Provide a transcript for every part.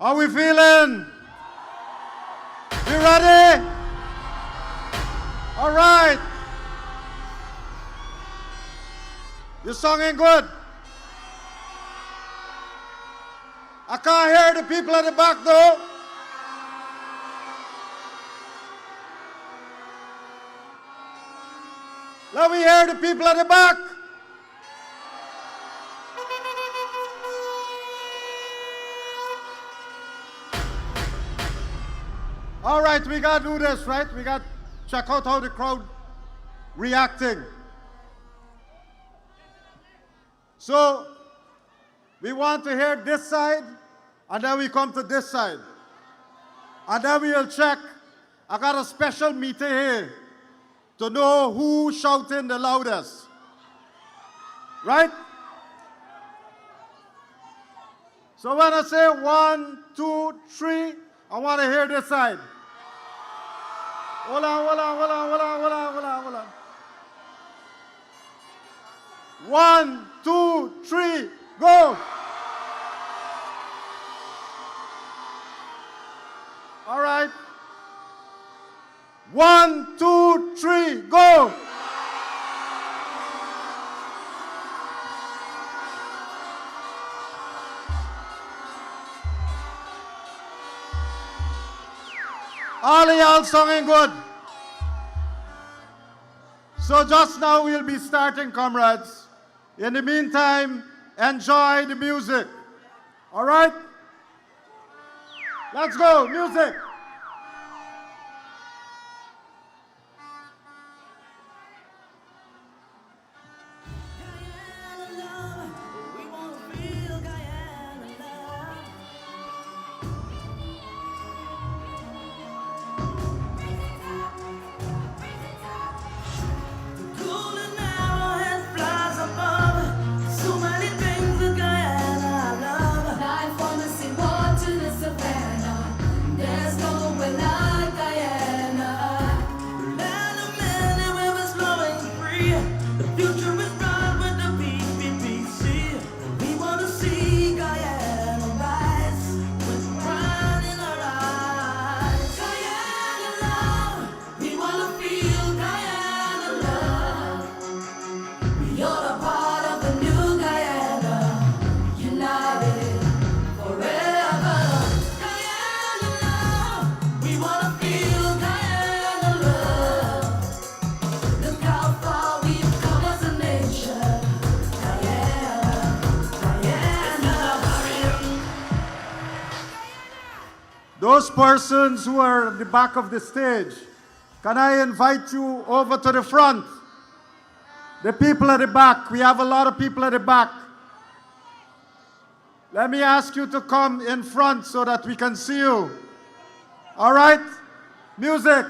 How we feeling? You ready? All right. Your song ain't good. I can't hear the people at the back though. Let me hear the people at the back. All right, we gotta do this, right? We gotta check out how the crowd reacting. So, we want to hear this side, and then we come to this side. And then we'll check. I got a special meter here to know who's shouting the loudest. Right? So when I say 1, 2, 3, I want to hear this side. Hold on, hold on, hold on, hold on, hold on, hold on, hold on. 1, 2, 3, go! All right. 1, 2, 3, go! All of y'all singing good. So just now we'll be starting, comrades. In the meantime, enjoy the music. All right? Let's go, music. Those persons who are at the back of the stage, can I invite you over to the front? The people at the back, we have a lot of people at the back. Let me ask you to come in front so that we can see you. All right? Music.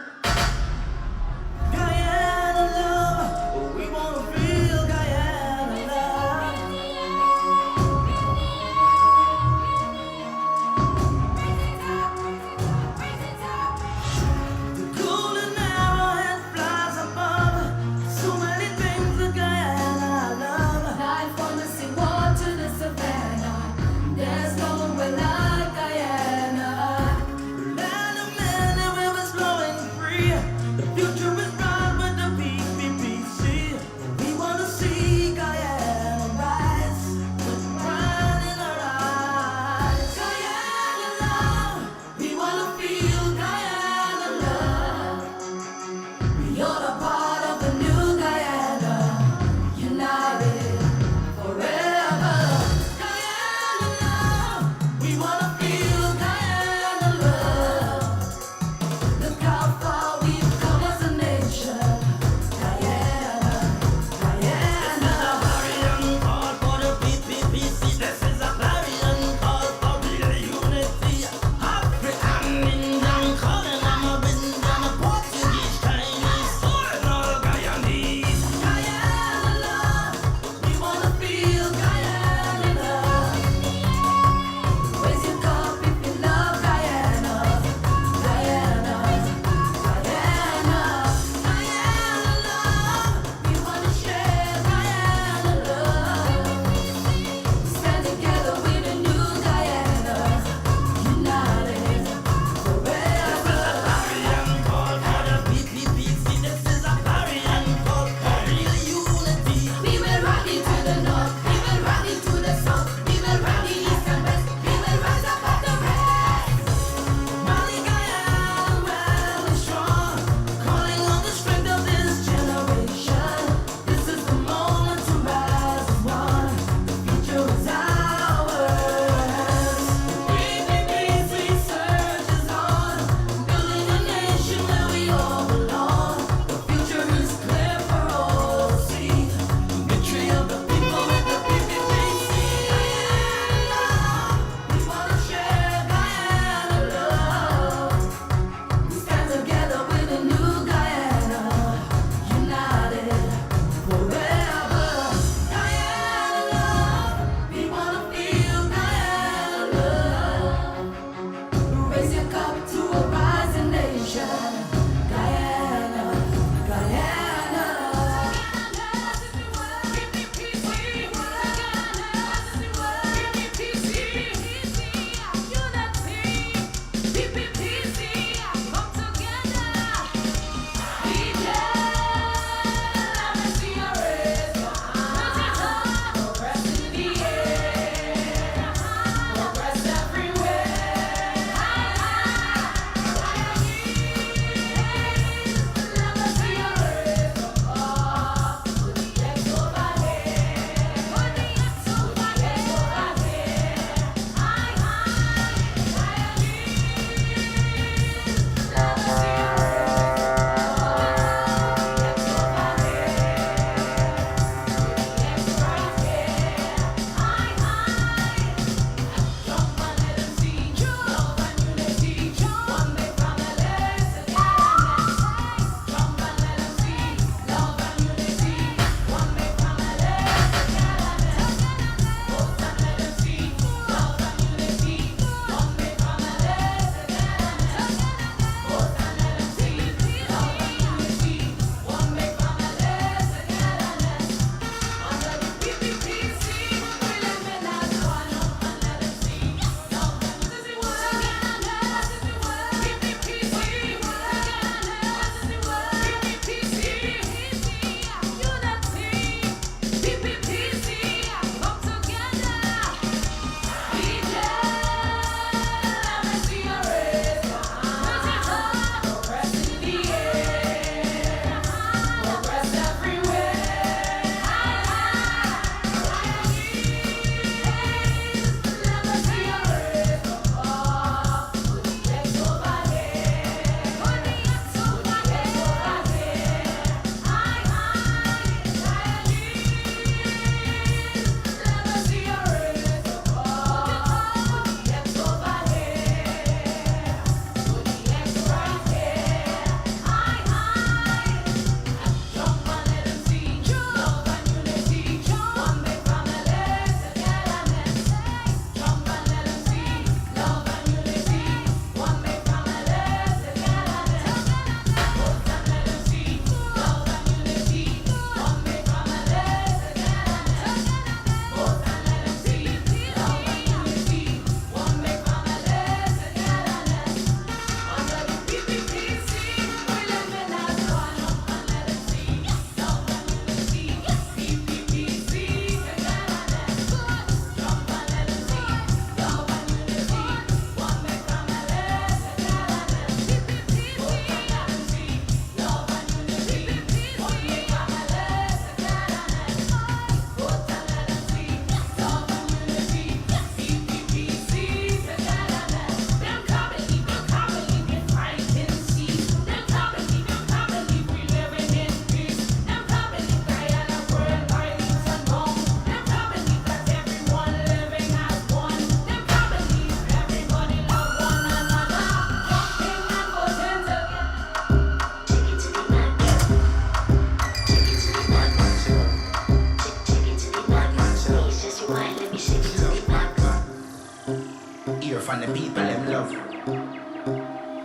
from the people them love.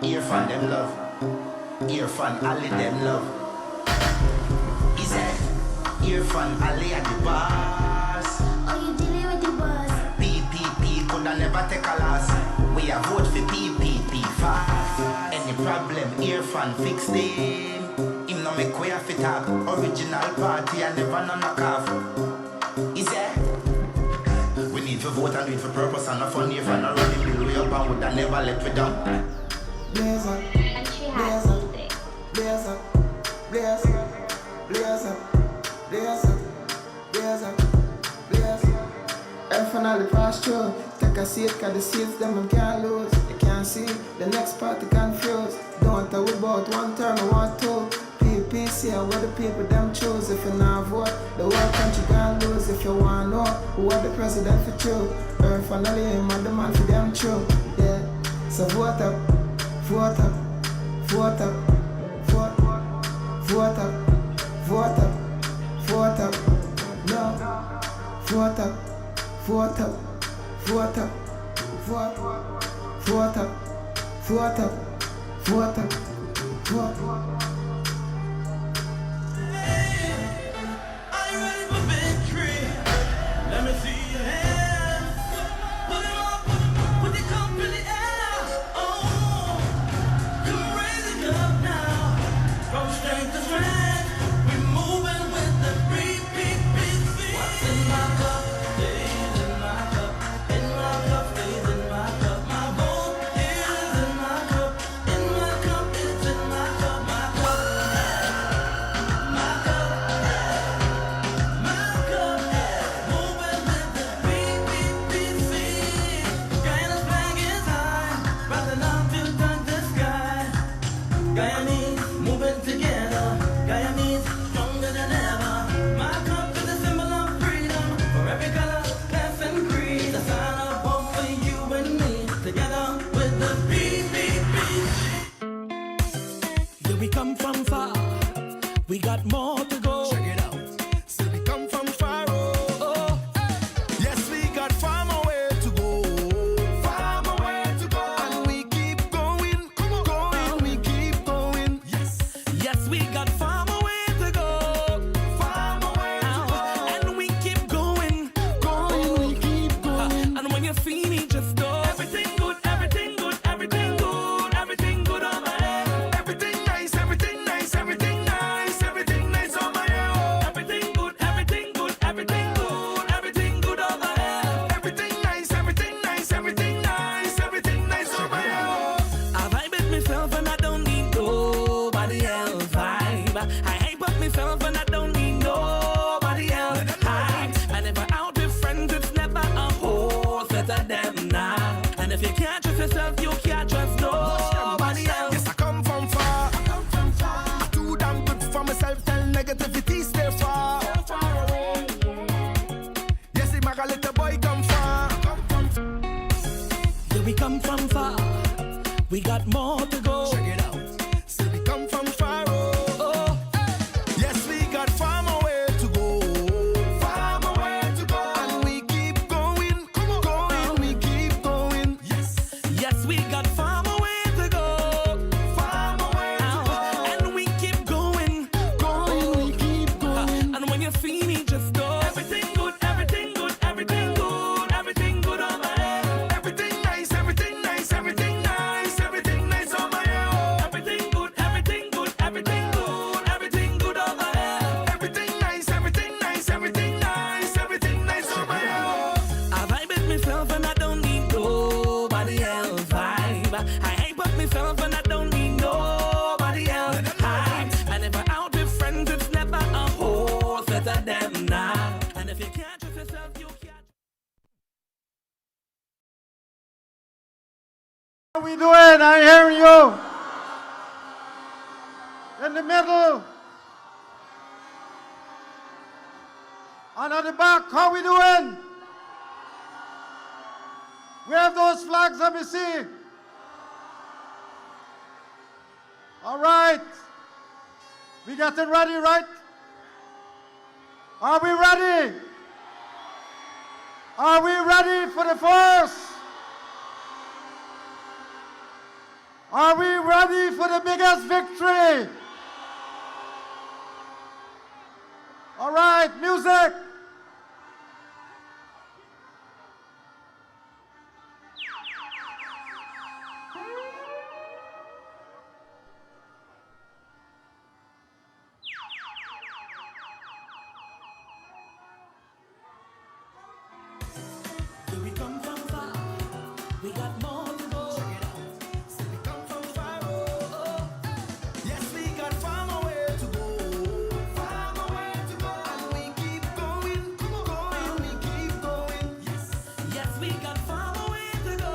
Hear from them love. Hear from Ali them love. Is that hear from Ali at the boss? Oh, you dealing with the boss? PPP coulda never take a loss. We a vote for PPP fast. Any problem, hear from fix them. Him no make way off it talk. Original party and never no knock off. Is that? We need to vote and do it for purpose and not fun. If I not running bill way up and woulda never let we down. Blaze up, and she has something. Blaze up, blaze up, blaze up, blaze up, blaze up, blaze up. Finally pass through. Take a seat, cause the seats them can't lose. They can't see the next party confused. Don't tell about one term, I want two. PPC, what the people them choose. If you not vote, the whole country can't lose. If you want to know who are the president for true, finally him and the man for them true. Yeah, so vote up, vote up, vote up, vote, vote up, vote up, vote up, no, vote up, vote up, vote up, vote, vote up, vote up, vote up, vote. Are you ready for victory? Let me see your hands. Put it up, put the cup in the air. Oh, come raise it up now. From strength to strength, we're moving with the PPP. What's in my cup stays in my cup. In my cup stays in my cup. My vote is in my cup. In my cup, it's in my cup. My cup, my cup. Moving with the PPP. Guyana's flag is high, rising up to touch the sky. Guyanese moving together. Guyanese stronger than ever. My cup is a symbol of freedom for every color, class, and creed. A sign of hope for you and me. Together with the PPP. Yeah, we come from far. We got more to go. Check it out. So we come from far. Oh, yes, we got far more way to go. Far more way to go. And we keep going, going, we keep going. Yes, Yes, we got far more way to go. far more way to go. And we keep going. Going, we keep going. And when you feel me, just go. Everything good, everything good, everything good, everything good on my head. Everything nice, everything nice, everything nice, everything nice on my own. Everything good, everything good, everything good, everything good on my head. Everything nice, everything nice, everything nice, everything nice on my own. I vibe with myself and I don't need nobody else vibe. I hype up myself and I don't need nobody else hype. And if I'm out with friends, it's never a whole set of them now. And if you can't trust yourself, you can't trust nobody else. Yes, I come from far. I too damn good for myself. Tell negativity stay far. Yes, the maga little boy come far. Yeah, we come from far. We got more to go. Check it out. See, we come from far. Oh, Yes, we got far more way to go. Far more way to go. And we keep going, going, we keep going. Yes, yes, we got far more way to go. far more way to go. And we keep going. Going, we keep going. And when you feel me, just go. Everything good, everything good, everything good, everything good on my head. Everything nice, everything nice, everything nice, everything nice on my own. Everything good, everything good, everything good, everything good on my head. Everything nice, everything nice, everything nice, everything nice on my own. I vibe with myself and I don't need nobody else vibe. I hype up myself and I don't need nobody else hype. And if I'm out with friends, it's never a whole set of them now. And if you can't trust yourself, you can't. How we doing? I hear you. In the middle. And at the back, how we doing? Wave those flags, let me see. All right. We getting ready, right? Are we ready? Are we ready for the first? Are we ready for the biggest victory? All right, music. We come from far, we got more to go. Check it out. Say we come from far, oh. Yes, we got far more way to go. Far more way to go. And we keep going, going, we keep going. Yes, we got far more way to go.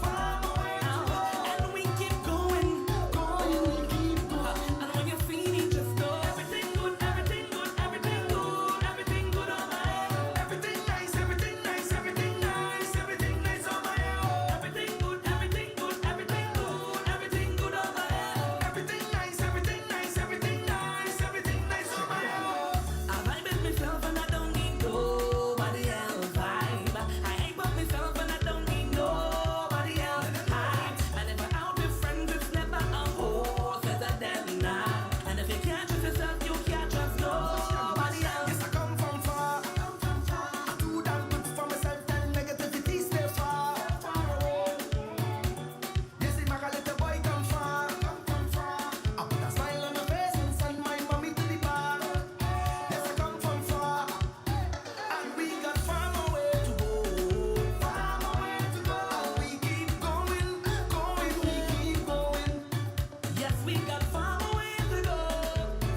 Far more way to go. And we keep going, going, we keep going. And when you feel it, just know everything good, everything good, everything good, everything good on my head. Everything nice, everything nice, everything nice, everything nice on my head. Everything good, everything good, everything good, everything good on my head. Everything nice, everything nice, everything nice, everything nice on my head. I vibe with myself and I don't need nobody else vibe. I ain't but myself and I don't need nobody else hype. And if I'm out with friends, it's never a horse as a them now. And if you can't trust yourself, you can't trust nobody else. Yes, I come from far. I do damn good for myself and negativity stay far. Yes, the maga little boy come far. I put a smile on my face and send my mommy to the bar. Yes, I come from far. And we got far more way to go. Far more way to go. And we keep going, going, we keep going. Yes, we got far more way to go.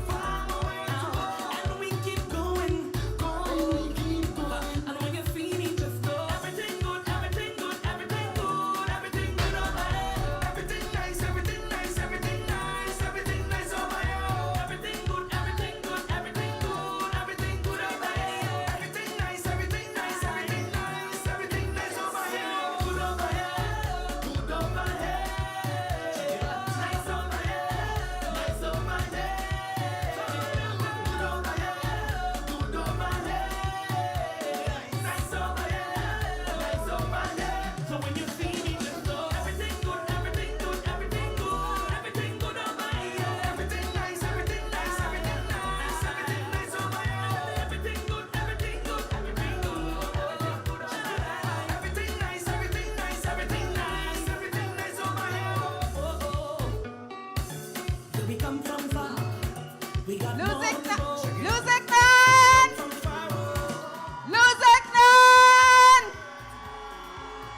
Far more way to go. And we keep going, going, we keep going. And when you feel it, just know everything good, everything good, everything good, everything good on my head. Everything nice, everything nice, everything nice, everything nice on my head. Everything good, everything good, everything good, everything good on my head. Everything nice, everything nice, everything nice, everything nice on my head. Good on my head, good on my head. Nice on my head, nice on my head. Good on my head, good on my head. Nice on my head, nice on my head. So when you see me, just know everything good, everything good, everything good, everything good on my head. Everything nice, everything nice, everything nice, everything nice on my head. Everything good, everything good, everything good, everything good on my head. Everything nice, everything nice, everything nice, everything nice on my head. Oh, oh. We come from far, we got more to go. Lusignan! From far, oh. Lusignan!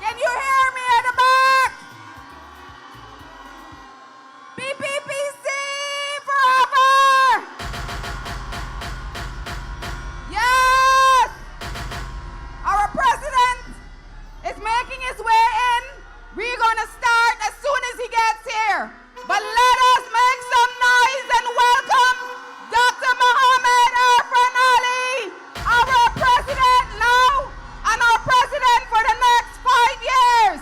Can you hear me at the back? PPPC forever! Yes! Our president is making his way in. We're gonna start as soon as he gets here. But let us make some noise and welcome Dr. Mohammed Irfan Ali, our president now and our president for the next 5 years.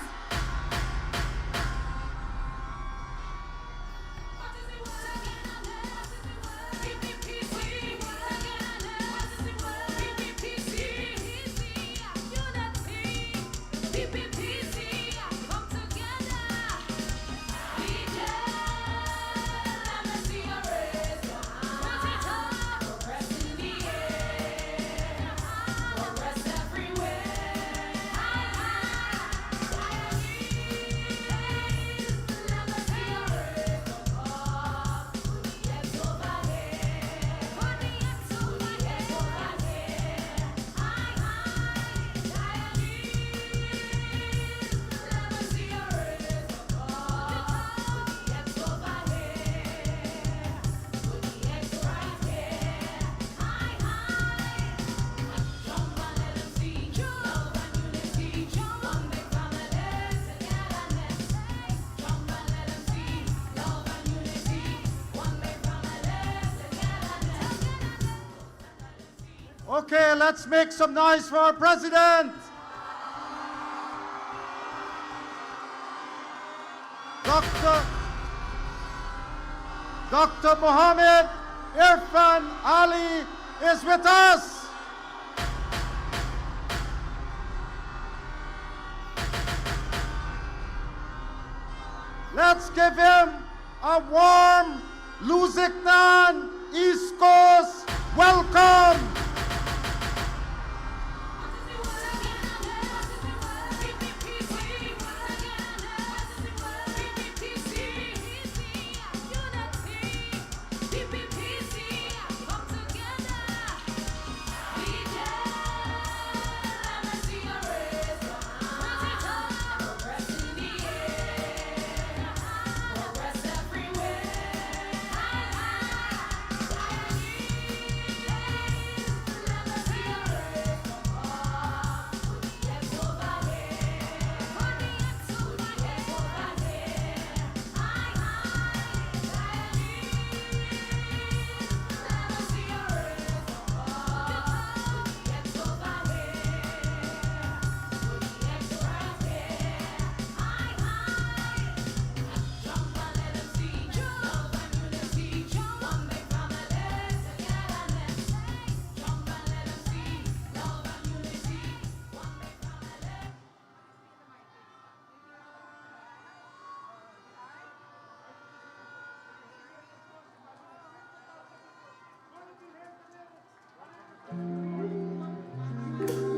Okay, let's make some noise for our president. Dr. Mohammed Irfan Ali is with us. Let's give him a warm Lusignan East Coast welcome.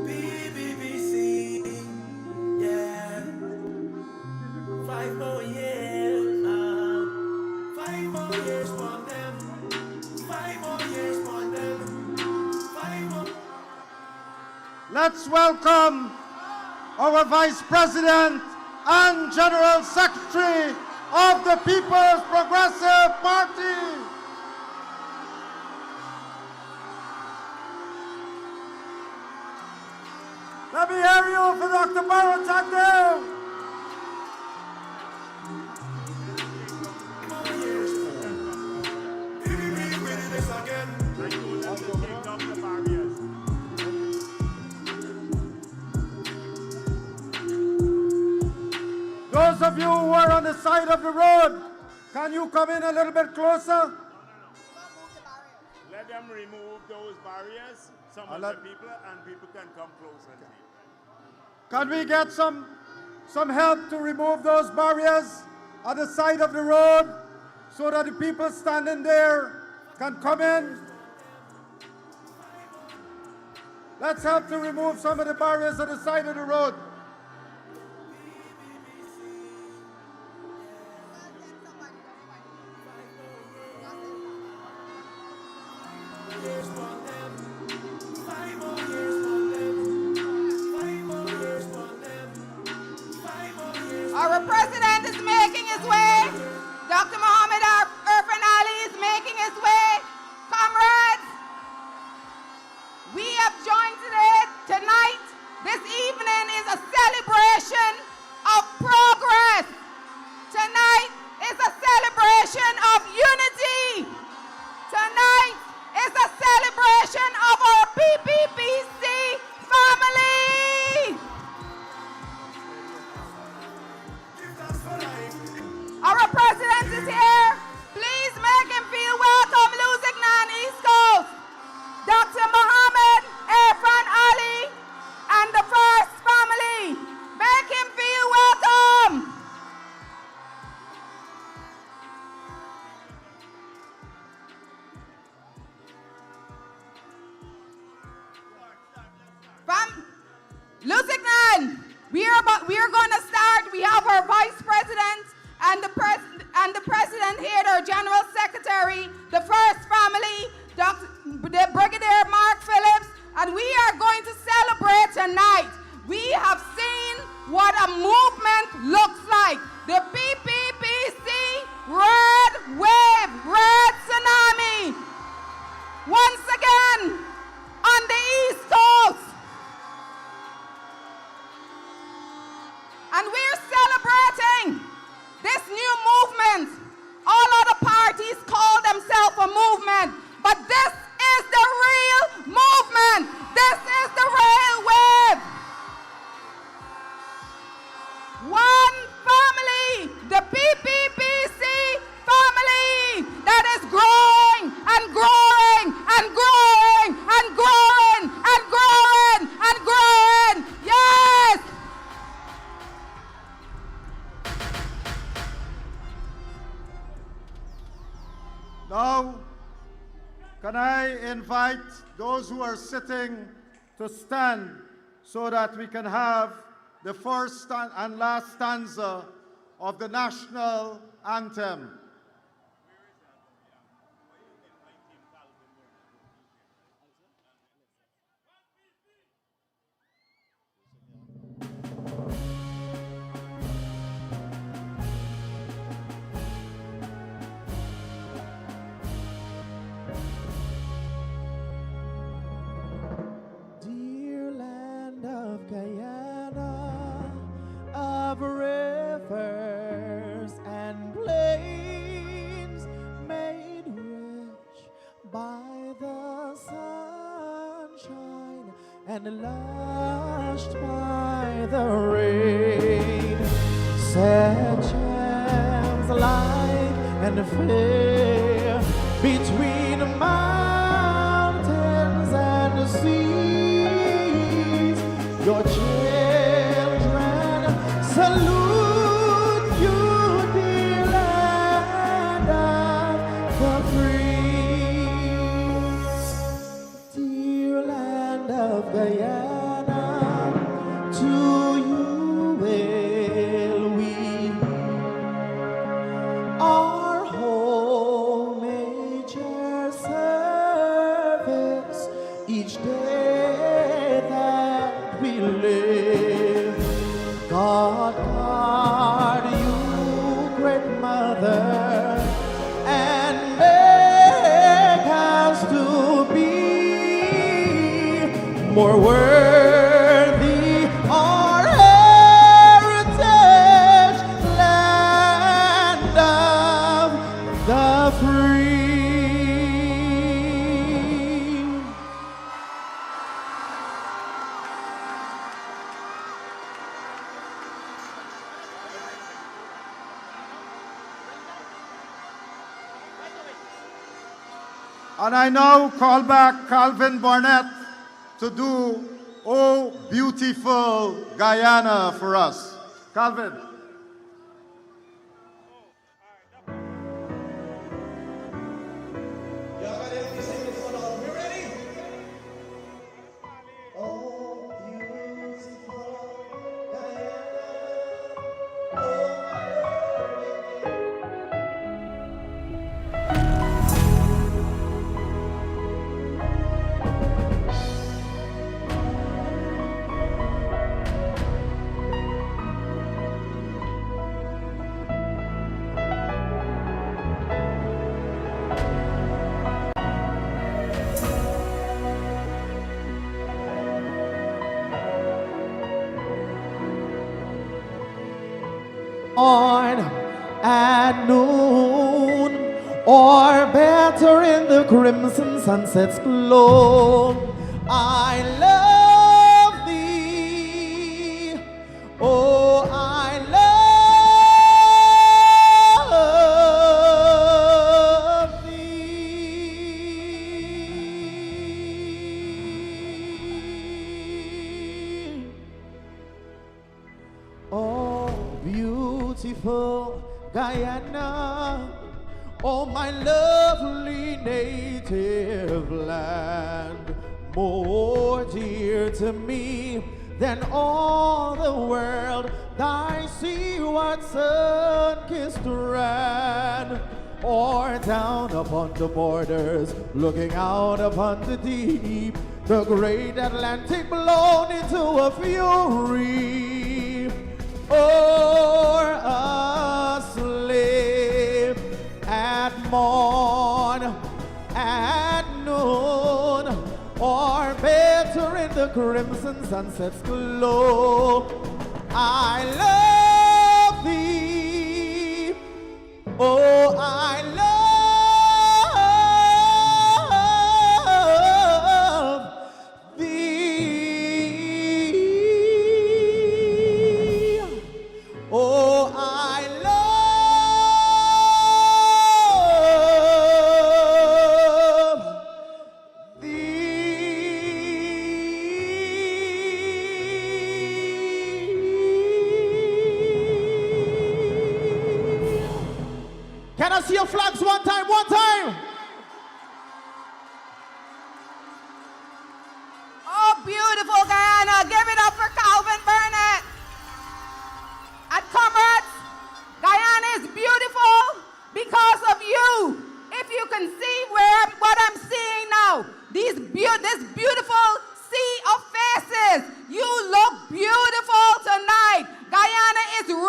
PPP, yeah. 5 more years, 5 more years for them. 5 more years for them. 5 more. Let's welcome our Vice President and General Secretary of the People's Progressive Party. Let me hear you for Dr. Barrett there. PPP with this again. Those of you who are on the side of the road, can you come in a little bit closer? Let them remove those barriers, some of the people, and people can come closer. Can we get some help to remove those barriers at the side of the road so that the people standing there can come in? Let's help to remove some of the barriers at the side of the road. Our president is making his way. Dr. Mohammed Irfan Ali is making his way. Comrades, we have joined tonight. This evening is a celebration of progress. Tonight is a celebration of unity. Tonight is a celebration of our PPPC family. Our president is here. Please make him feel welcome, Lusignan East Coast. Dr. Mohammed Irfan Ali and the First Family. Make him feel welcome. Lusignan, we are going to start. We have our vice president and the president here, our general secretary, the First Family, the Brigadier Mark Phillips, and we are going to celebrate tonight. We have seen what a movement looks like. The PPPC Red Wave, Red Tsunami. Once again, on the East Coast. And we're celebrating this new movement. All other parties call themselves a movement, but this is the real movement. This is the real wave. One family, the PPPC family that is growing and growing and growing and growing and growing and growing. Yes! Now, can I invite those who are sitting to stand so that we can have the first and last stanza of the national anthem. Dear land of Guyana, of rivers and plains, made rich by the sunshine and lushed by the rain, sad gems light and fair between mountains and seas. Your children salute you, dear land of the free. Dear land of Guyana, to you will we our whole major service each day that we live. God guard you, great mother, and make us to be more worthy our heritage, land of the free. And I now call back Calvin Barnett to do Oh Beautiful Guyana for us. Calvin. On at noon, or better in the crimson sunset's glow, I love thee. Oh, I love thee. Oh, beautiful Guyana, oh my lovely native land, more dear to me than all the world, thy seaward sun-kissed strand, or down upon the borders, looking out upon the deep, the great Atlantic blown into a fury, or asleep at morn, at noon, or better in the crimson sunset's glow. I love thee. Oh, I love thee. Oh, I love thee. Can I see your flags one time? One time.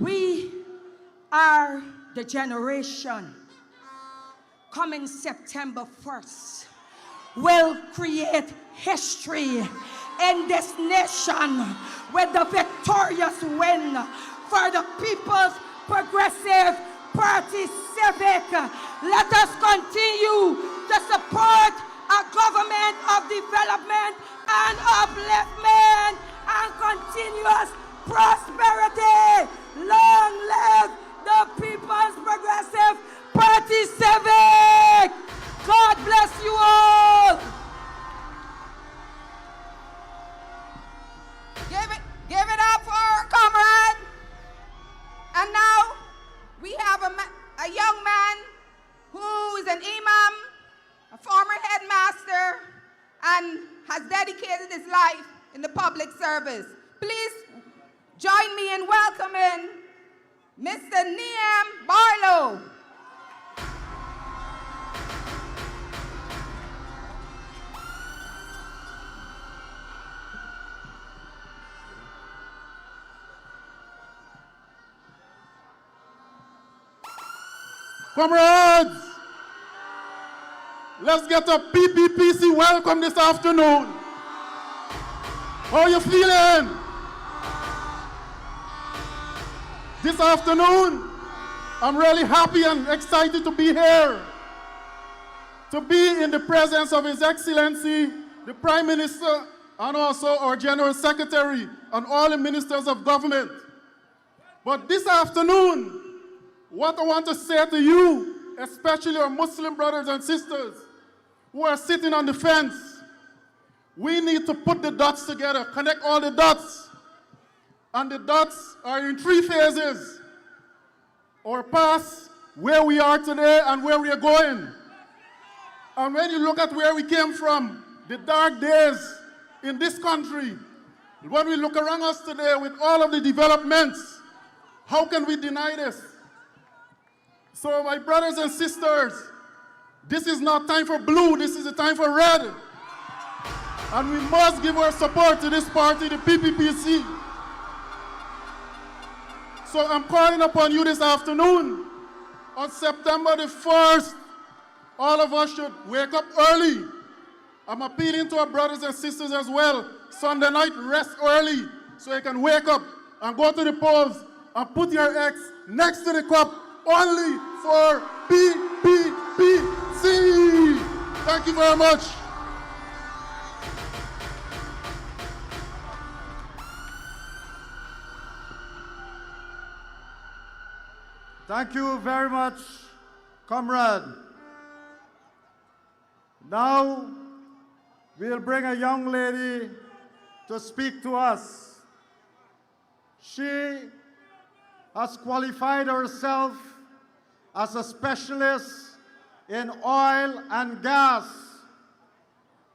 We are the generation coming September 1st will create history in this nation with the victorious win for the People's Progressive Party Civic. Let us continue to support a government of development and upliftment and continuous prosperity. Long live the People's Progressive Party Civic. God bless you all. Give it up for our comrade. And now we have a young man who is an imam, a former headmaster, and has dedicated his life in the public service. Please join me in welcoming Mr. Nam Barlo. Comrades, let's get a PPPC welcome this afternoon. How are you feeling? This afternoon, I'm really happy and excited to be here. To be in the presence of His Excellency, the Prime Minister, and also our General Secretary, and all the ministers of government. But this afternoon, what I want to say to you, especially our Muslim brothers and sisters who are sitting on the fence, we need to put the dots together, connect all the dots. And the dots are in three phases: our past, where we are today, and where we are going. And when you look at where we came from, the dark days in this country, when we look around us today with all of the developments, how can we deny this? So my brothers and sisters, this is not time for blue, this is a time for red. And we must give our support to this party, the PPPC. So I'm calling upon you this afternoon, on September the 1st, all of us should wake up early. I'm appealing to our brothers and sisters as well. Sunday night, rest early so you can wake up and go to the polls and put your X next to the cup only for PPPC. Thank you very much. Thank you very much, comrade. Now, we'll bring a young lady to speak to us. She has qualified herself as a specialist in oil and gas,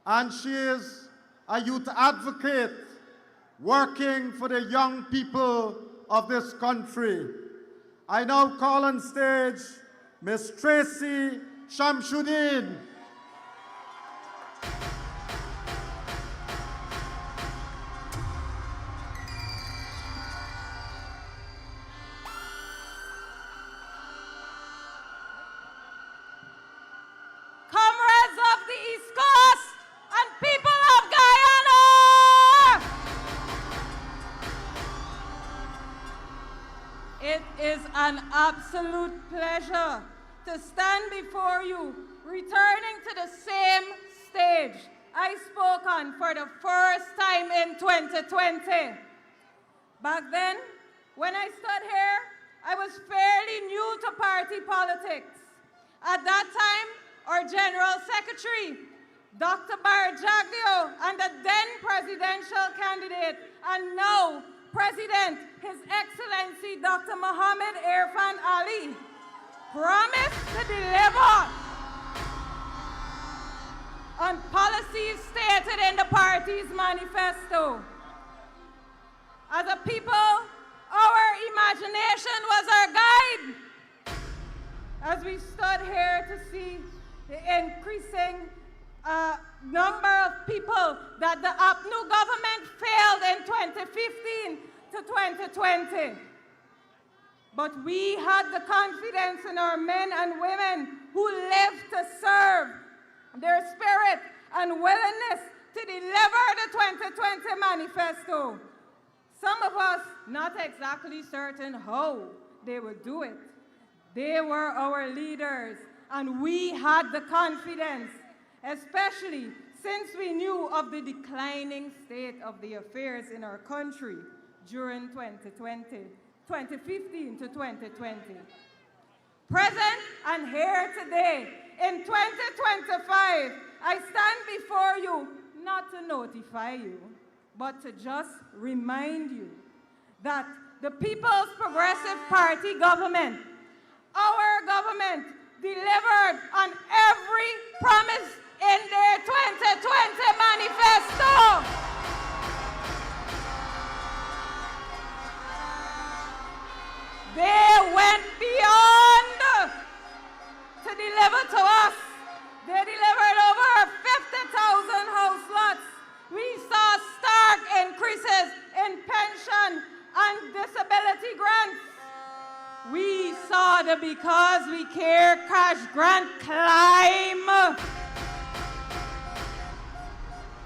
and she is a youth advocate working for the young people of this country. I now call on stage Miss Tracy Shamshin. Comrades of the East Coast and people of Guyana! It is an absolute pleasure to stand before you, returning to the same stage I spoke on for the first time in 2020. Back then, when I stood here, I was fairly new to party politics. At that time, our General Secretary, Dr. Barrett, and the then presidential candidate, and now President, His Excellency Dr. Mohammed Irfan Ali, promised to deliver on policies stated in the party's manifesto. As a people, our imagination was our guide as we stood here to see the increasing number of people that the APNU government failed in 2015 to 2020. But we had the confidence in our men and women who lived to serve, their spirit and willingness to deliver the 2020 manifesto. Some of us not exactly certain how they would do it. They were our leaders, and we had the confidence, especially since we knew of the declining state of the affairs in our country during 2015 to 2020. Present and here today, in 2025, I stand before you not to notify you, but to just remind you that the People's Progressive Party government, our government, delivered on every promise in their 2020 manifesto. They went beyond to deliver to us. They delivered over 50,000 house lots. We saw stark increases in pension and disability grants. We saw the Because We Care cash grant climb.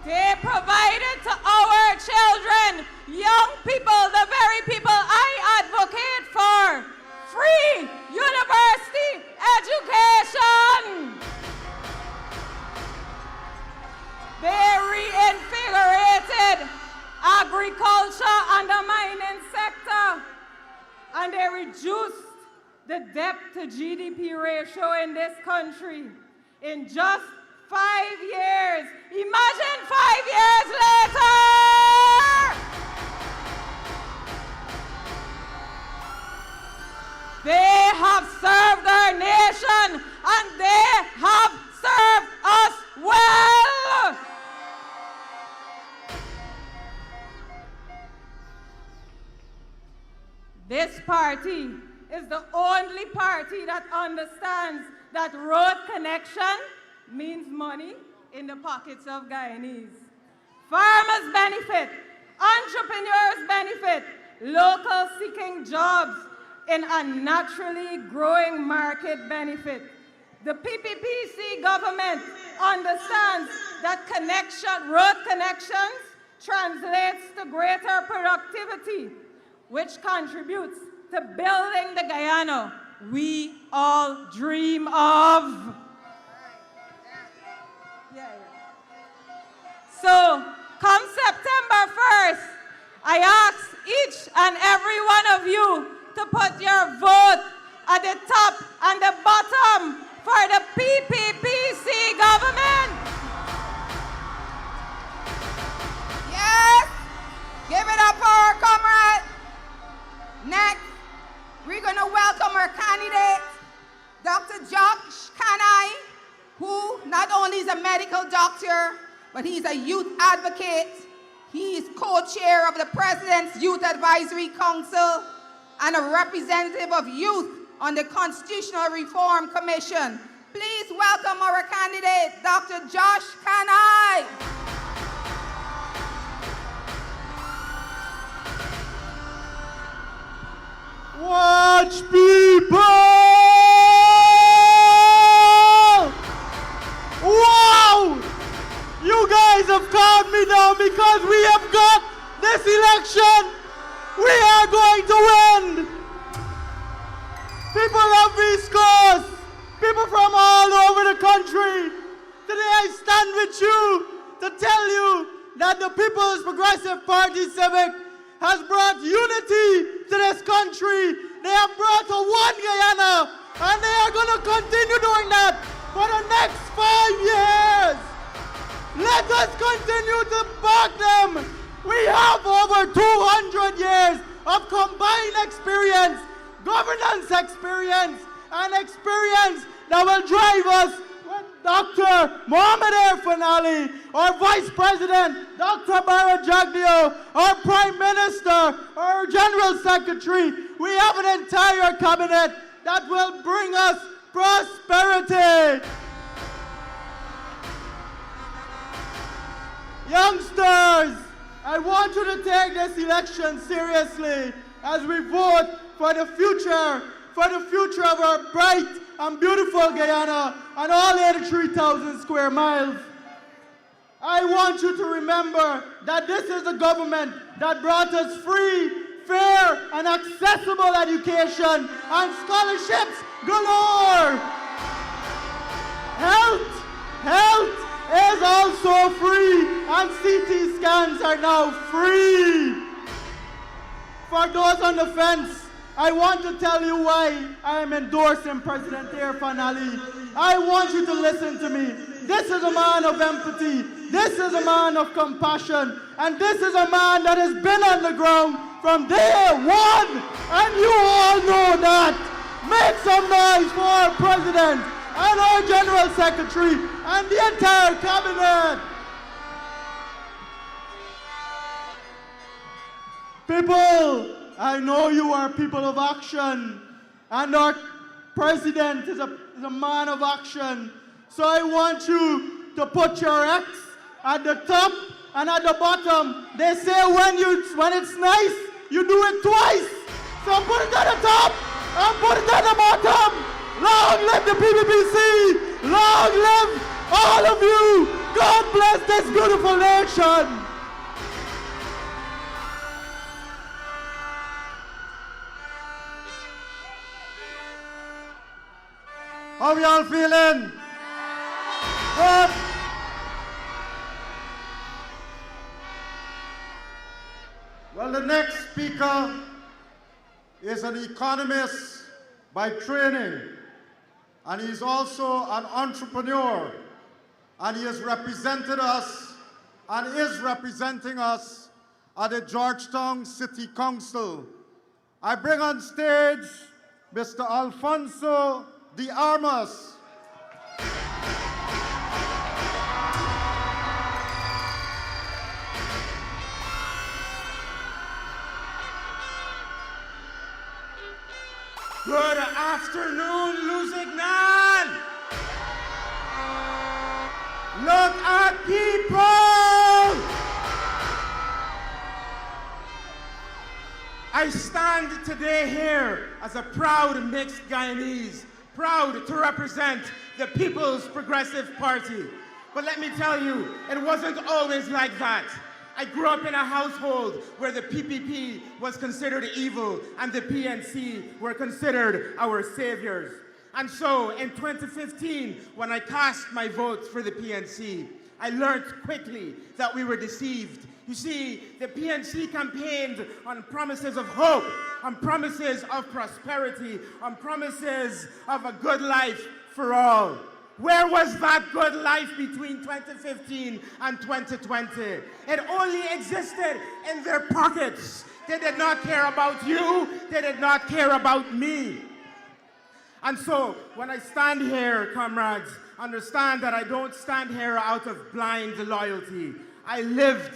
They provided to our children, young people, the very people I advocate for, free university education. They reinvigorated agriculture and the mining sector, and they reduced the debt to GDP ratio in this country in just 5 years. Imagine 5 years later! They have served our nation and they have served us well. This party is the only party that understands that road connection means money in the pockets of Guyanese. Farmers benefit, entrepreneurs benefit, locals seeking jobs in a naturally growing market benefit. The PPPC government understands that road connections translates to greater productivity, which contributes to building the Guyana we all dream of. So, come September 1st, I ask each and every one of you to put your vote at the top and the bottom for the PPPC government. Yes! Give it up for our comrade. Next, we're going to welcome our candidate, Dr. Josh Kanai, who not only is a medical doctor, but he's a youth advocate. He is co-chair of the President's Youth Advisory Council and a representative of youth on the Constitutional Reform Commission. Please welcome our candidate, Dr. Josh Kanai. Watch people! Wow! You guys have calmed me down because we have got this election. We are going to win. People of East Coast, people from all over the country, today I stand with you to tell you that the People's Progressive Party Civic has brought unity to this country. They have brought a one Guyana, and they are going to continue doing that for the next 5 years. Let us continue to back them. We have over 200 years of combined experience, governance experience, and experience that will drive us when Dr. Mohamed Finale, our Vice President, Dr. Barrett, our Prime Minister, our General Secretary. We have an entire cabinet that will bring us prosperity. Youngsters, I want you to take this election seriously. as we vote for the future of our bright and beautiful Guyana and all 83,000 square miles. I want you to remember that this is a government that brought us free, fair, and accessible education and scholarships galore. Health is also free, and CT scans are now free. For those on the fence, I want to tell you why I am endorsing President Irfan Ali. I want you to listen to me. This is a man of empathy. This is a man of compassion. And this is a man that has been on the ground from day one. And you all know that. Make some noise for our president and our general secretary and the entire cabinet. People, I know you are people of action, and our president is a man of action. So I want you to put your X at the top and at the bottom. They say when it's nice, you do it twice. So put it at the top and put it at the bottom. Long live the PPPC! Long live all of you! God bless this beautiful nation! How y'all feeling? Good? Well, the next speaker is an economist by training, and he's also an entrepreneur, and he has represented us and is representing us at the Georgetown City Council. I bring on stage Mr. Alonso the Armas. Good afternoon, Lusignan! Look at people! I stand today here as a proud mixed Guyanese, proud to represent the People's Progressive Party. But let me tell you, it wasn't always like that. I grew up in a household where the PPP was considered evil and the PNC were considered our saviors. And so in 2015, when I cast my vote for the PNC, I learned quickly that we were deceived. You see, the PNC campaigned on promises of hope, on promises of prosperity, on promises of a good life for all. Where was that good life between 2015 and 2020? It only existed in their pockets. They did not care about you. They did not care about me. And so, when I stand here, comrades, understand that I don't stand here out of blind loyalty. I lived,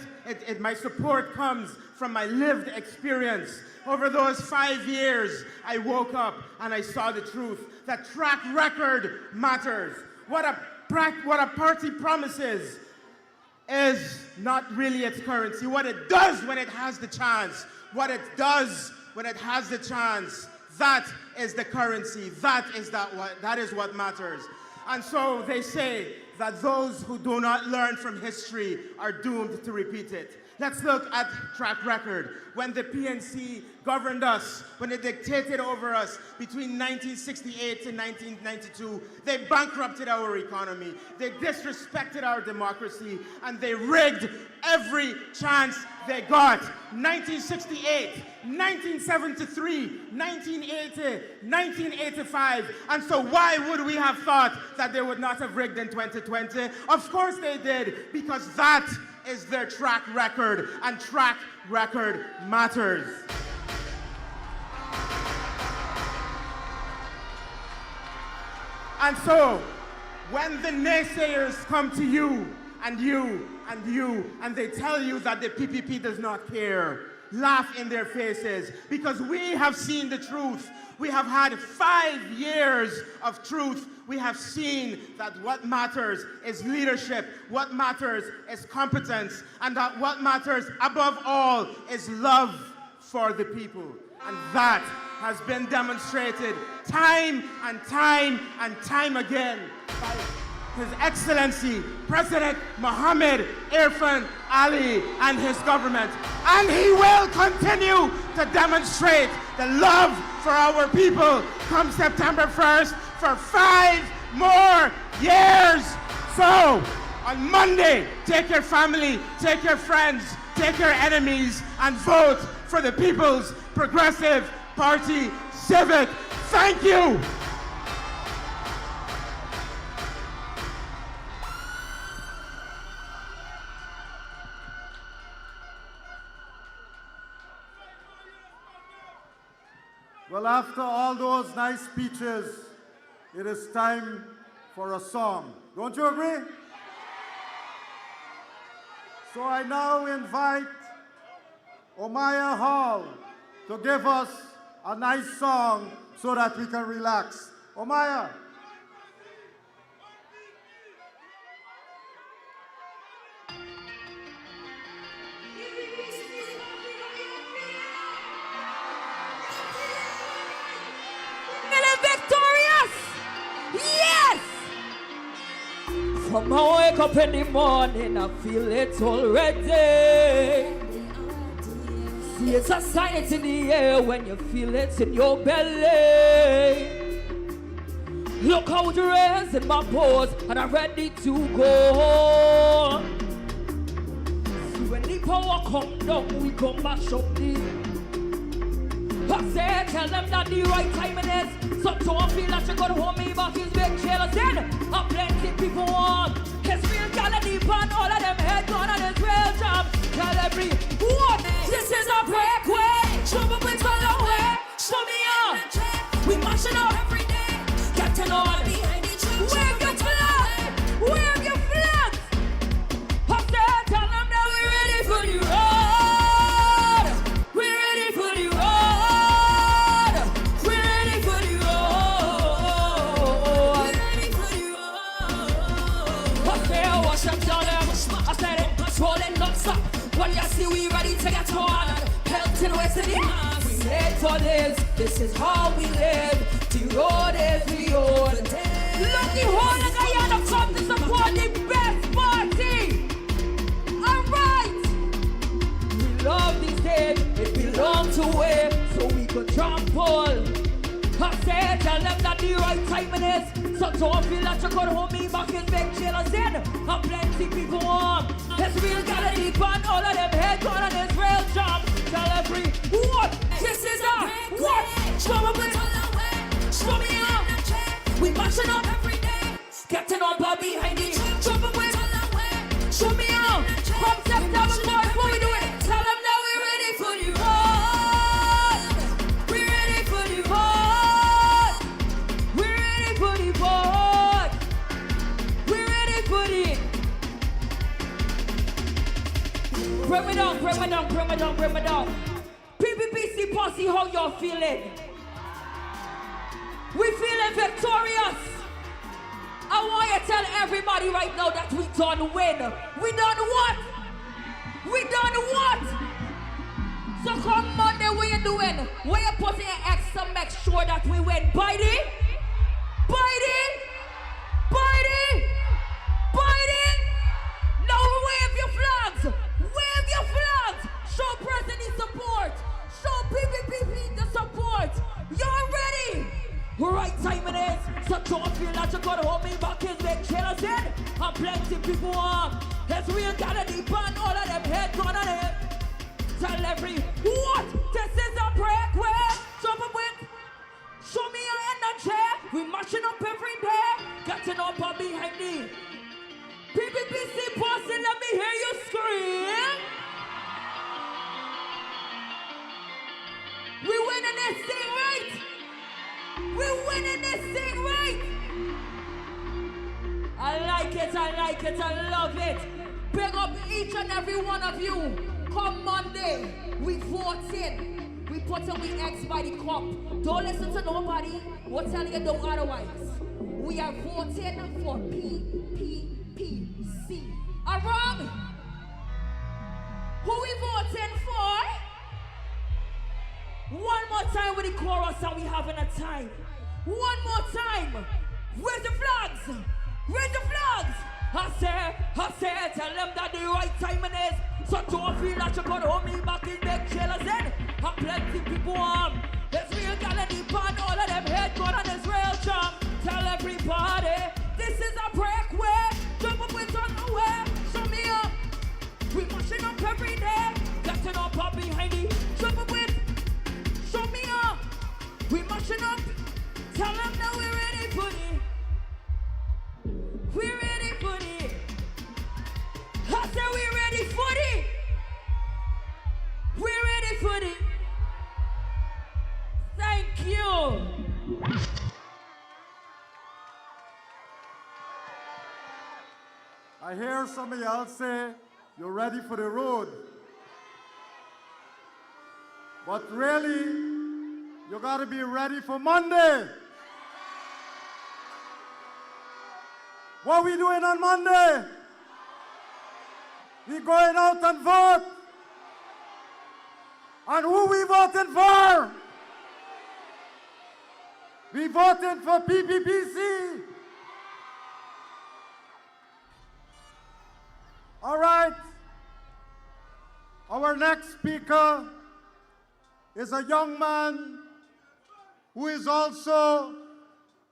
my support comes from my lived experience. Over those 5 years, I woke up and I saw the truth, that track record matters. What a party promises is not really its currency. What it does when it has the chance, what it does when it has the chance, that is the currency. That is what matters. And so they say that those who do not learn from history are doomed to repeat it. Let's look at track record. When the PNC governed us, when it dictated over us between 1968 and 1992, they bankrupted our economy, they disrespected our democracy, and they rigged every chance they got. 1968, 1973, 1980, 1985. And so why would we have thought that they would not have rigged in 2020? Of course they did, because that is their track record, and track record matters. And so, when the naysayers come to you, and you, and you, and they tell you that the PPP does not care, laugh in their faces, because we have seen the truth. We have had 5 years of truth. We have seen that what matters is leadership, what matters is competence, and that what matters above all is love for the people. And that has been demonstrated time and time and time again by His Excellency, President Mohammed Irfan Ali and his government. And he will continue to demonstrate the love for our people come September 1st for 5 more years. So, on Monday, take your family, take your friends, take your enemies, and vote for the People's Progressive Party Civic. Thank you. Well, after all those nice speeches, it is time for a song. Don't you agree? So I now invite Omaya Hall to give us a nice song so that we can relax. Omaya. Victorious! Yes! From I wake up in the morning, I feel it already. See, it's a sign, it's in the air when you feel it in your belly. Look how the rays in my pores and I'm ready to go. See, when the power come down, we come mash up the. I said, tell them that the right time it is. So don't feel that you're gonna hold me back. His big jealous in. A plenty people want. His real gal deep on all of them head gone on his real job. Tell every what? This is a breakaway. Trouble with all the way. Show me up. We marching up every day. Getting on. Wave your flag. Wave your flag. I said, tell them that we're ready for the road. We're ready for the road. Rolling up, when you see we ready to get on. Pelting west of the mass. We made for this is how we live. The road is the road. Look, the whole of Guyana come to support the best party. Alright. We love this day, it belongs to we, so we could trample. I said, tell them that the right time it is. So don't feel that you're gonna hold me back and make jailers in. And plenty people want. It's real gal deep on all of them head gone on this real job. Tell every what? This is a what? Show me what? Show me up. We marching up every day. Getting on bar behind it. Show me what? Show me up. From September 4th, what we doing? Tell them that we're ready for the road. We're ready for the road. We're ready for the road. We're ready for the. Bring me down, bring me down, bring me down, bring me down. PPPC posse, how y'all feeling? We feeling victorious. I want you to tell everybody right now that we done win. We done what? We done what? So come Monday, what you doing? What you putting an X to make sure that we win? Bitey? Bitey? Bitey? Bitey? Now wave your flags. Wave your flags! Show President support! Show PPP the support! You're ready! Right time it is! So don't feel like you're gonna hold me back and make jailers in! And plenty people want! There's real gal deep on all of them head gone on it! Tell every what? This is a breakaway! Jump up with! Show me your energy! We marching up every day! Getting up on behind me! PPPC bossy, let me hear you scream. We winning this thing right. We winning this thing right. I like it, I like it, I love it. Big up each and every one of you. Come Monday, we vote in. We put in the X by the cup. Don't listen to nobody. We're telling you no otherwise. We are voting for PPP. I'm wrong. Who we voting for? time with the chorus and we having a time. One more time. Where's the flags? Where's the flags? I say, tell them that the right time it is. So don't feel that you could hold me back in big jailers in. And plenty people arm. There's real gal in the pan, all of them head gun and it's real charm. Tell everybody, this is a breakaway. Jump up with on the way. Show me up. We mashing up every day. Getting up behind it. Jump up with. Show me up. We mashing up. Tell them that we're ready for it. We're ready for it. I said we're ready for it. We're ready for it. Thank you. I hear some of y'all say you're ready for the road. But really, you gotta be ready for Monday. What we doing on Monday? We going out and vote. And who we voting for? We voting for PPPC. All right. Our next speaker is a young man who is also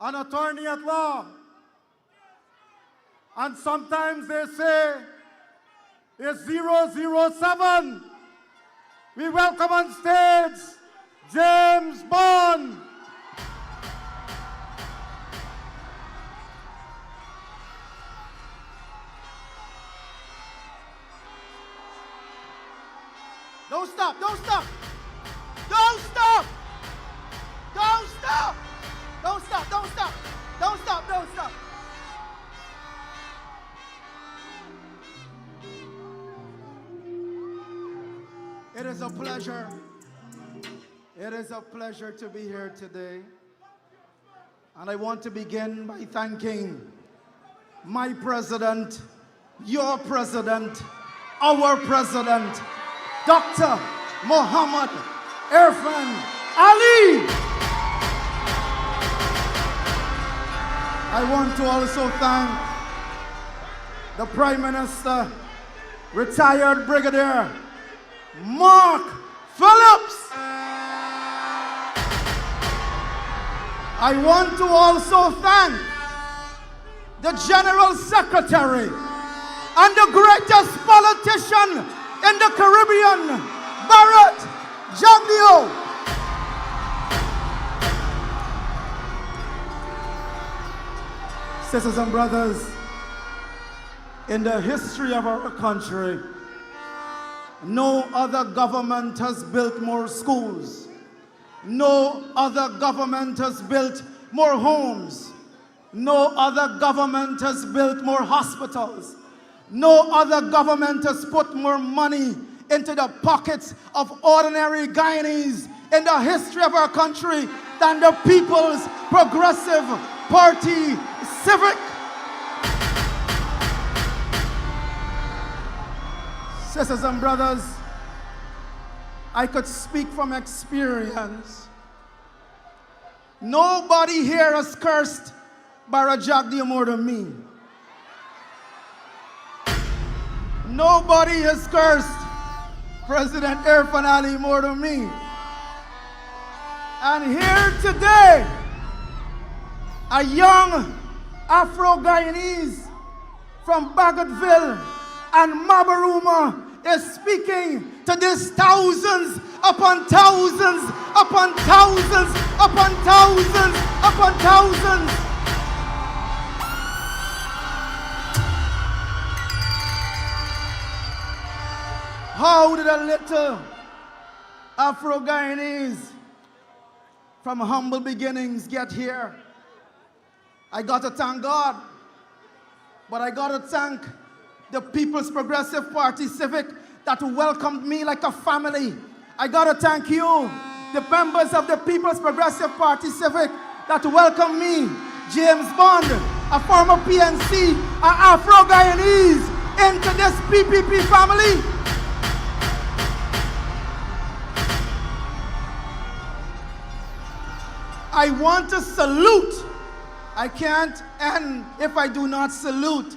an attorney at law. And sometimes they say it's 007. We welcome on stage James Bond. Don't stop, don't stop. Don't stop. Don't stop. Don't stop, don't stop. Don't stop, don't stop. It is a pleasure. It is a pleasure to be here today. And I want to begin by thanking my president, your president, our president, Dr. Muhammad Irfan Ali. I want to also thank the Prime Minister, retired Brigadier Mark Phillips. I want to also thank the General Secretary and the greatest politician in the Caribbean, Barrett, Jagu. Sisters and brothers, in the history of our country, no other government has built more schools. No other government has built more homes. No other government has built more hospitals. No other government has put more money into the pockets of ordinary Guyanese in the history of our country than the People's Progressive Party Civic. Sisters and brothers, I could speak from experience. Nobody here has cursed Barrett Jagu more than me. Nobody has cursed President Irfan Ali more than me. And here today, a young Afro-Guyanese from Bagotville and Mabaruma is speaking to these thousands upon thousands upon thousands upon thousands upon thousands. How did a little Afro-Guyanese from humble beginnings get here? I got to thank God, but I got to thank the People's Progressive Party Civic that welcomed me like a family. I got to thank you, the members of the People's Progressive Party Civic that welcomed me, James Bond, a former PNC, an Afro-Guyanese, into this PPP family. I want to salute. I can't end if I do not salute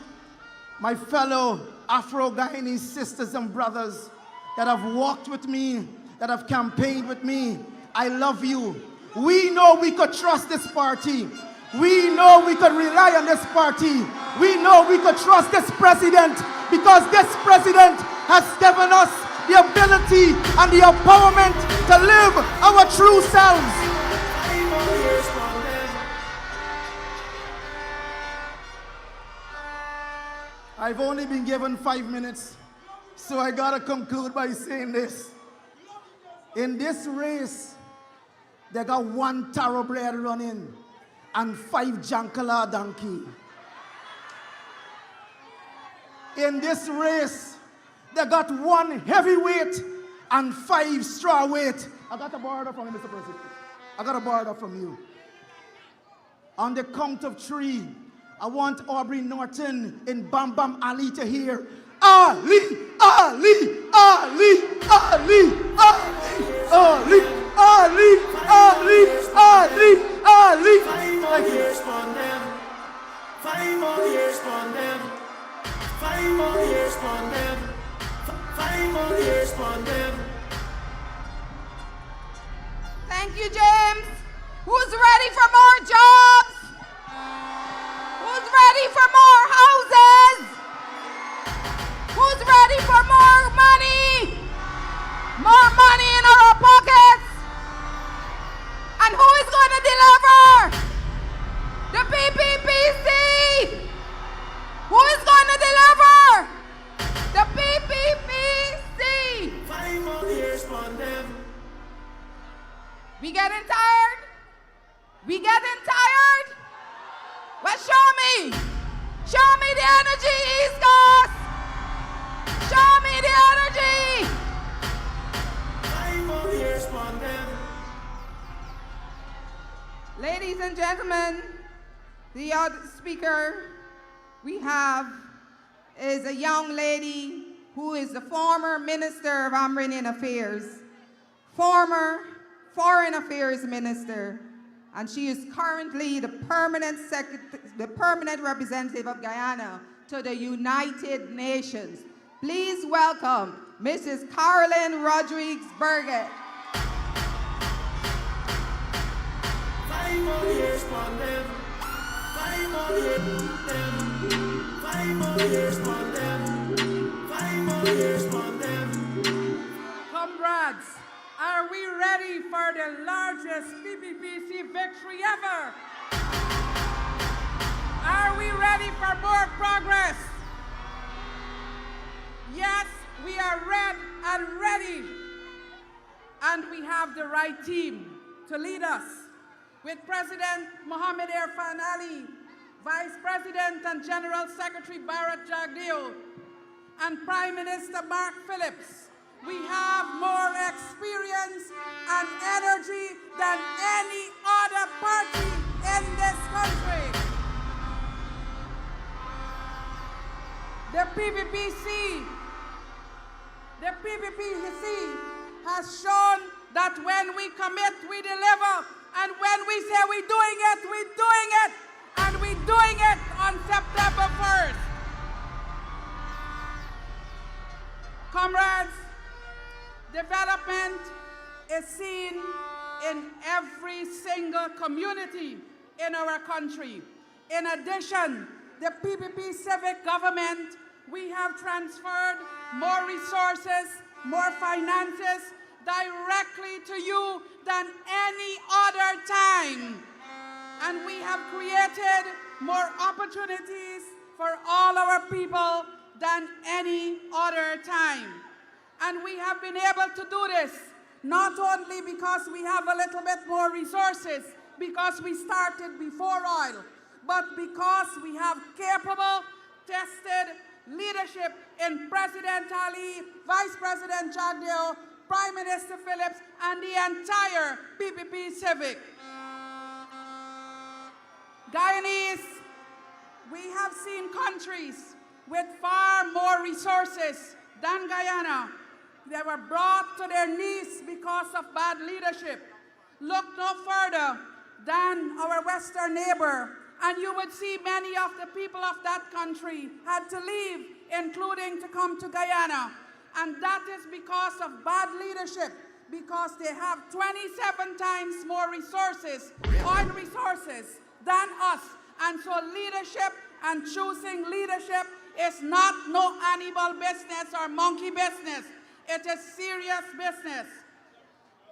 my fellow Afro-Guyanese sisters and brothers that have walked with me, that have campaigned with me. I love you. We know we could trust this party. We know we could rely on this party. We know we could trust this president because this president has given us the ability and the empowerment to live our true selves. I've only been given 5 minutes, so I gotta conclude by saying this. In this race, they got 1 thoroughbred running and 5 Jankala donkey. In this race, they got 1 heavyweight and 5 strawweight. I got a border from you, Mr. President. I got a border from you. On the count of 3, I want Aubrey Norton in Bam Bam Ali to hear Ali, Ali, Ali, Ali, Ali, Ali, Ali, Ali, Ali. 5 more years for them. 5 more years for them. 5 more years for them. 5 more years for them. Thank you, James. Who's ready for more jobs? Who's ready for more houses? Who's ready for more money? More money in our pockets? And who is going to deliver? The PPPC. Who is going to deliver? The PPPC. 5 more years for them. We getting tired? We getting tired? Well, show me. Show me the energy, East Coast. Show me the energy. 5 more years for them. Ladies and gentlemen, the other speaker we have is a young lady who is the former Minister of Armenian Affairs, former Foreign Affairs Minister, and she is currently the permanent representative of Guyana to the United Nations. Please welcome Mrs. Carolyn Rodrig Barrett. 5 more years for them. 5 more years for them. 5 more years for them. 5 more years for them. Comrades, are we ready for the largest PPPC victory ever? Are we ready for more progress? Yes, we are red and ready. And we have the right team to lead us. With President Mohammed Irfan Ali, Vice President and General Secretary Barrett Jagu, and Prime Minister Mark Phillips, we have more experience and energy than any other party in this country. The PPPC has shown that when we commit, we deliver. And when we say we're doing it, we're doing it. And we're doing it on September 1st. Comrades, development is seen in every single community in our country. In addition, the PPP civic government, we have transferred more resources, more finances directly to you than any other time. And we have created more opportunities for all our people than any other time. And we have been able to do this not only because we have a little bit more resources, because we started before oil, but because we have capable, tested leadership in President Ali, Vice President Jagu, Prime Minister Phillips, and the entire PPP Civic. Guyanese, we have seen countries with far more resources than Guyana. They were brought to their knees because of bad leadership. Look no further than our Western neighbor. And you would see many of the people of that country had to leave, including to come to Guyana. And that is because of bad leadership, because they have 27 times more resources, oil resources, than us. And so leadership and choosing leadership is not no animal business or monkey business. It is serious business.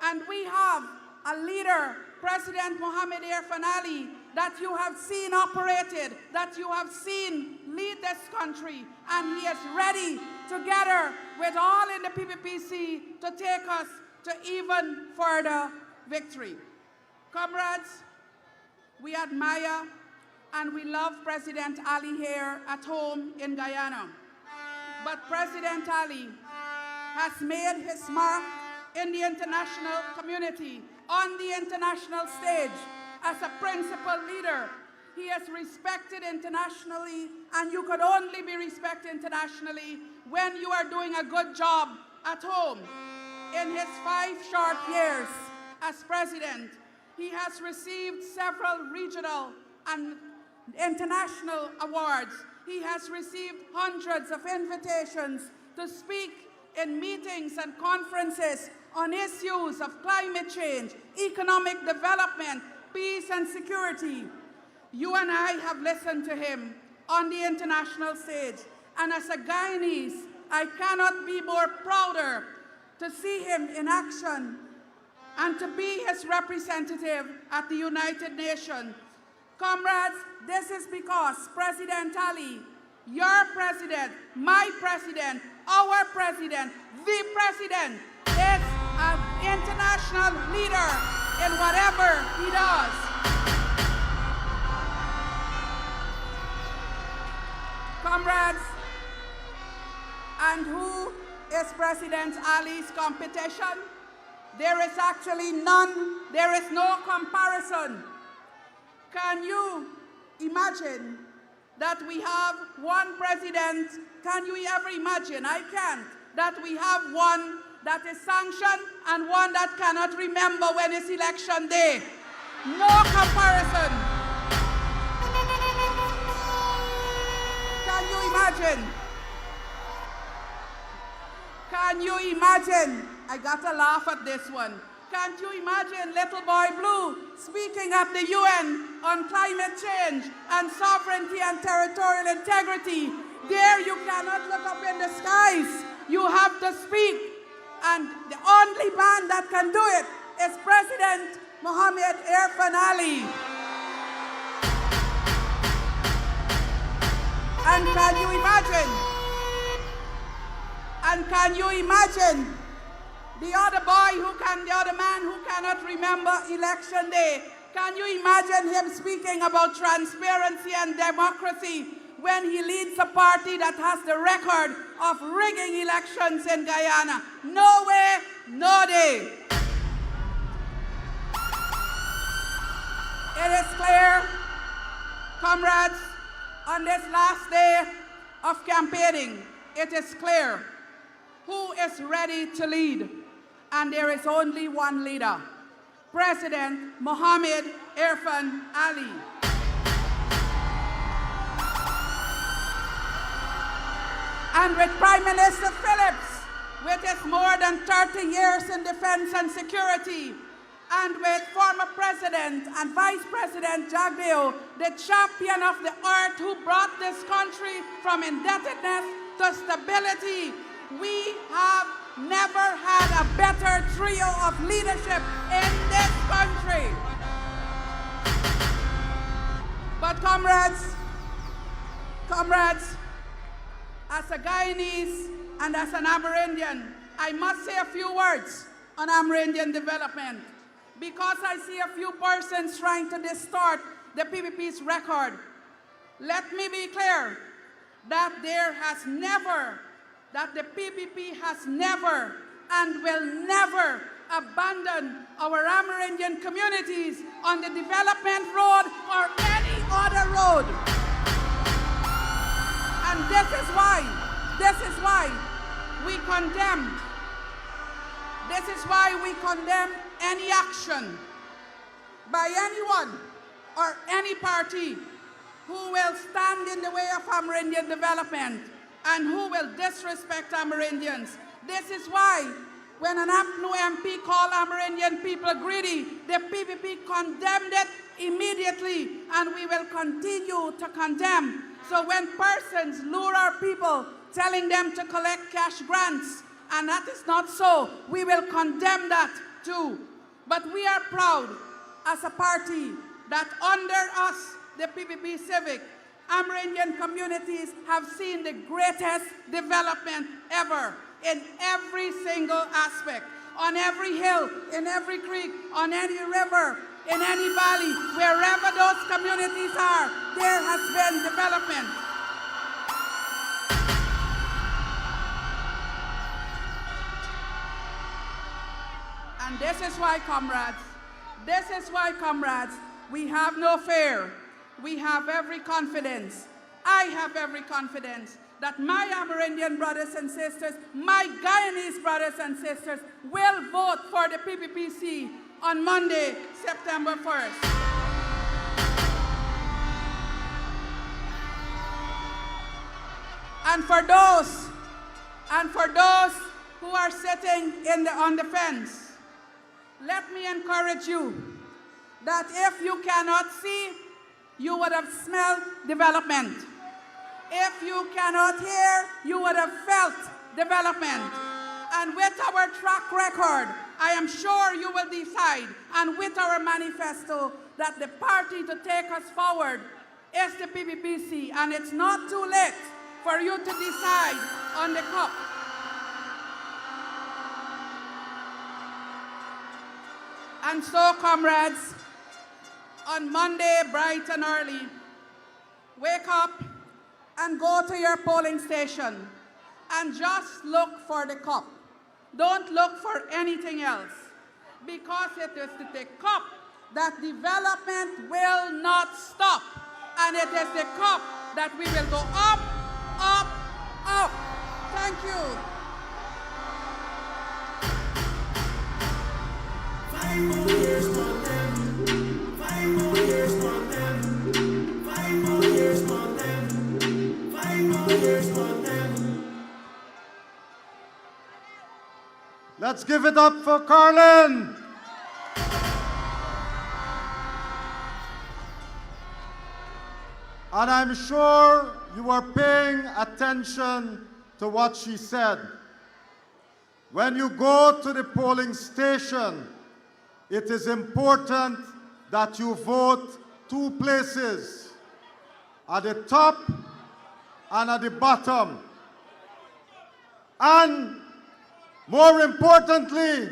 And we have a leader, President Mohamed Irfan Ali, that you have seen operated, that you have seen lead this country, and he is ready, together with all in the PPPC, to take us to even further victory. Comrades, we admire and we love President Ali here at home in Guyana. But President Ali has made his mark in the international community, on the international stage, as a principal leader. He is respected internationally, and you could only be respected internationally when you are doing a good job at home. In his 5 short years as president, he has received several regional and international awards. He has received hundreds of invitations to speak in meetings and conferences on issues of climate change, economic development, peace and security. You and I have listened to him on the international stage. And as a Guyanese, I cannot be more prouder to see him in action and to be his representative at the United Nations. Comrades, this is because President Ali, your president, my president, our president, the president, is an international leader in whatever he does. Comrades, and who is President Ali's competition? There is actually none. There is no comparison. Can you imagine that we have one president? Can you ever imagine? I can't. That we have one that is sanctioned and one that cannot remember when it's election day. No comparison. Can you imagine? Can you imagine? I got to laugh at this one. Can't you imagine little boy Blue speaking at the UN on climate change and sovereignty and territorial integrity? There you cannot look up in the skies. You have to speak. And the only man that can do it is President Mohamed Irfan Ali. And can you imagine? And can you imagine the other man who cannot remember election day? Can you imagine him speaking about transparency and democracy when he leads a party that has the record of rigging elections in Guyana? No way, no day. It is clear, comrades, on this last day of campaigning, it is clear who is ready to lead. And there is only one leader, President Mohamed Irfan Ali. And with Prime Minister Phillips, with his more than 30 years in defense and security, and with former President and Vice President Jagu, the champion of the earth who brought this country from indebtedness to stability, we have never had a better trio of leadership in this country. But comrades, as a Guyanese and as an Amerindian, I must say a few words on Amerindian development, because I see a few persons trying to distort the PPP's record. Let me be clear that the PPP has never and will never abandon our Amerindian communities on the development road or any other road. And this is why we condemn any action by anyone or any party who will stand in the way of Amerindian development and who will disrespect Amerindians. This is why when an APNU MP called Amerindian people greedy, the PPP condemned it immediately, and we will continue to condemn. So when persons lure our people, telling them to collect cash grants, and that is not so, we will condemn that too. But we are proud as a party that under us, the PPP Civic, Amerindian communities have seen the greatest development ever in every single aspect, on every hill, in every creek, on any river, in any valley, wherever those communities are, there has been development. And this is why, comrades, we have no fear. We have every confidence. I have every confidence that my Amerindian brothers and sisters, my Guyanese brothers and sisters will vote for the PPPC on Monday, September 1st. And for those who are sitting on the fence, let me encourage you that if you cannot see, you would have smelled development. If you cannot hear, you would have felt development. And with our track record, I am sure you will decide, and with our manifesto, that the party to take us forward is the PPPC, and it's not too late for you to decide on the cup. And so, comrades, on Monday, bright and early, wake up and go to your polling station and just look for the cup. Don't look for anything else, because it is the cup that development will not stop. And it is the cup that we will go up, up, up. Thank you. 5 more years for them. 5 more years for them. 5 more years for them. 5 more years for them. Let's give it up for Carolyn. And I'm sure you were paying attention to what she said. When you go to the polling station, it is important that you vote 2 places, at the top and at the bottom. And more importantly,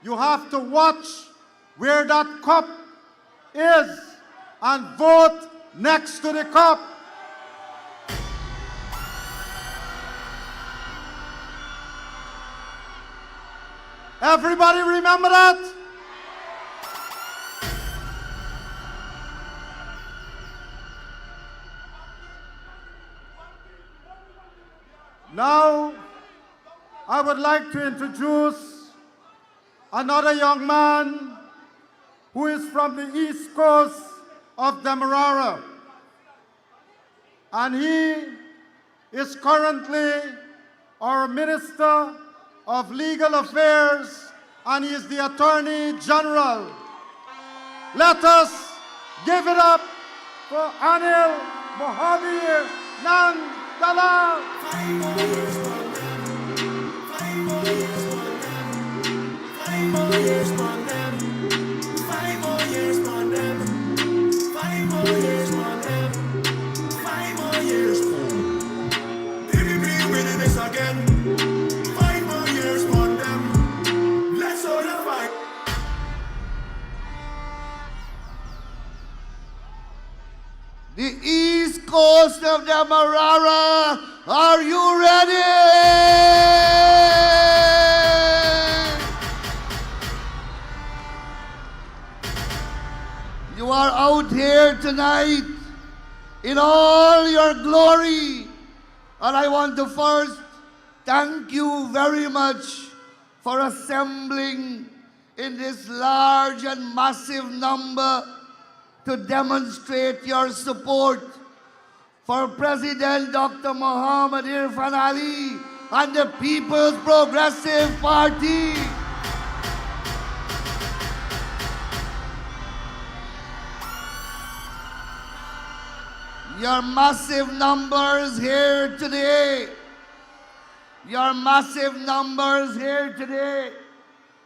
you have to watch where that cup is and vote next to the cup. Everybody remember that? Now, I would like to introduce another young man who is from the east coast of Demerara. And he is currently our Minister of Legal Affairs, and he is the Attorney General. Let us give it up for Anel, Mojave, Nam Barlo. 5 more years for them. 5 more years for them. 5 more years for them. 5 more years for them. 5 more years for them. 5 more years for them. PPP winning this again. 5 more years for them. Let's all fight. The east coast of Demerara, are you ready? You are out here tonight in all your glory. And I want to first thank you very much for assembling in this large and massive number to demonstrate your support for President Dr. Muhammad Irfan Ali and the People's Progressive Party. Your massive numbers here today,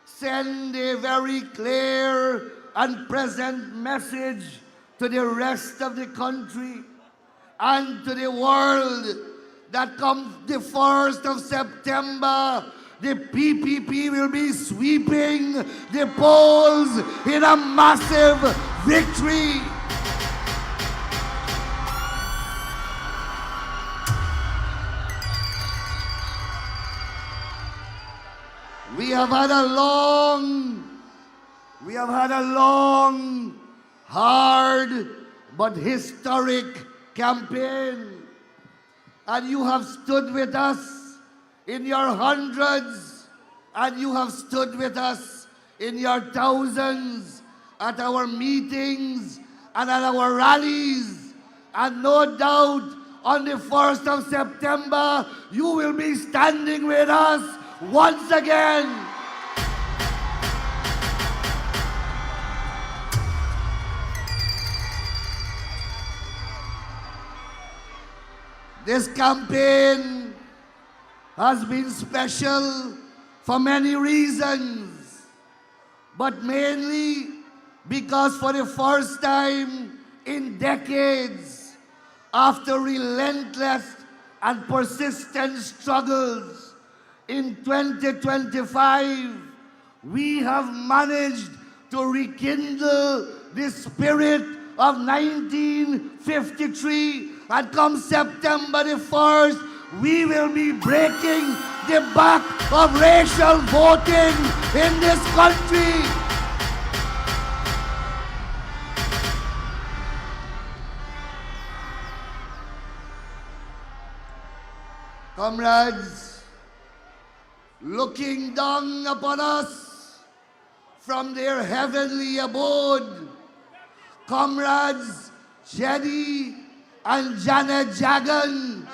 send a very clear and present message to the rest of the country and to the world that come the 1st of September, the PPP will be sweeping the polls in a massive victory. We have had a long, hard, but historic campaign. And you have stood with us in your hundreds, and you have stood with us in your thousands at our meetings and at our rallies. And no doubt on the 1st of September, you will be standing with us once again. This campaign has been special for many reasons, but mainly because for the first time in decades, after relentless and persistent struggles, in 2025, we have managed to rekindle the spirit of 1953, and come September the 1st, we will be breaking the back of racial voting in this country. Comrades, looking down upon us from their heavenly abode, comrades Jedi and Janet Jagan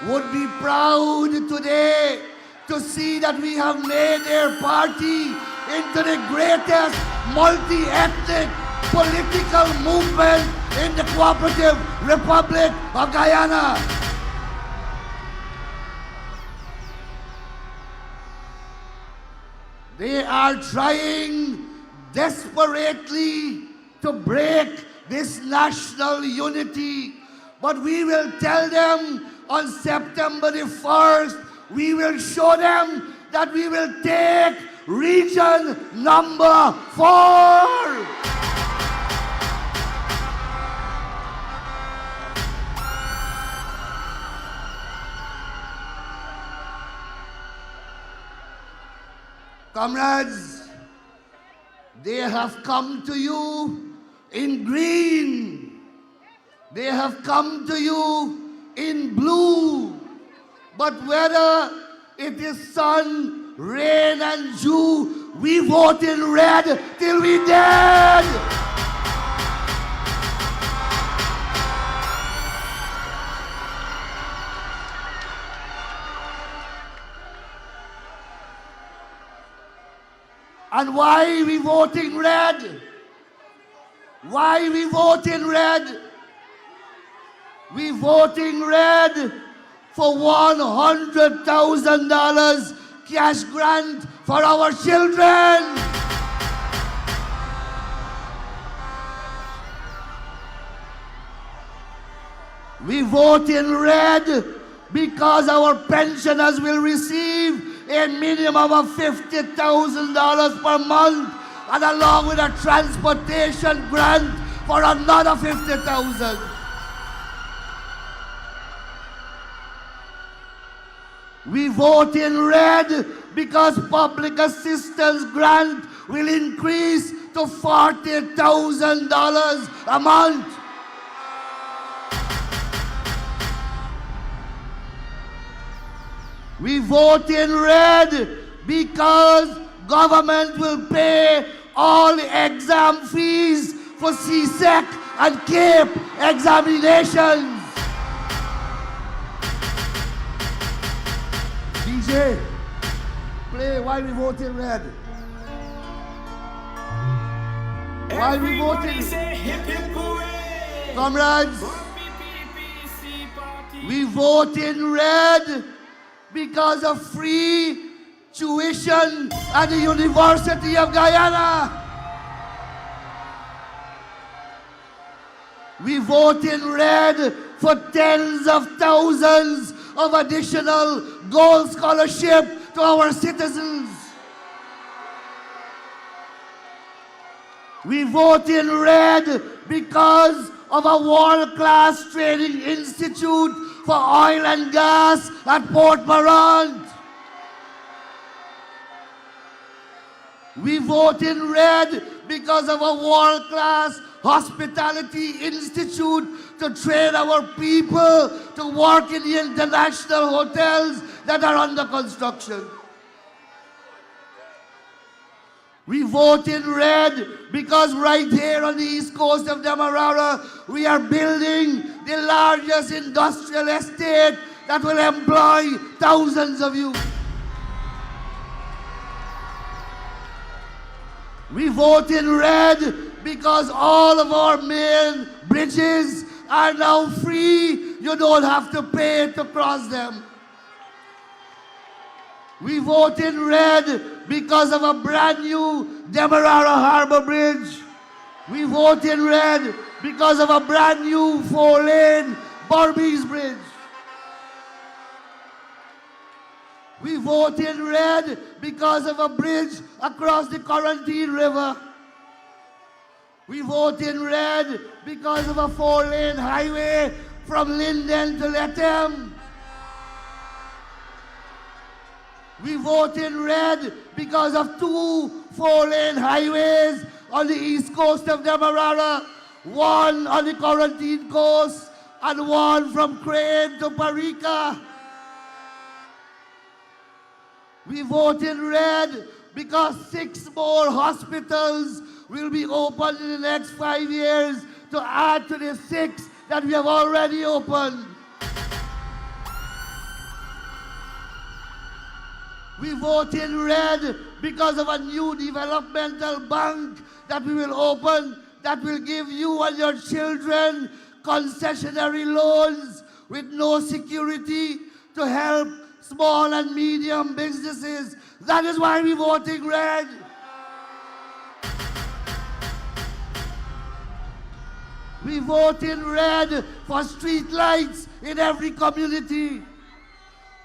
would be proud today to see that we have made their party into the greatest multi-ethnic political movement in the Cooperative Republic of Guyana. They are trying desperately to break this national unity. But we will tell them on September the 1st, we will show them that we will take region number 4. Comrades, they have come to you in green. They have come to you in blue. But whether it is sun, rain, and dew, we vote in red till we dead. And why we vote in red? Why we vote in red? We vote in red for $100,000 cash grant for our children. We vote in red because our pensioners will receive a minimum of $50,000 per month, and along with a transportation grant for another $50,000. We vote in red because public assistance grant will increase to $40,000 a month. We vote in red because government will pay all the exam fees for CSEC and CAPE examinations. DJ, play Why We Voting Red. Why we voting? Comrades, we vote in red because of free tuition at the University of Guyana. We vote in red for tens of thousands of additional gold scholarship to our citizens. We vote in red because of a world-class training institute for oil and gas at Port Morant. We vote in red because of a world-class hospitality institute to train our people to work in the international hotels that are under construction. We vote in red because right here on the east coast of Demerara, we are building the largest industrial estate that will employ thousands of youth. We vote in red because all of our main bridges are now free. You don't have to pay to cross them. We vote in red because of a brand new Demerara Harbor Bridge. We vote in red because of a brand new 4-lane Berbice Bridge. We vote in red because of a bridge across the Quarantine River. We vote in red because of a 4-lane highway from Linden to Lethem. We vote in red because of 2 4-lane highways on the east coast of Demerara, one on the Quarantine Coast, and one from Crane to Parika. We vote in red because 6 more hospitals will be opened in the next 5 years to add to the 6 that we have already opened. We vote in red because of a new developmental bank that we will open that will give you and your children concessionary loans with no security to help small and medium businesses. That is why we voting red. We vote in red for street lights in every community.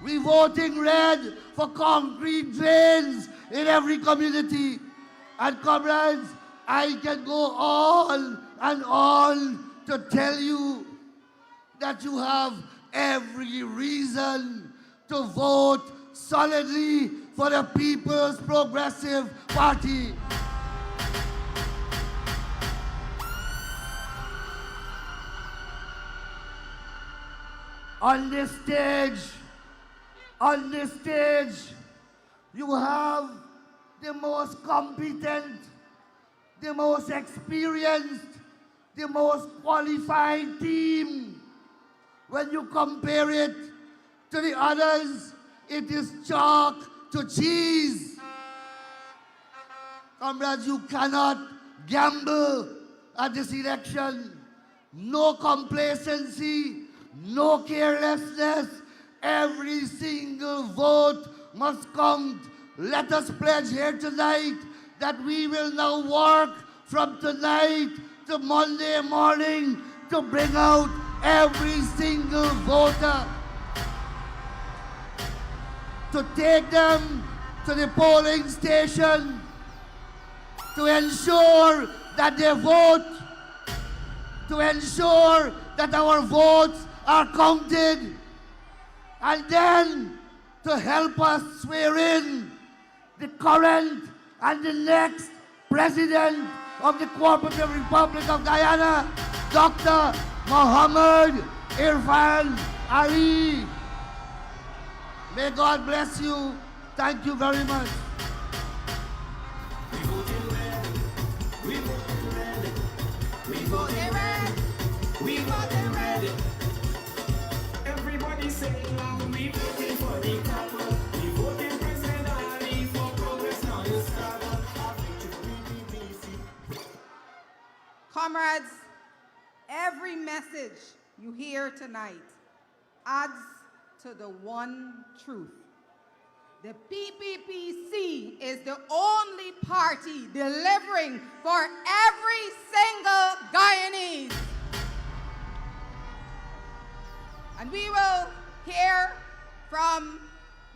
We voting red for concrete drains in every community. And comrades, I can go on and on to tell you that you have every reason to vote solidly for the People's Progressive Party. On this stage, you have the most competent, the most experienced, the most qualified team. When you compare it to the others, it is chalk to cheese. Comrades, you cannot gamble at this election. No complacency, no carelessness. Every single vote must count. Let us pledge here tonight that we will now work from tonight to Monday morning to bring out every single voter, to take them to the polling station, to ensure that they vote, to ensure that our votes are counted, and then to help us swear in the current and the next President of the Cooperative Republic of Guyana, Dr. Mohammed Irfan Ali. May God bless you. Thank you very much. Comrades, every message you hear tonight adds to the one truth. The PPPC is the only party delivering for every single Guyanese. And we will hear from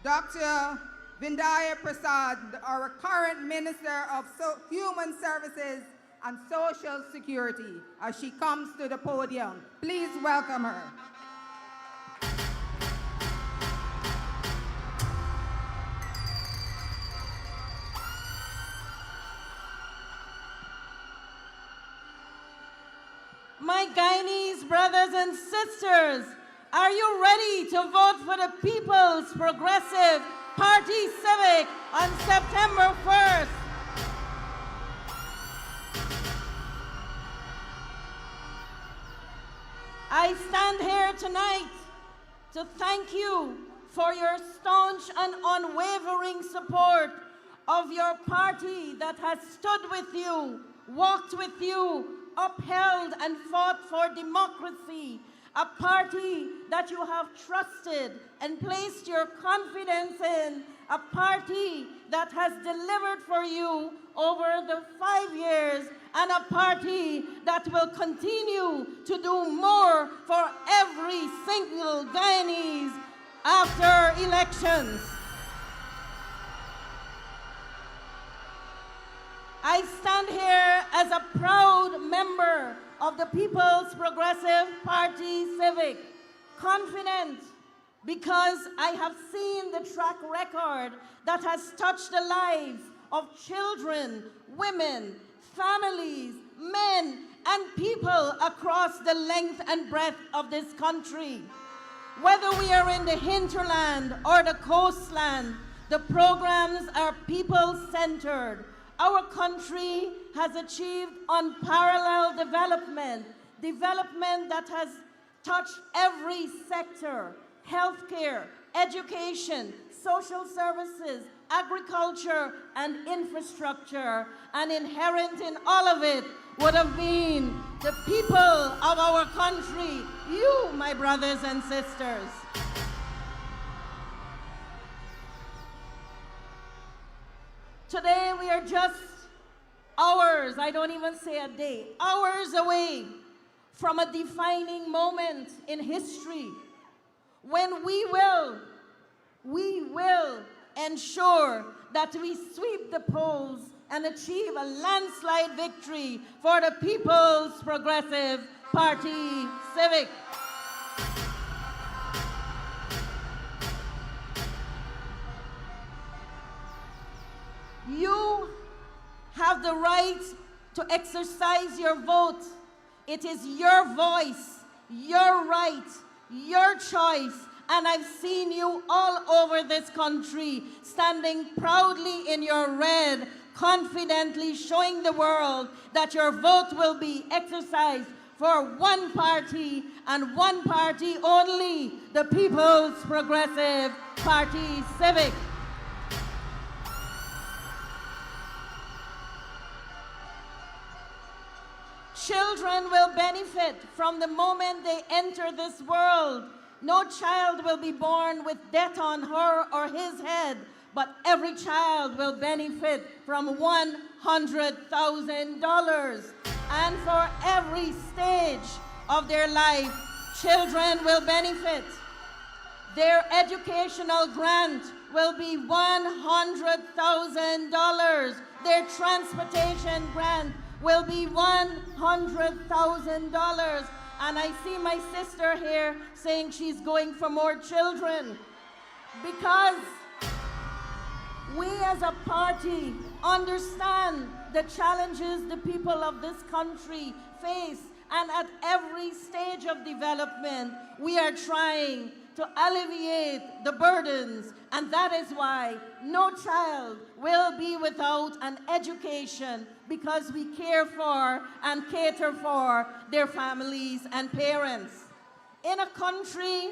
Dr. Vindaya Prasad, our current Minister of Human Services and Social Security, as she comes to the podium. Please welcome her. My Guyanese brothers and sisters, are you ready to vote for the People's Progressive Party Civic on September 1st? I stand here tonight to thank you for your staunch and unwavering support of your party that has stood with you, walked with you, upheld and fought for democracy, a party that you have trusted and placed your confidence in, a party that has delivered for you over the 5 years, and a party that will continue to do more for every single Guyanese after elections. I stand here as a proud member of the People's Progressive Party Civic, confident because I have seen the track record that has touched the lives of children, women, families, men, and people across the length and breadth of this country. Whether we are in the hinterland or the coastland, the programs are people-centered. Our country has achieved unparalleled development that has touched every sector: healthcare, education, social services, agriculture, and infrastructure. And inherent in all of it would have been the people of our country, you, my brothers and sisters. Today we are just hours, I don't even say a day, hours away from a defining moment in history when we will ensure that we sweep the polls and achieve a landslide victory for the People's Progressive Party Civic. You have the right to exercise your vote. It is your voice, your right, your choice, and I've seen you all over this country standing proudly in your red, confidently showing the world that your vote will be exercised for one party and one party only, the People's Progressive Party Civic. Children will benefit from the moment they enter this world. No child will be born with debt on her or his head, but every child will benefit from $100,000. And for every stage of their life, children will benefit. Their educational grant will be $100,000. Their transportation grant will be $100,000. And I see my sister here saying she's going for more children. Because we as a party understand the challenges the people of this country face. And at every stage of development, we are trying to alleviate the burdens. And that is why no child will be without an education, because we care for and cater for their families and parents. In a country,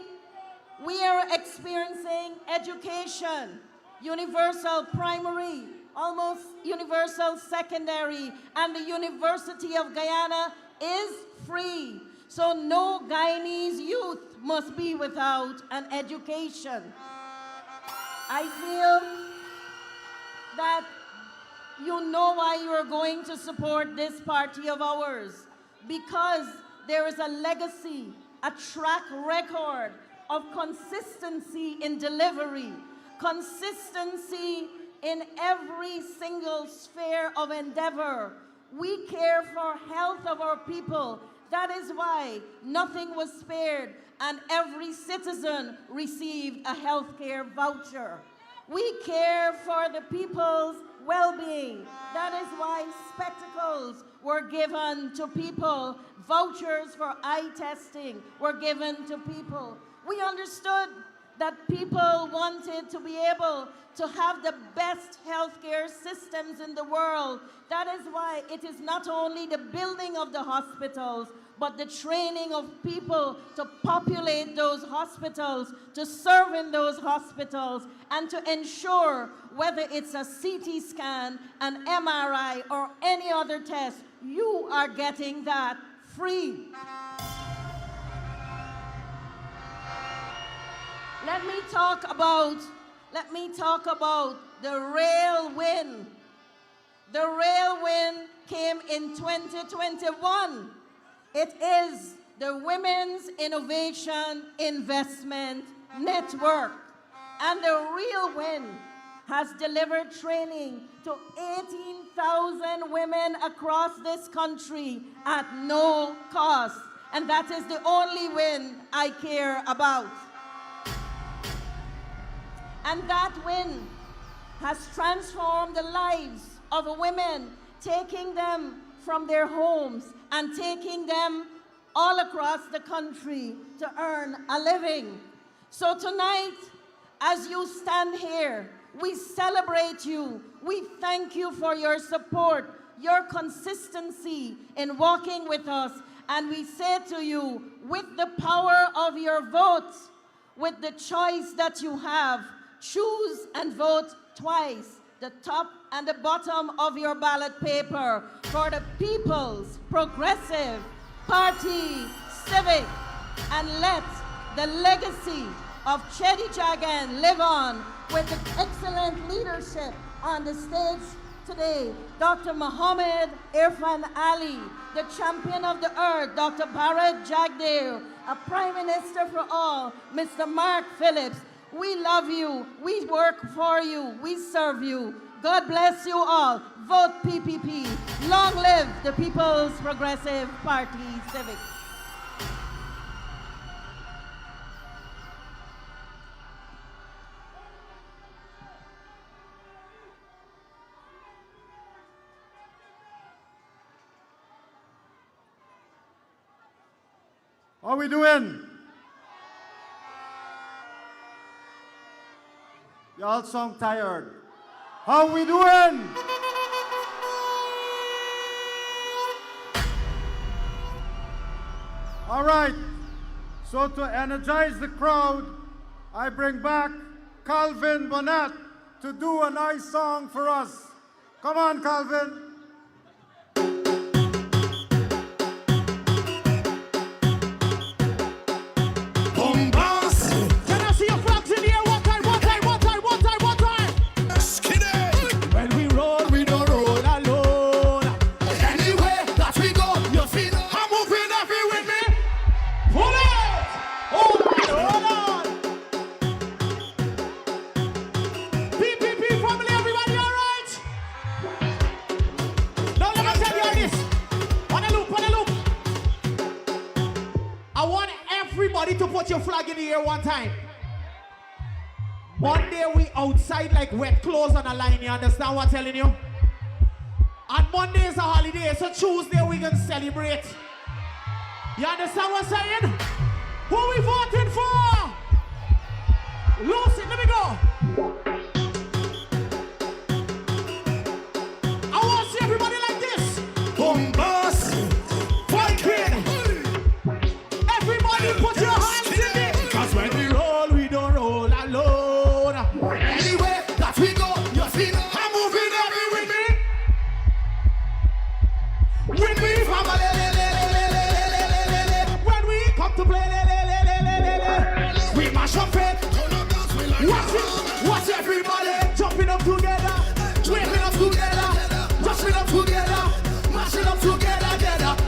we are experiencing education, universal primary, almost universal secondary, and the University of Guyana is free. So no Guyanese youth must be without an education. I feel that you know why you are going to support this party of ours. Because there is a legacy, a track record of consistency in delivery, consistency in every single sphere of endeavor. We care for health of our people. That is why nothing was spared and every citizen received a health care voucher. We care for the people's well-being. That is why spectacles were given to people. Vouchers for eye testing were given to people. We understood that people wanted to be able to have the best healthcare systems in the world. That is why it is not only the building of the hospitals, but the training of people to populate those hospitals, to serve in those hospitals, and to ensure whether it's a CT scan, an MRI, or any other test, you are getting that free. Let me talk about the rail win. The rail win came in 2021. It is the Women's Innovation Investment Network. And the real win has delivered training to 18,000 women across this country at no cost. And that is the only win I care about. And that win has transformed the lives of women, taking them from their homes and taking them all across the country to earn a living. So tonight, as you stand here, we celebrate you. We thank you for your support, your consistency in walking with us. And we say to you, with the power of your vote, with the choice that you have, choose and vote twice, the top and the bottom of your ballot paper, for the People's Progressive Party Civic, and let the legacy of Chedi Jagan live on with the excellent leadership on the stage today. Dr. Muhammad Irfan Ali, the champion of the earth, Dr. Barrett Jagdeo, a Prime Minister for all, Mr. Mark Phillips. We love you, we work for you, we serve you. God bless you all. Vote PPP. Long live the People's Progressive Party Civic. How we doing? Y'all sound tired. How we doing? All right. So to energize the crowd, I bring back Calvin Bonnet to do a nice song for us. Come on, Calvin. To put your flag in the air one time. Monday we outside like wet clothes on a line, you understand what I'm telling you? And Monday is a holiday, so Tuesday we can celebrate. You understand what I'm saying? Who we voting for? Lucy, let me go. I want to see everybody like this. Bombas, Viking. Everybody put your hands in it. Cause when we roll, we don't roll alone. Anywhere that we go, your feet are moving every with me. With me, family. mash up it. Watch it, watch everybody jumping up together, waving up together, jumping up together, mashing up together,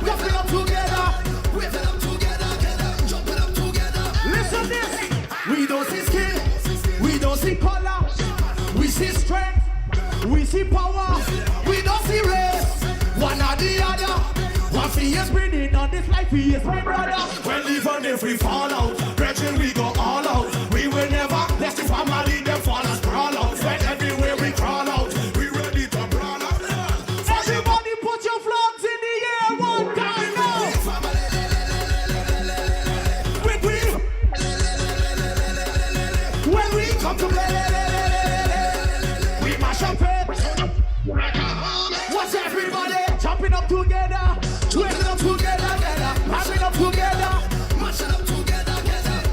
jumping up together, waving up together, jumping up together. Listen this, we don't see skill, we don't see color, we see strength, we see power, we don't see race, one or the other. One for years breathing on this life, he is my brother. Well, even if we fall out, brethren, we go all out. We will never let the family them fall and crawl out. When everywhere we crawl out, we ready to brawl out. Everybody put your flags in the air one time now. When we come to play, we mash up it. Watch everybody jumping up together. Waving up together, having up together, mashing up together,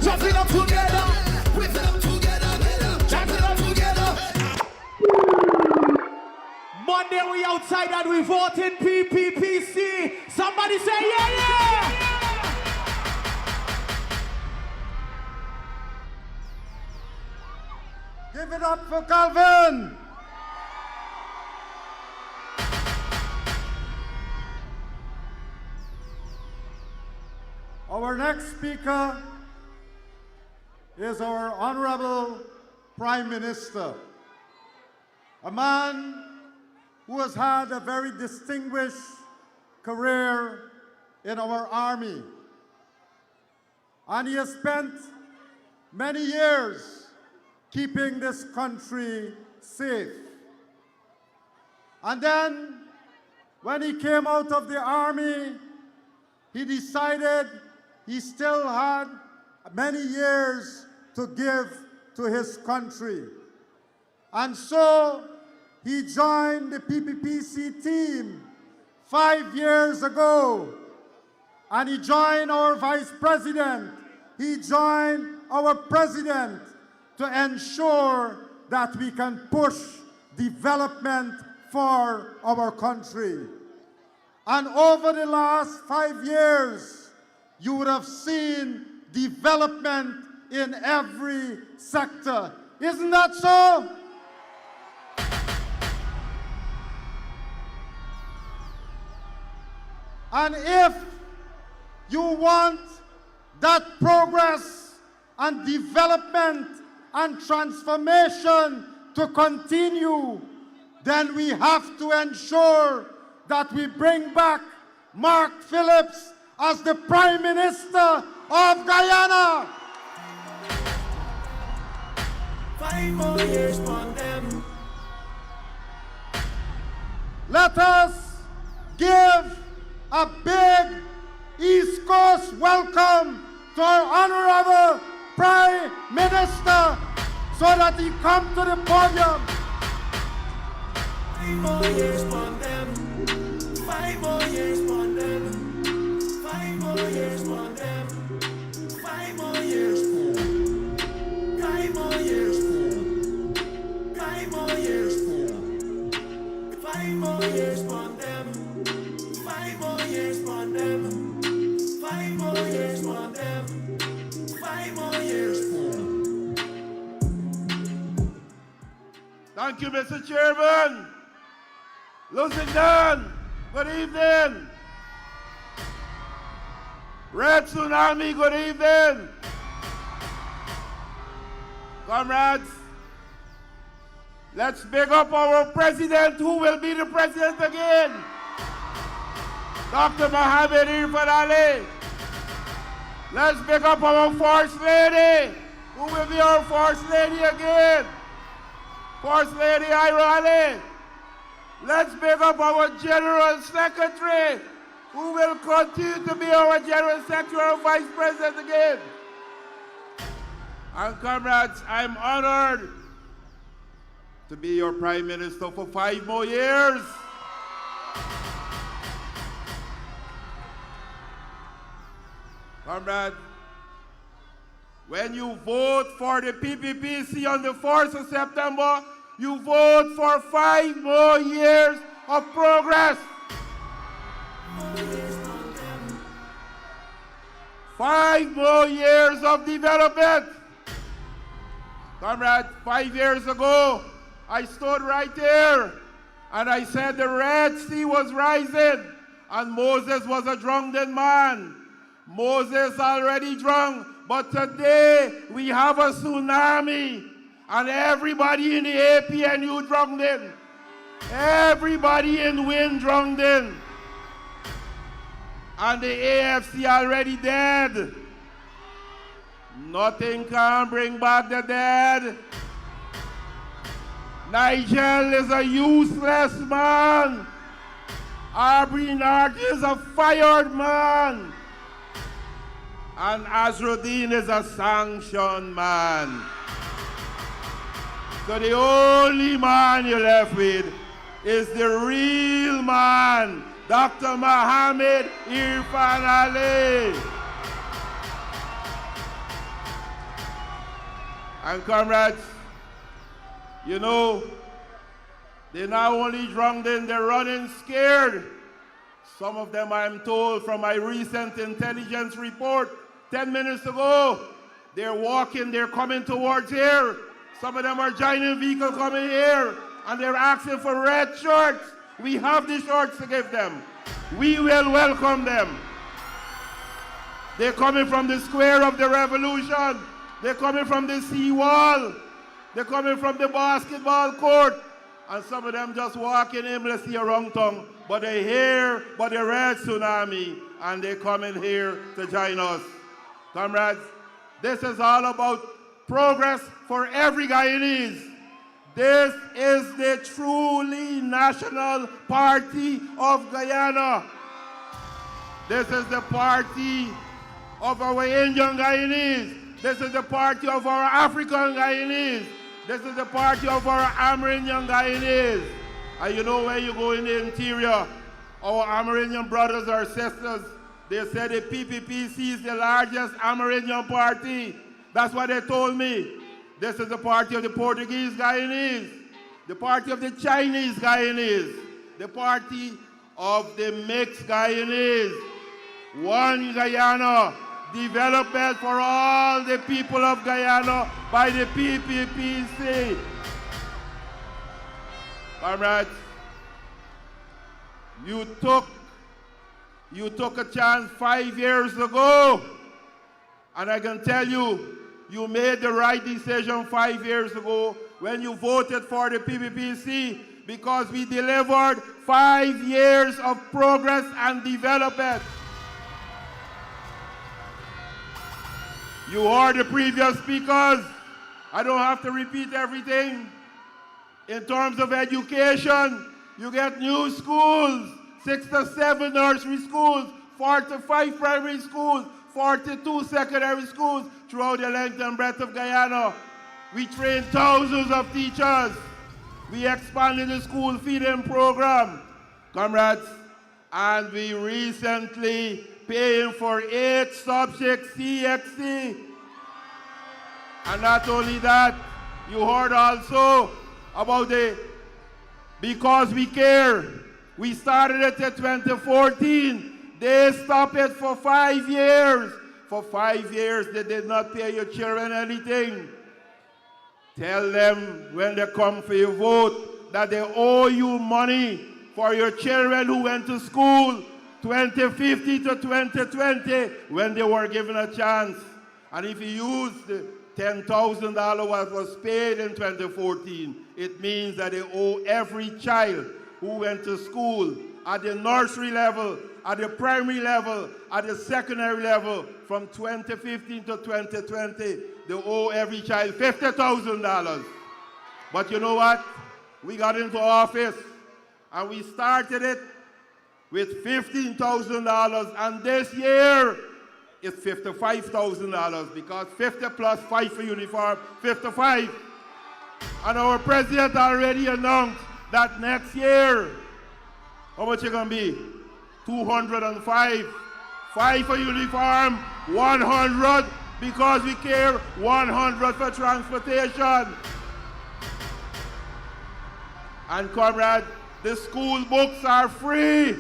jumping up together, waving up together, jumping up together. Monday we outside and we vote in PPPC. Somebody say yeah, yeah. Give it up for Calvin. Our next speaker is our Honorable Prime Minister, a man who has had a very distinguished career in our army. And he has spent many years keeping this country safe. And then, when he came out of the army, he decided he still had many years to give to his country. And so he joined the PPPC team 5 years ago. And he joined our vice president. He joined our president to ensure that we can push development for our country. And over the last 5 years, you would have seen development in every sector. Isn't that so? And if you want that progress and development and transformation to continue, then we have to ensure that we bring back Mark Phillips as the Prime Minister of Guyana. 5 more years on them. Let us give a big East Coast welcome to our Honorable Prime Minister so that he come to the podium. 5 more years on them. 5 more years on them. 5 more years on them. 5 more years for. 5 more years for. 5 more years for. 5 more years on them. 5 more years on them. 5 more years on them. 5 more years for. Thank you, Mr. Chairman. Lusignan, good evening. Red Tsunami, good evening. Comrades, let's big up our president, who will be the president again. Dr. Mojave. Let's big up our First Lady, who will be our First Lady again. First Lady Irali. Let's big up our General Secretary, who will continue to be our General Secretary and Vice President again. And comrades, I'm honored to be your Prime Minister for 5 more years. Comrades, when you vote for the PPPC on the 4th of September, you vote for 5 more years of progress. 5 more years of development. Comrades, 5 years ago, I stood right there and I said the Red Sea was rising and Moses was a drunken man. Moses already drunk, but today we have a tsunami and everybody in the APNU drunken. Everybody in Wind drunken. And the AFC already dead. Nothing can bring back the dead. Nigel is a useless man. Aubrey North is a fired man. And Azruddin is a sanctioned man. So the only man you're left with is the real man, Dr. Mohammed Irfan Ali. And comrades, you know, they're not only drunk, then they're running scared. Some of them, I'm told from my recent intelligence report 10 minutes ago, they're walking, they're coming towards here. Some of them are joining vehicle coming here, and they're asking for red shirts. We have the shirts to give them. We will welcome them. They're coming from the square of the revolution. They're coming from the seawall. They're coming from the basketball court. And some of them just walking aimlessly around town. But they hear about the red tsunami, and they're coming here to join us. Comrades, this is all about progress for every Guyanese. This is the truly national party of Guyana. This is the party of our Indian Guyanese. This is the party of our African Guyanese. This is the party of our Amerindian Guyanese. And you know, when you go in the interior, our Amerindian brothers or sisters, they said the PPPC is the largest Amerindian party. That's what they told me. This is the party of the Portuguese Guyanese, the party of the Chinese Guyanese, the party of the mixed Guyanese. One Guyana, development for all the people of Guyana by the PPPC. Comrades, you took a chance 5 years ago, and I can tell you, you made the right decision 5 years ago when you voted for the PPPC, because we delivered 5 years of progress and development. You heard the previous speakers. I don't have to repeat everything. In terms of education, you get new schools, 6 to 7 nursery schools, 4 to 5 primary schools, 42 secondary schools throughout the length and breadth of Guyana. We train thousands of teachers. We expanded the school feeding program, comrades, and we recently paying for 8 subjects CXC. And not only that, you heard also about the Because We Care. We started it in 2014. They stopped it for 5 years. For 5 years, they did not pay your children anything. Tell them when they come for your vote that they owe you money for your children who went to school 2015 to 2020 when they were given a chance. And if you use the $10,000 what was paid in 2014, it means that they owe every child who went to school at the nursery level, at the primary level, at the secondary level, from 2015 to 2020, they owe every child $50,000. But you know what? We got into office and we started it with $15,000, and this year it's $55,000 because 50 plus 5 for uniform, 55. And our president already announced that next year, how much it gonna be? 205. 5 for uniform, 100 because we care, 100 for transportation. And comrade, the school books are free.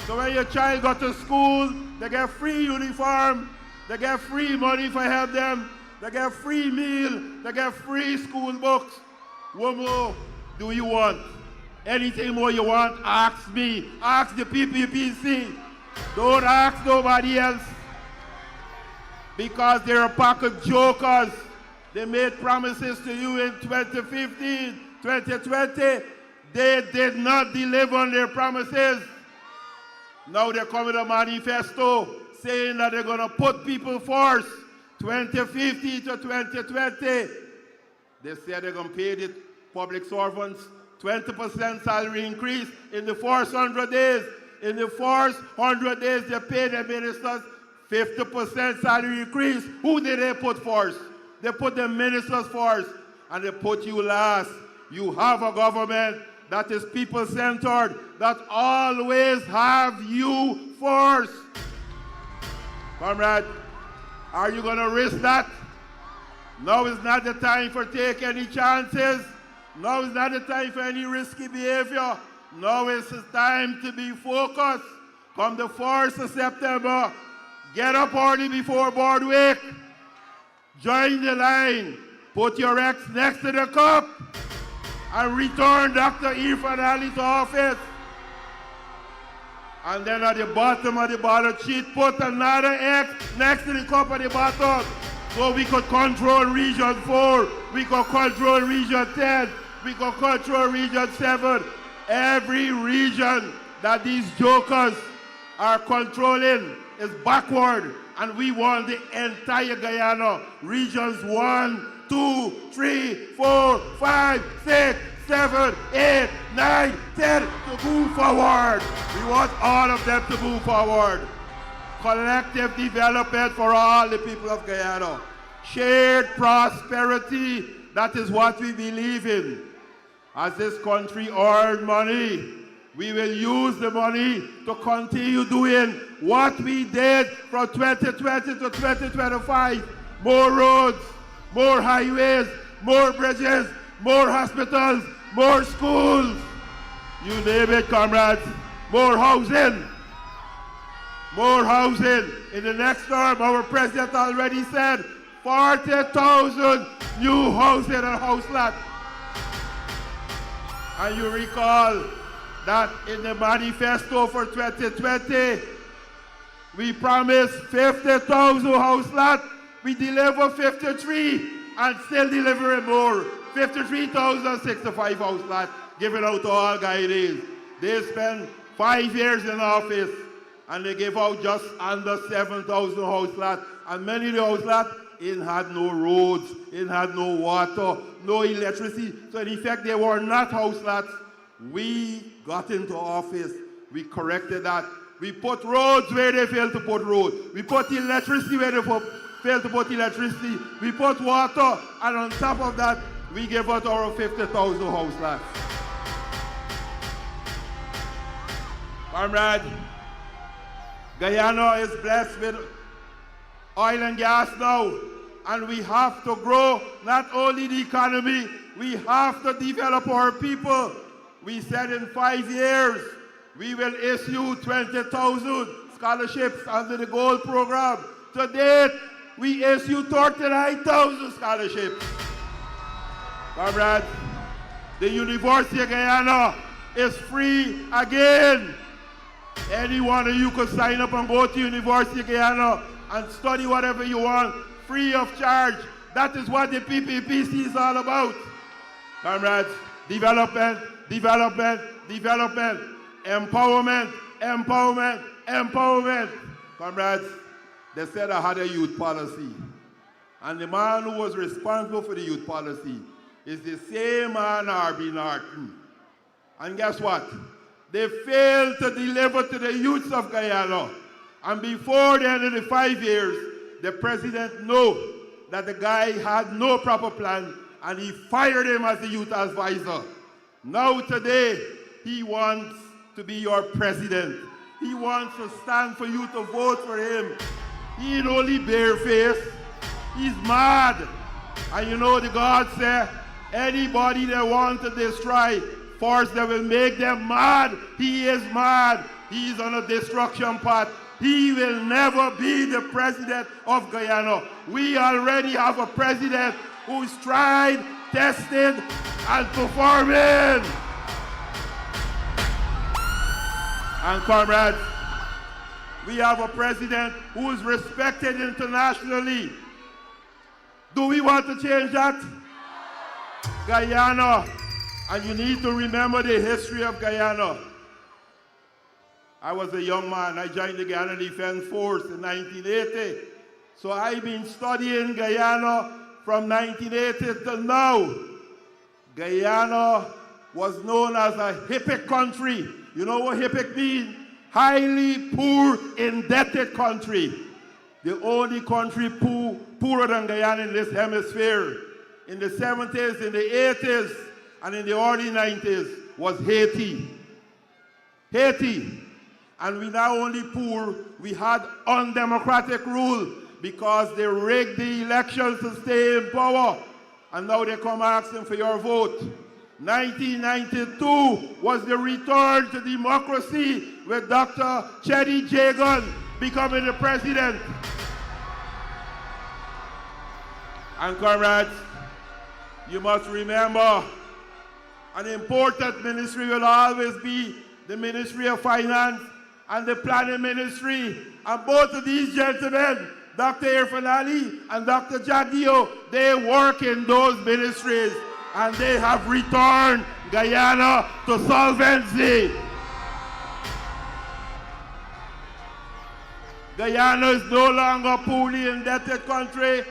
So when your child go to school, they get free uniform, they get free money for help them they get free meal, they get free school books. What more do you want? Anything more you want, ask me. Ask the PPPC. Don't ask nobody else. Because they're a pack of jokers. They made promises to you in 2015, 2020. They did not deliver on their promises. Now they're coming to a manifesto saying that they're going to put people first. 2050 to 2020. They said they're going to pay the public servants 20% salary increase in the first 100 days. In the first 100 days, they pay the ministers 50% salary increase. Who did they put first? They put the ministers first, and they put you last. You have a government that is people-centered, that always have you first. Comrade, are you going to risk that? Now is not the time for take any chances. Now is not the time for any risky behavior. Now is the time to be focused. Come the 1st of September, get up early before board week. Join the line. Put your X next to the cup and return Dr. Irfan Ali to office. And then at the bottom of the ballot sheet, put another X next to the cup at the bottom. So we could control Region 4, we could control Region 10, we could control Region 7. Every region that these jokers are controlling is backward, and we want the entire Guyana. Regions 1, 2, 3, 4, 5, 6, 7, 8, 9, 10 to move forward. We want all of them to move forward. Collective development for all the people of Guyana. Shared prosperity, that is what we believe in. As this country earns money, we will use the money to continue doing what we did from 2020 to 2025. More roads, more highways, more bridges, more hospitals, more schools. You name it, comrades. More housing. More housing. In the next term, our president already said 40,000 new housing and house lots. And you recall that in the manifesto for 2020, we promised 50,000 house lots. We deliver 53 and still delivering more. 53,065 house lots given out to all Guyanese. They spent 5 years in office and they gave out just under 7,000 house lots. And many of the house lots, it had no roads, it had no water, no electricity. So in effect, they were not house lots. We got into office, we corrected that. We put roads where they failed to put roads. We put electricity where they failed to put electricity. We put water, and on top of that, we gave out our 50,000 house lots. Comrade, Guyana is blessed with oil and gas now, and we have to grow not only the economy, we have to develop our people. We said in 5 years, we will issue 20,000 scholarships under the Gold Program. To date, we issue 39,000 scholarships. Comrades, the University of Guyana is free again. Any one of you could sign up and go to University of Guyana and study whatever you want, free of charge. That is what the PPPC is all about. Comrades, development, development, development, empowerment, empowerment, empowerment. Comrades, they said I had a youth policy. And the man who was responsible for the youth policy is the same man R.B. Norton. And guess what? They failed to deliver to the youths of Guyana. And before the end of the 5 years, the president knew that the guy had no proper plan, and he fired him as the youth advisor. Now today, he wants to be your president. He wants to stand for you to vote for him. He ain't only barefaced, he's mad. And you know the God said, anybody that wants to destroy, first they will make them mad. He is mad. He's on a destruction path. he will never be the president of Guyana. We already have a president who's tried, tested, and performing. And comrades, we have a president who is respected internationally. Do we want to change that? Guyana, and you need to remember the history of Guyana. I was a young man. I joined the Guyana Defense Force in 1980. So I've been studying Guyana from 1980 till now. Guyana was known as a hippie country. You know what hippie means? Highly poor, indebted country. The only country poorer than Guyana in this hemisphere in the 70s, in the 80s, and in the early 90s was Haiti. Haiti. And we not only poor, we had undemocratic rule because they rigged the elections to stay in power. And now they come asking for your vote. 1992 was the return to democracy with Dr. Chedi Jagun becoming the president. And comrades, you must remember, an important ministry will always be the Ministry of Finance and the Planning Ministry. And both of these gentlemen, Dr. Irfan Ali and Dr. Jagu, they work in those ministries and they have returned Guyana to solvency. Guyana is no longer a poorly indebted country.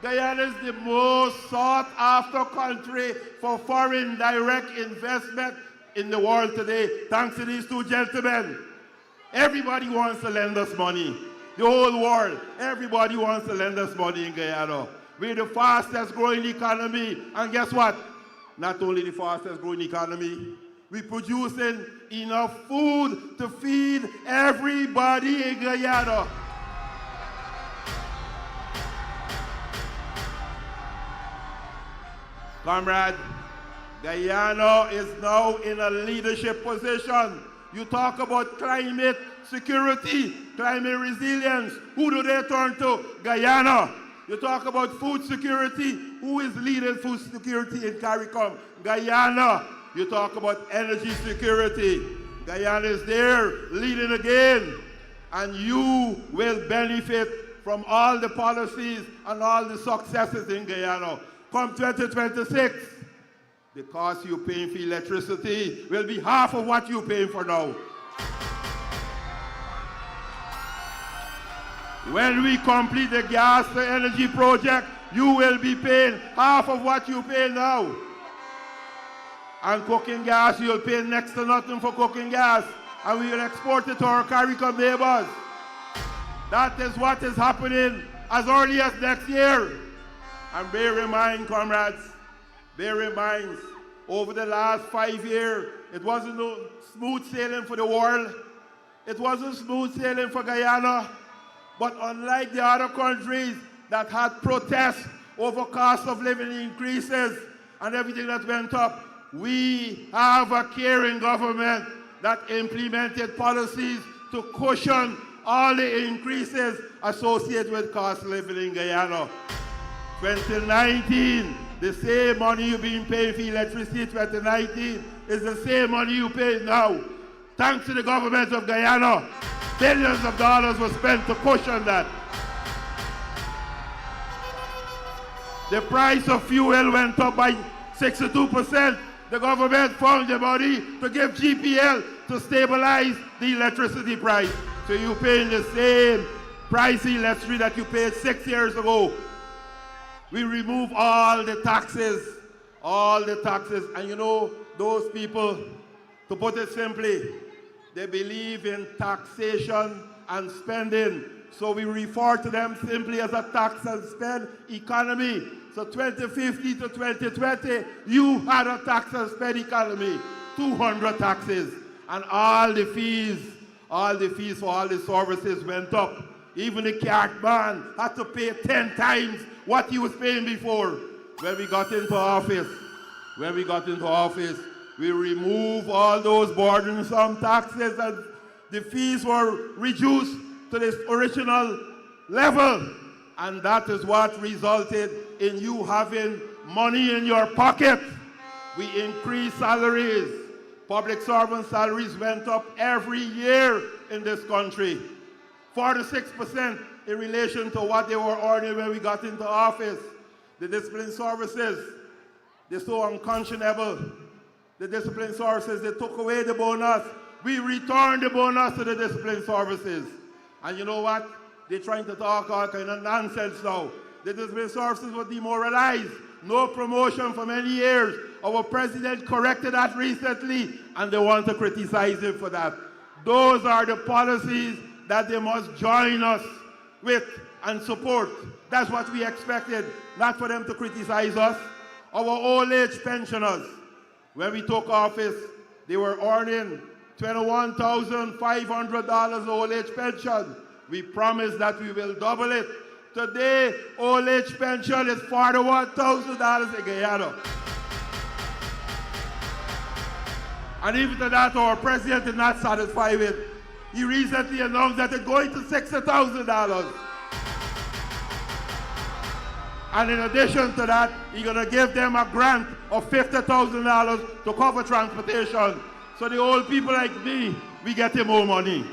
Guyana is the most sought after country for foreign direct investment in the world today, thanks to these two gentlemen. Everybody wants to lend us money. The whole world, everybody wants to lend us money in Guyana. We're the fastest growing economy. And guess what? Not only the fastest growing economy, we're producing enough food to feed everybody in Guyana. Comrade, Guyana is now in a leadership position. You talk about climate security, climate resilience. Who do they turn to? Guyana. You talk about food security. Who is leading food security in CARICOM? Guyana. You talk about energy security. Guyana is there, leading again. And you will benefit from all the policies and all the successes in Guyana. Come 2026, the cost you're paying for electricity will be half of what you're paying for now. When we complete the gas to energy project, you will be paying half of what you pay now. And cooking gas, you'll pay next to nothing for cooking gas. And we will export it to our CARICOM neighbors. That is what is happening as early as next year. And bear in mind, comrades, bear in mind, over the last 5 years, it wasn't no smooth sailing for the world. It wasn't smooth sailing for Guyana. But unlike the other countries that had protests over cost of living increases and everything that went up, we have a caring government that implemented policies to cushion all the increases associated with cost of living in Guyana. 2019, the same money you've been paying for electricity 2019 is the same money you pay now. Thanks to the government of Guyana, billions of dollars were spent to cushion that. The price of fuel went up by 62%. The government found the money to give GPL to stabilize the electricity price. So you're paying the same price of electricity that you paid 6 years ago. We remove all the taxes, and you know, those people, to put it simply, they believe in taxation and spending. So we refer to them simply as a tax and spend economy. So 2050 to 2020, you had a tax and spend economy, 200 taxes, and all the fees for all the services went up. Even the cart man had to pay 10 times what he was paying before. When we got into office, we removed all those burdensome taxes and the fees were reduced to this original level. And that is what resulted in you having money in your pocket. We increased salaries. Public servant salaries went up every year in this country. 46% in relation to what they were earning when we got into office. The discipline services, they're so unconscionable. The discipline services, they took away the bonus. We returned the bonus to the discipline services. And you know what? They're trying to talk all kind of nonsense now. The discipline services were demoralized. No promotion for many years. Our president corrected that recently, and they want to criticize him for that. Those are the policies that they must join us with and support. That's what we expected, not for them to criticize us. Our old age pensioners, when we took office, they were earning $21,500 old age pension. We promised that we will double it. Today, old age pension is $41,000 in Guyana. And even to that, our president is not satisfied with. He recently announced that it's going to $60,000. And in addition to that, he's going to give them a grant of $50,000 to cover transportation. So the old people like me, we get more money.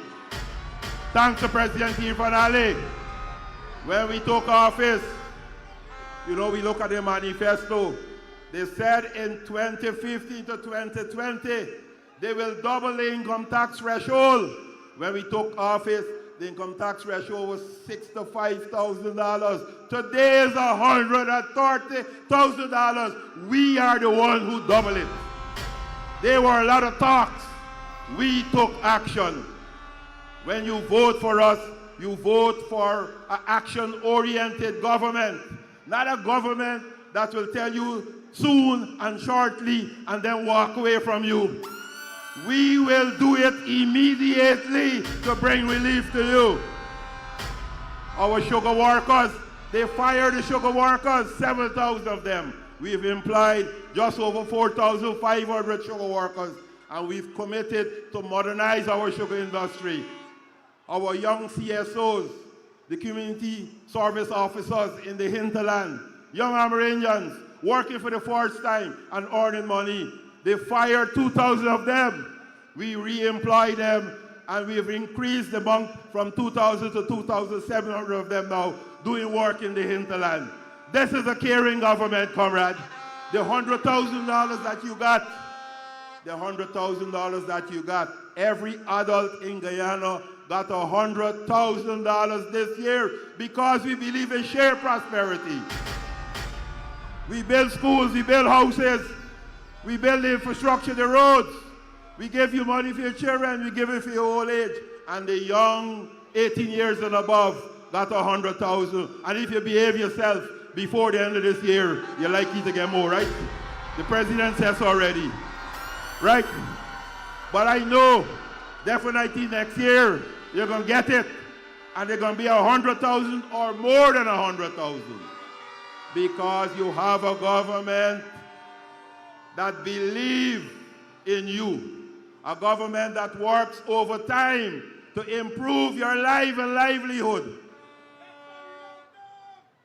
Thanks to President Finale. When we took office, you know, we look at the manifesto. They said in 2015 to 2020, they will double the income tax threshold. When we took office, the income tax threshold was $65,000. Today is $130,000. We are the one who double it. There were a lot of talks. We took action. When you vote for us, you vote for an action-oriented government, not a government that will tell you soon and shortly and then walk away from you. We will do it immediately to bring relief to you. Our sugar workers, they fired the sugar workers, 7,000 of them. We've employed just over 4,500 sugar workers, and we've committed to modernize our sugar industry. Our young CSOs, the community service officers in the hinterland, young Amerindians working for the first time and earning money. They fired 2,000 of them. We re-employ them, and we've increased the amount from 2,000 to 2,700 of them now doing work in the hinterland. This is a caring government, comrade. The $100,000 that you got, every adult in Guyana got $100,000 this year because we believe in shared prosperity. We build schools, we build houses, we build the infrastructure, the roads. We give you money for your children, we give it for your old age. And the young 18 years and above got $100,000. And if you behave yourself before the end of this year, you're likely to get more, right? The president says already, right? But I know definitely next year, you're going to get it. And they're going to be 100,000 or more than 100,000. Because you have a government that believes in you. A government that works overtime to improve your life and livelihood.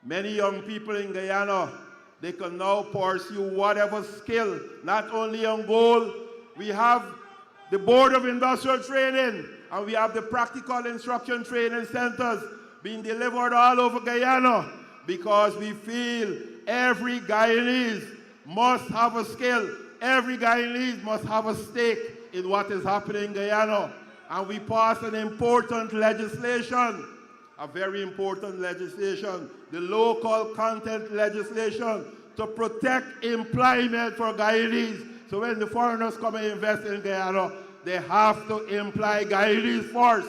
Many young people in Guyana, they can now pursue whatever skill, not only on goal. We have the Board of Industrial Training, and we have the practical instruction training centers being delivered all over Guyana because we feel every Guyanese must have a skill. Every Guyanese must have a stake in what is happening in Guyana. And we passed an important legislation, a very important legislation, the local content legislation to protect employment for Guyanese. So when the foreigners come and invest in Guyana, they have to employ Guyanese first.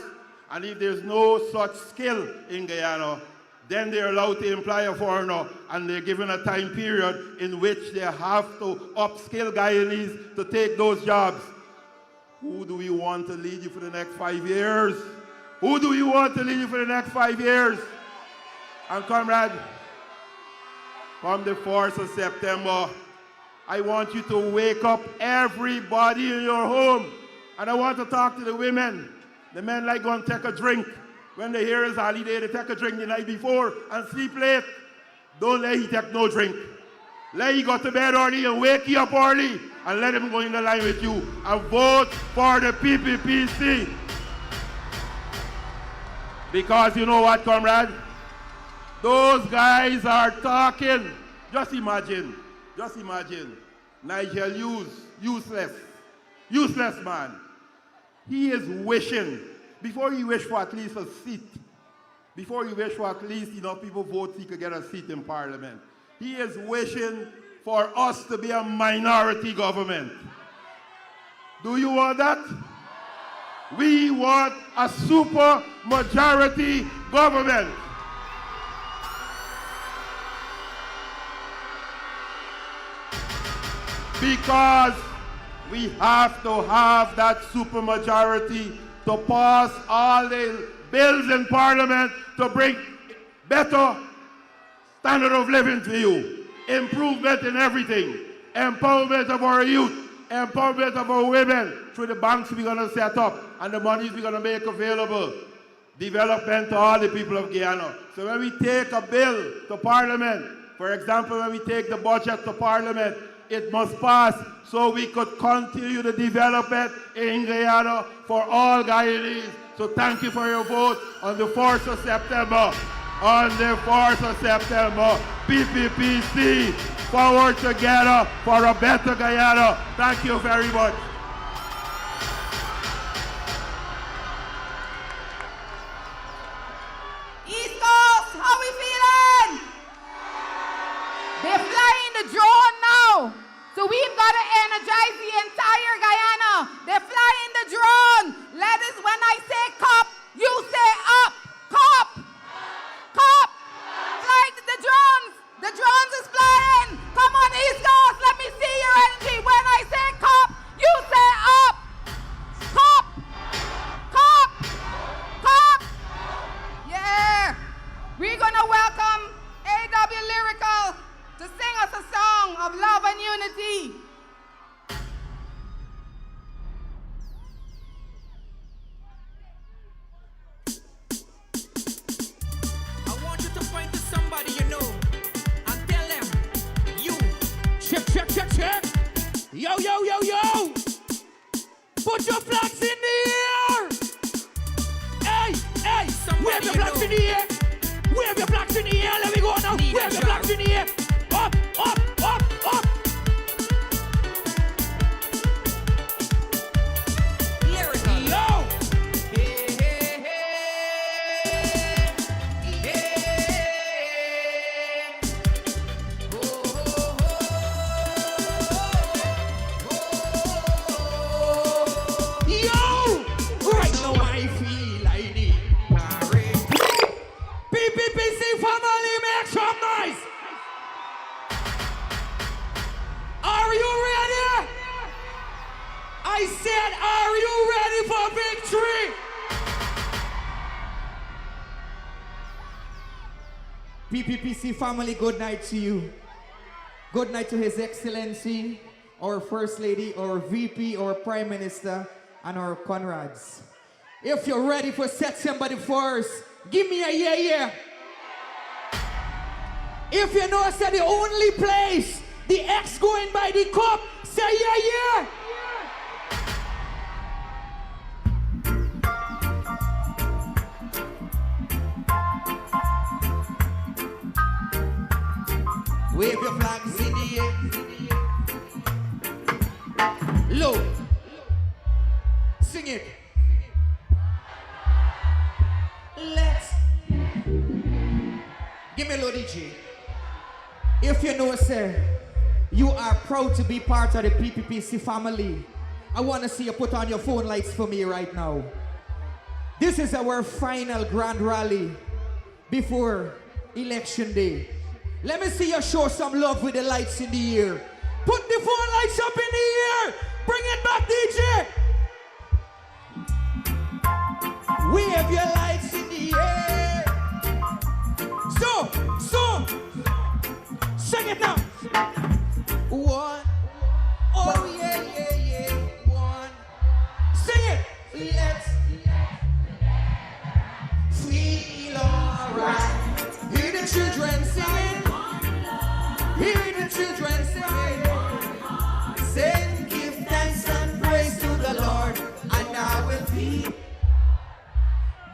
And if there's no such skill in Guyana, then they're allowed to employ a foreigner, and they're given a time period in which they have to upskill Guyanese to take those jobs. Who do we want to lead you for the next 5 years? Who do we want to lead you for the next 5 years? And comrade, from the 4th of September, I want you to wake up everybody in your home. And I want to talk to the women. The men like go and take a drink When they hear his holiday, they take a drink the night before and sleep late. Don't let he take no drink. Let he go to bed early and wake you up early and let him go in the line with you and vote for the PPPC. Because you know what, comrade? Those guys are talking. Just imagine. Nigel useless man. He is wishing, before he wish for at least a seat, before he wish for at least enough people vote he could get a seat in parliament. He is wishing for us to be a minority government. Do you want that? We want a super majority government. Because we have to have that supermajority to pass all the bills in Parliament to bring better standard of living to you, improvement in everything, empowerment of our youth, empowerment of our women through the banks we're going to set up and the monies we're going to make available, development to all the people of Guyana. So when we take a bill to Parliament, for example, when we take the budget to Parliament, it must pass so we could continue the development in Guyana for all Guyanese. So thank you for your vote on the 4th of September. On the 4th of September, PPPC, forward together for a better Guyana. Thank you very much. East Coast, how we feeling? They're flying the drone now. So we've got to energize the entire Guyana. They're flying the drone. Let us, when I say cop, you say up. Cop. Cop. Fly the drones. The drones is flying. Come on, East Coast. Let me see your energy. When I say cop, you say up. Cop. Cop. Cop. Yeah. We're going to welcome AW Lyrical to sing us a song of love and unity. I want you to point to somebody you know and tell them, you. Check. Yo. Put your flags in the air. Hey. Wave your flags in the air. Wave your flags in the air. Let me go now. Wave your flags in the air. Up. Lyrical. Yo. Yo. Right now I feel I need PPPC family, make some noise. Are you ready? I said, are you ready for victory? PPPC family, good night to you. Good night to His Excellency, our First Lady, our VP, our Prime Minister, and our comrades. If you're ready for September the 1st, give me a yeah. If you know, say the only place the X going by the cup, say yeah. Wave your flags in the air. Low. Sing it. Let's. Give me a low DJ. If you know, sir, you are proud to be part of the PPPC family, I want to see you put on your phone lights for me right now. This is our final grand rally before election day. Let me see you show some love with the lights in the air. Put the phone lights up in the air. Bring it back, DJ. Wave your lights in the air. So. Sing it now. One. Oh, yeah. One. Sing it. Let's feel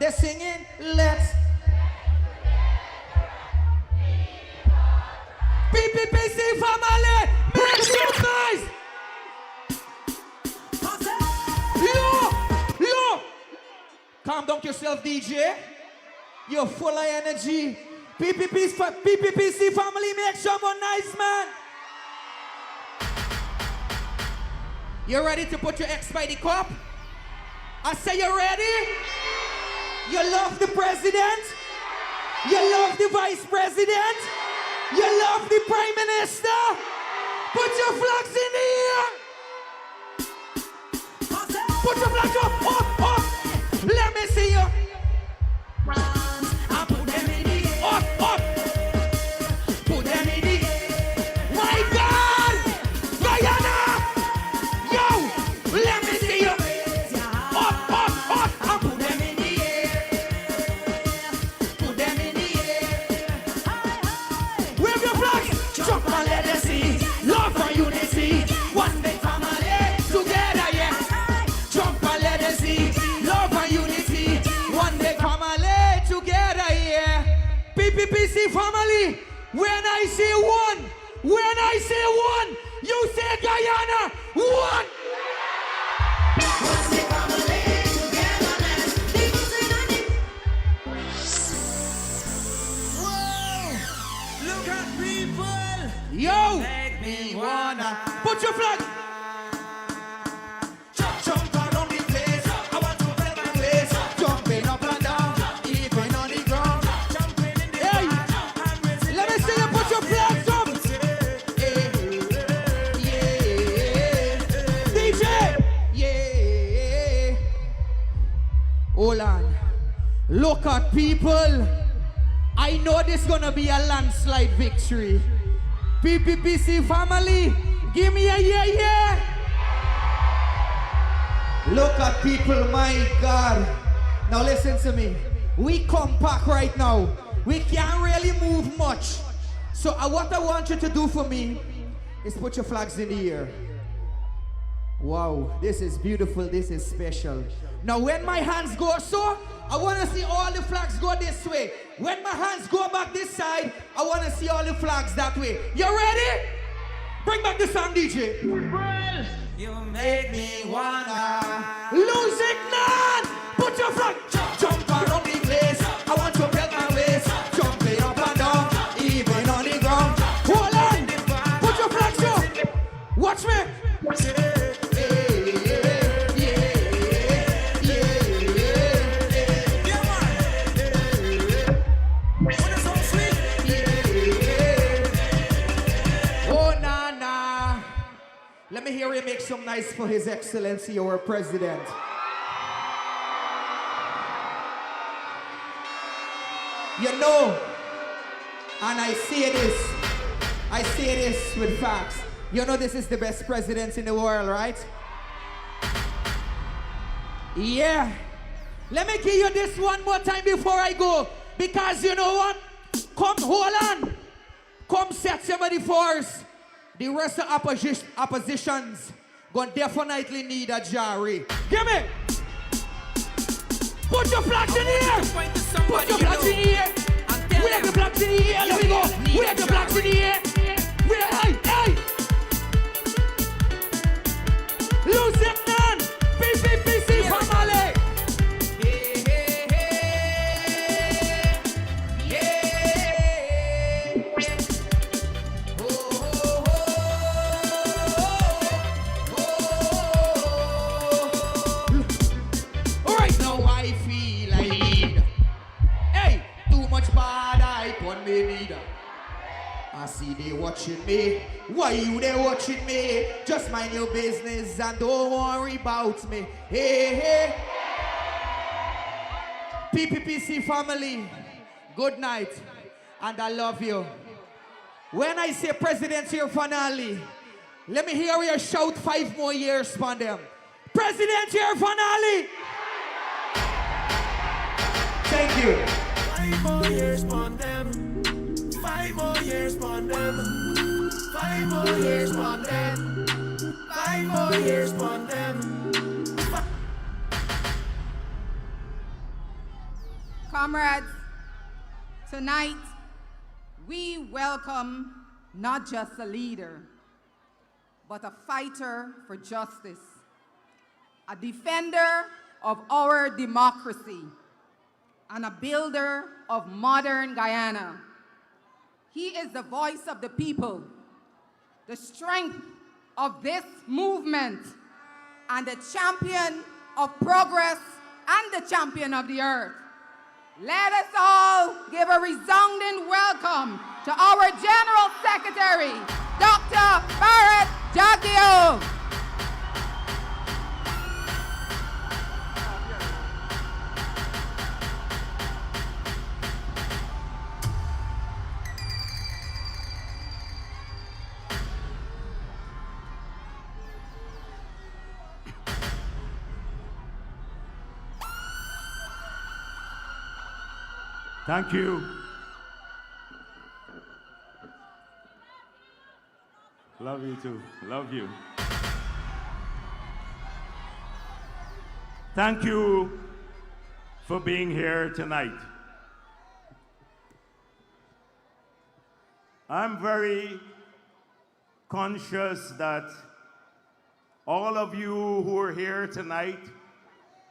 They're singing, let's. PPPC family, make some noise! Yo! Calm down yourself, DJ. You're full of energy. PPPC family, make some more nice, man. You ready to put your ex by the cup? I say you ready? You love the president? You love the vice president? You love the prime minister? Put your flags in the air! Put your flags up! Let me see you! I put them in the air! Up! Put them in the air! My God! Guyana! Yo! Let me see you! Up! I put them in the air! Put them in the air! Wave your flags! Jump and let us see! Love and unity! One big family! Together, yeah! Jump and let us see! Love and unity! One big family! Together, yeah! PPPC family! When I say one! You say Guyana! One! Look at people. Yo! Make me wanna Put your flag! jump around the place. I want to play my place. Jumping up and down, even on the ground. Jumping in the Hey! air and raising Let me see you put your flags up! DJ! Yeah! Hold on. Look at people. I know this gonna be a landslide victory. PPPC family, give me a yeah! Look at people, my God. Now listen to me. We compact right now. We can't really move much. So what I want you to do for me is put your flags in the air. Wow, this is beautiful, this is special. Now when my hands go so, I want to see all the flags go this way. When my hands go back this side, I want to see all the flags that way. You ready? Bring back the song, DJ. You make me wanna Lusignan! Put your flag! jump around the place. I want to bend my waist. Jumping up and down, even on the ground. Hold on! Put your flags up! Watch me! Let me hear you make some nice for His Excellency, our President. You know, and I say this with facts. You know this is the best president in the world, right? Yeah. Let me give you this one more time before I go. Because you know what? Come, hold on. Come set somebody first. The rest of oppositions gonna definitely need a jury. Give me! Put your flags in the air! Put your flags in the air! We have the flags in the air! Let me go! We have the flags in the air! Hey! Lusignan! PPPC family! I see they watching me. Why you they watching me? Just mind your business and don't worry about me. Hey. PPPC family, good night. And I love you. When I say President here finale, let me hear you shout 5 more years for them. President here finale. Thank you. 5 more years on them. 5 more years on them. 5 more years on them. 5 more years on them. Comrades, tonight we welcome not just a leader, but a fighter for justice, a defender of our democracy, and a builder of modern Guyana. He is the voice of the people, the strength of this movement, and the champion of progress and the champion of the earth. Let us all give a resounding welcome to our General Secretary, Dr. Barrett Jagu. Thank you. Love you too. Love you. Thank you for being here tonight. I'm very conscious that all of you who are here tonight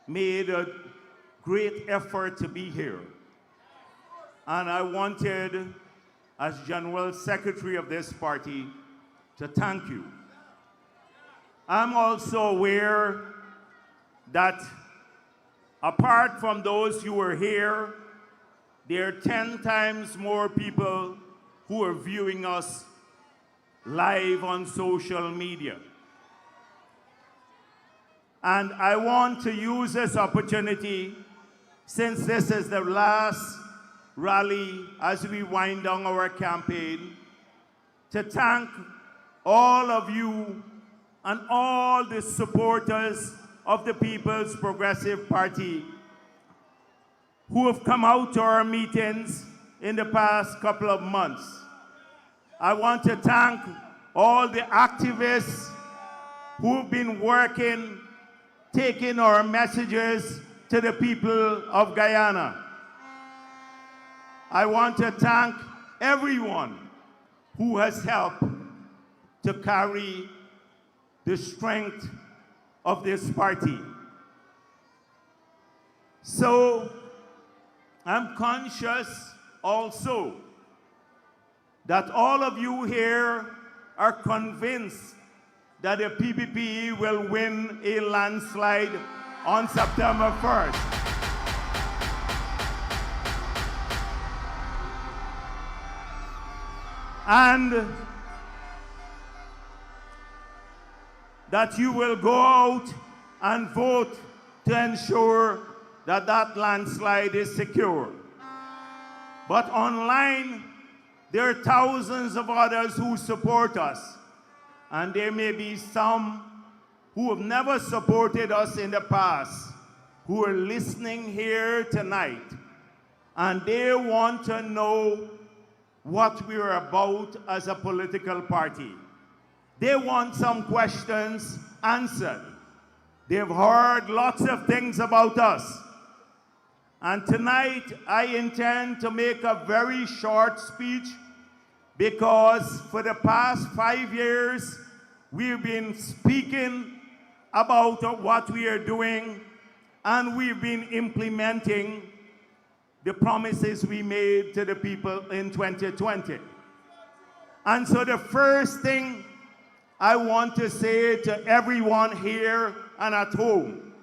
made a great effort to be here. And I wanted, as General Secretary of this party, to thank you. I'm also aware that apart from those who are here, there are 10 times more people who are viewing us live on social media. And I want to use this opportunity, since this is the last rally as we wind down our campaign, to thank all of you and all the supporters of the People's Progressive Party who have come out to our meetings in the past couple of months. I want to thank all the activists who've been working, taking our messages to the people of Guyana. I want to thank everyone who has helped to carry the strength of this party. So I'm conscious also that all of you here are convinced that the PPP will win a landslide on September 1st. And that you will go out and vote to ensure that that landslide is secure. But online, there are thousands of others who support us. And there may be some who have never supported us in the past, who are listening here tonight. And they want to know what we're about as a political party. They want some questions answered. They've heard lots of things about us. And tonight, I intend to make a very short speech because for the past 5 years, we've been speaking about what we are doing, and we've been implementing the promises we made to the people in 2020. And so the first thing I want to say to everyone here and at home,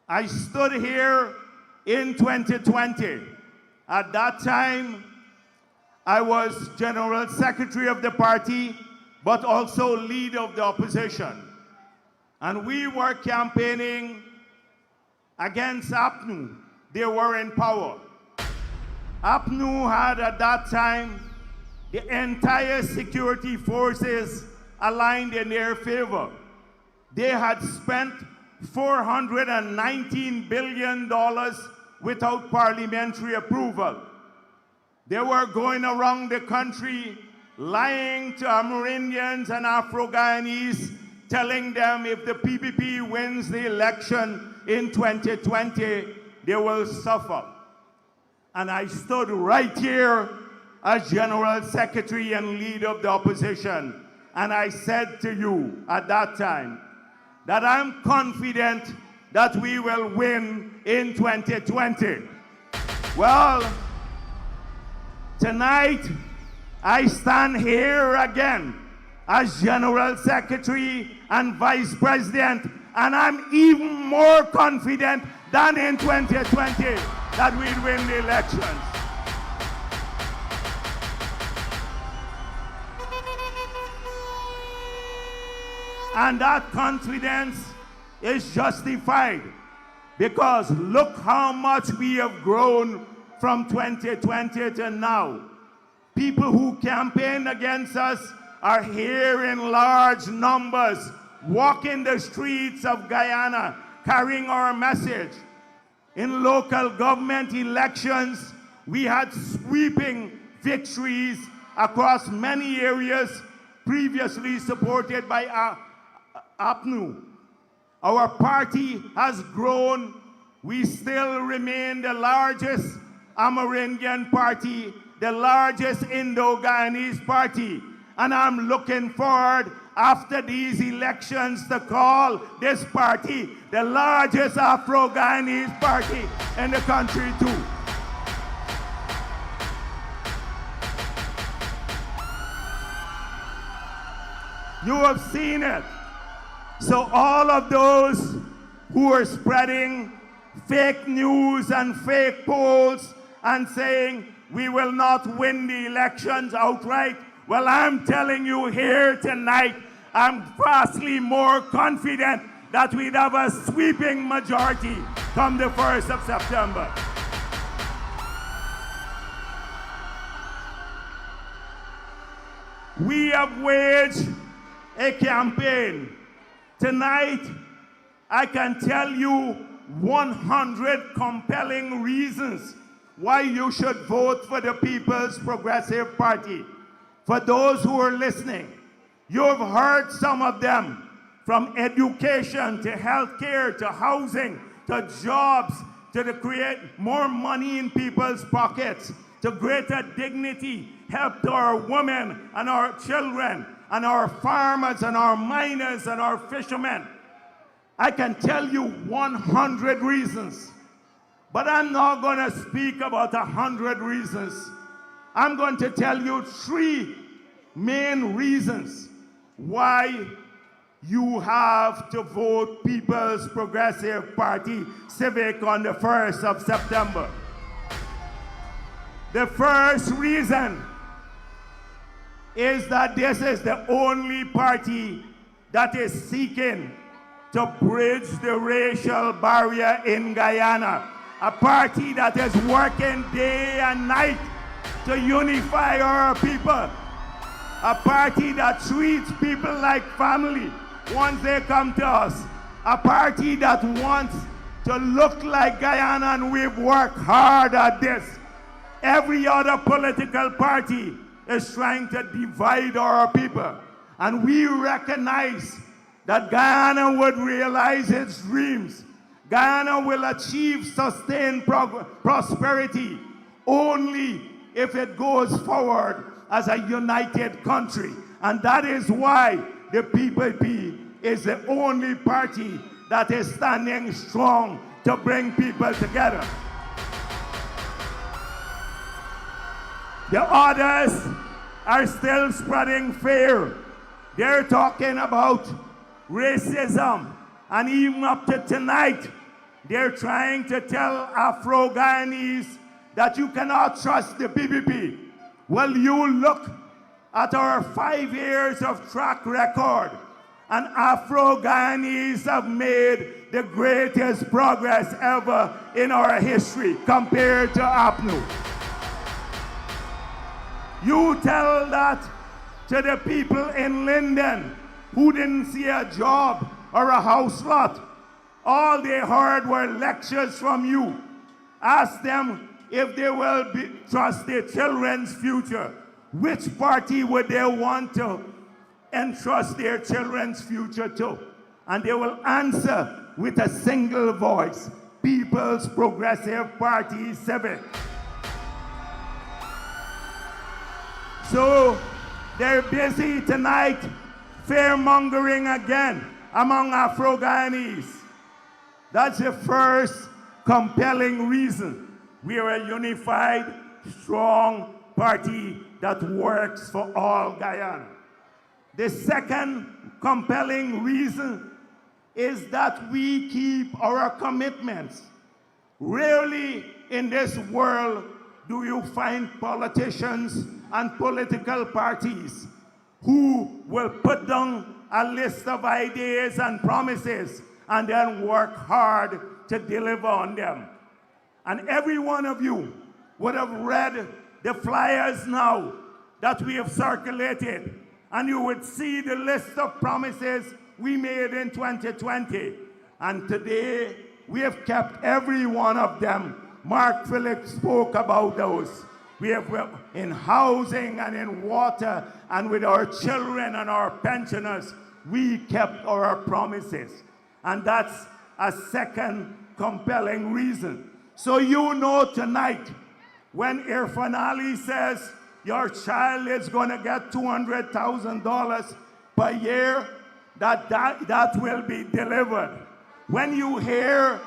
I stood here in 2020. At that time, I was General Secretary of the party, but also leader of the opposition. And we were campaigning against APNU. They were in power. APNU had at that time the entire security forces aligned in their favor. They had spent $419 billion without parliamentary approval. They were going around the country lying to Amerindians and Afro-Guyanese, telling them if the PPP wins the election in 2020, they will suffer. And I stood right here as General Secretary and leader of the opposition. And I said to you at that time that I'm confident that we will win in 2020. Well, tonight I stand here again as General Secretary and Vice President, and I'm even more confident than in 2020 that we'd win the elections. And that confidence is justified because look how much we have grown from 2020 to now. People who campaign against us are here in large numbers, walking the streets of Guyana, carrying our message. In local government elections, we had sweeping victories across many areas previously supported by APNU. Our party has grown. We still remain the largest Amerindian party, the largest Indo-Guyanese party. And I'm looking forward after these elections to call this party the largest Afro-Guyanese party in the country too. You have seen it. So all of those who are spreading fake news and fake polls and saying we will not win the elections outright, well, I'm telling you here tonight, I'm vastly more confident that we'd have a sweeping majority come the 1st of September. We have waged a campaign. Tonight, I can tell you 100 compelling reasons why you should vote for the People's Progressive Party. For those who are listening, you have heard some of them, from education to healthcare to housing to jobs to create more money in people's pockets to greater dignity, help to our women and our children and our farmers and our miners and our fishermen. I can tell you 100 reasons, but I'm not going to speak about 100 reasons. I'm going to tell you 3 main reasons why you have to vote People's Progressive Party Civic on the 1st of September. The first reason is that this is the only party that is seeking to bridge the racial barrier in Guyana. A party that is working day and night to unify our people. A party that treats people like family once they come to us. A party that wants to look like Guyana, and we've worked hard at this. Every other political party is trying to divide our people. And we recognize that Guyana would realize its dreams. Guyana will achieve sustained prosperity only if it goes forward as a united country. And that is why the PPP is the only party that is standing strong to bring people together. The others are still spreading fear. They're talking about racism. And even up to tonight, they're trying to tell Afro-Guyanese that you cannot trust the PPP. Well, you look at our 5 years of track record, and Afro-Guyanese have made the greatest progress ever in our history compared to APNU. You tell that to the people in Linden who didn't see a job or a house lot. All they heard were lectures from you. Ask them if they will trust their children's future. Which party would they want to entrust their children's future to? And they will answer with a single voice: People's Progressive Party Civic. So they're busy tonight fear-mongering again among Afro-Guyanese. That's the first compelling reason. We are a unified, strong party that works for all Guyana. The second compelling reason is that we keep our commitments. Rarely in this world do you find politicians and political parties who will put down a list of ideas and promises and then work hard to deliver on them. And every one of you would have read the flyers now that we have circulated, and you would see the list of promises we made in 2020. And today, we have kept every one of them. Mark Phillips spoke about those. We have in housing and in water and with our children and our pensioners, we kept our promises. And that's a second compelling reason. So you know tonight, when Irfan Ali says your child is going to get $200,000 per year, that will be delivered. When you hear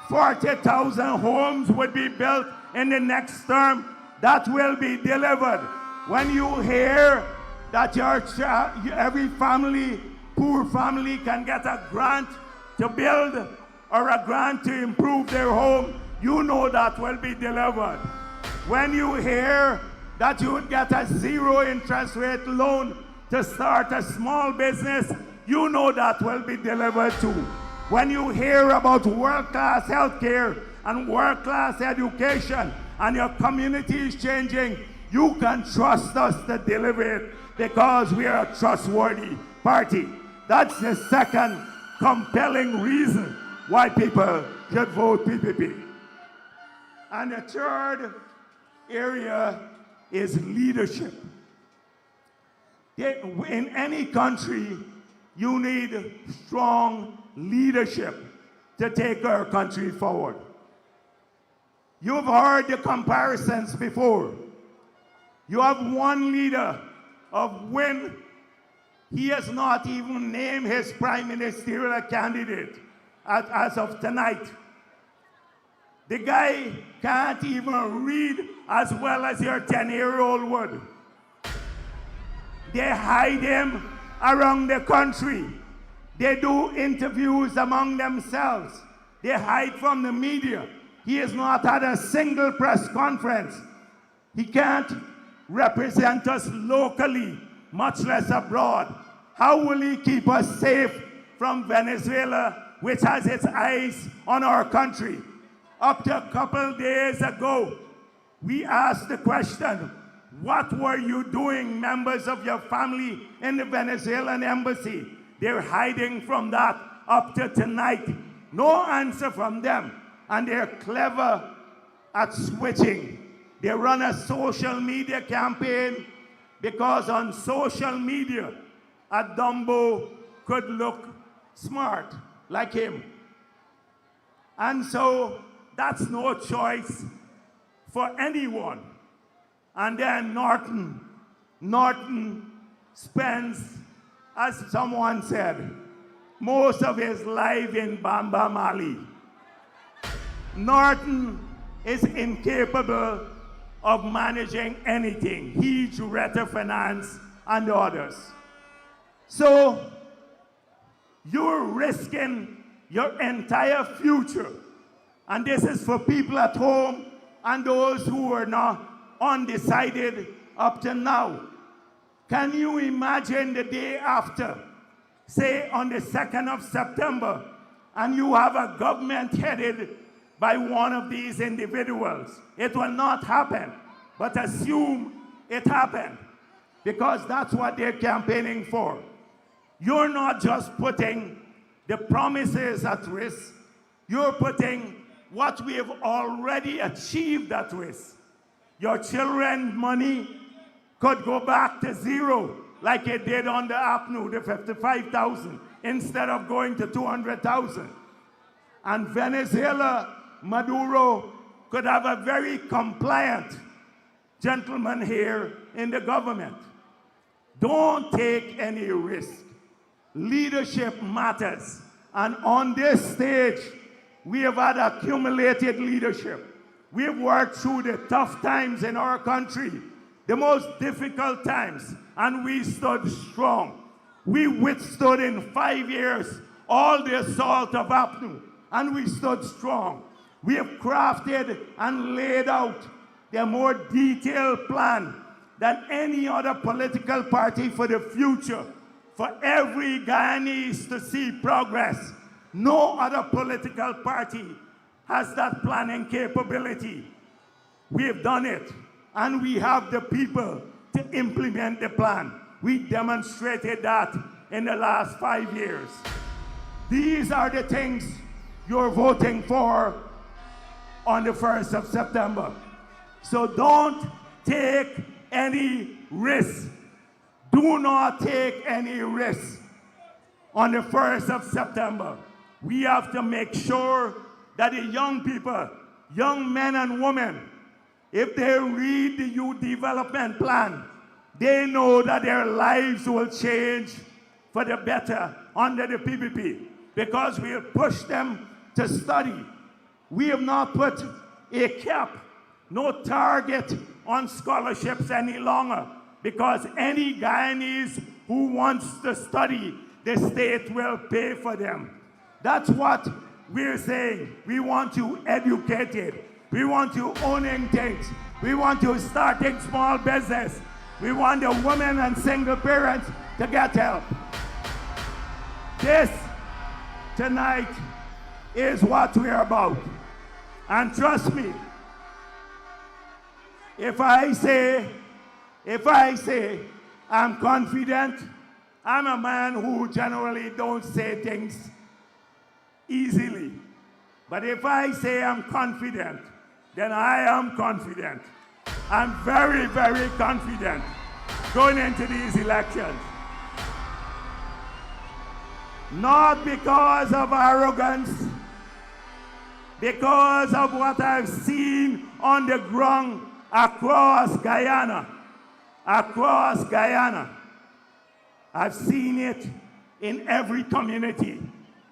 40,000 homes would be built in the next term, that will be delivered. When you hear that your child, every family, poor family, can get a grant to build or a grant to improve their home, you know that will be delivered. When you hear that you would get a zero interest rate loan to start a small business, you know that will be delivered too. When you hear about world-class healthcare and world-class education and your community is changing, you can trust us to deliver it because we are a trustworthy party. That's the second compelling reason why people should vote PPP. And the third area is leadership. In any country, you need strong leadership to take our country forward. You've heard the comparisons before. You have one leader of when he has not even named his prime ministerial candidate as of tonight. The guy can't even read as well as your 10-year-old would. They hide him around the country. They do interviews among themselves. They hide from the media. He has not had a single press conference. He can't represent us locally, much less abroad. How will he keep us safe from Venezuela, which has its eyes on our country? Up to a couple days ago, we asked the question, what were you doing, members of your family in the Venezuelan embassy? They're hiding from that up to tonight. No answer from them. And they're clever at switching. They run a social media campaign because on social media, a Dumbo could look smart like him. And so that's no choice for anyone. And then Norton spends, as someone said, most of his life in Bamba, Mali. Norton is incapable of managing anything. He, Juretta Finance, and others. So, you're risking your entire future. And this is for people at home and those who are not undecided up to now. Can you imagine the day after, say on the 2nd of September, and you have a government headed by one of these individuals? It will not happen, but assume it happened, because that's what they're campaigning for. You're not just putting the promises at risk, you're putting what we have already achieved at risk. Your children's money could go back to zero, like it did on the APNU, the 55,000, instead of going to 200,000. And Venezuela, Maduro, could have a very compliant gentlemen here in the government, don't take any risk. Leadership matters. And on this stage, we have had accumulated leadership. We have worked through the tough times in our country, the most difficult times, and we stood strong. We withstood in 5 years all the assault of APNU, and we stood strong. We have crafted and laid out the more detailed plan than any other political party for the future, for every Guyanese to see progress. No other political party has that planning capability. We have done it, and we have the people to implement the plan. We demonstrated that in the last 5 years. These are the things you're voting for on the 1st of September. So don't take any risk. Do not take any risk on the 1st of September. We have to make sure that the young people, young men and women, if they read the youth development plan, they know that their lives will change for the better under the PPP, because we'll push them to study. We have not put a cap, no target on scholarships any longer, because any Guyanese who wants to study, the state will pay for them. That's what we're saying. We want you educated. We want you owning things. We want you starting small business. We want the women and single parents to get help. This tonight is what we're about. And trust me, if I say I'm confident, I'm a man who generally don't say things easily. But if I say I'm confident, then I am confident. I'm very, very confident going into these elections. Not because of arrogance, because of what I've seen on the ground across Guyana. Across Guyana. I've seen it in every community.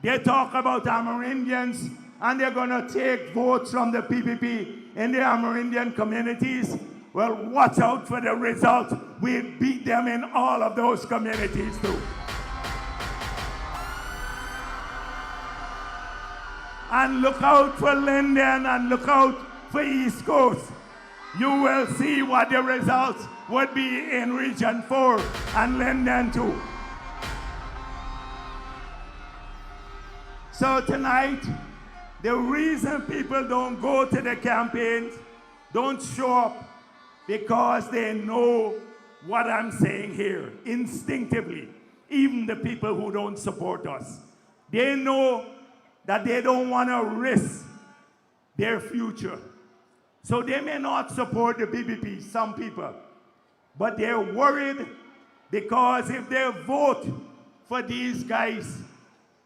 They talk about Amerindians, and they're going to take votes from the PPP in the Amerindian communities. Well, watch out for the result. We beat them in all of those communities too. And look out for Linden and look out for East Coast. You will see what the results would be in Region 4 and Linden too. So tonight, the reason people don't go to the campaigns, don't show up, because they know what I'm saying here instinctively. Even the people who don't support us, they know that they don't want to risk their future. So they may not support the PPP, some people, but they're worried because if they vote for these guys,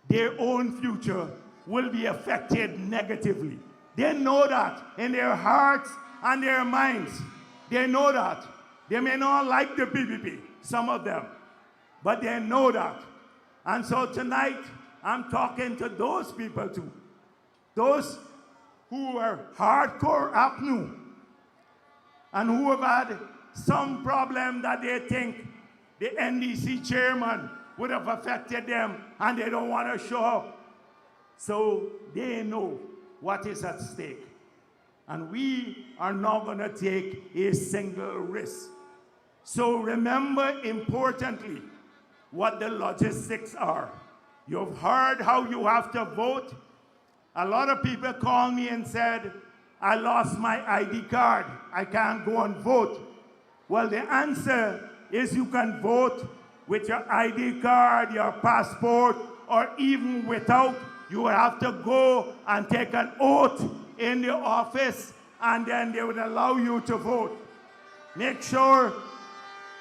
their own future will be affected negatively. They know that in their hearts and their minds. They know that. They may not like the PPP, some of them, but they know that. And so tonight, I'm talking to those people too. Those who are hardcore APNU and who have had some problem that they think the NDC chairman would have affected them and they don't want to show up. So they know what is at stake. And we are not going to take a single risk. So remember importantly what the logistics are. You've heard how you have to vote. A lot of people called me and said, I lost my ID card. I can't go and vote. Well, the answer is you can vote with your ID card, your passport, or even without. You have to go and take an oath in the office, and then they would allow you to vote. Make sure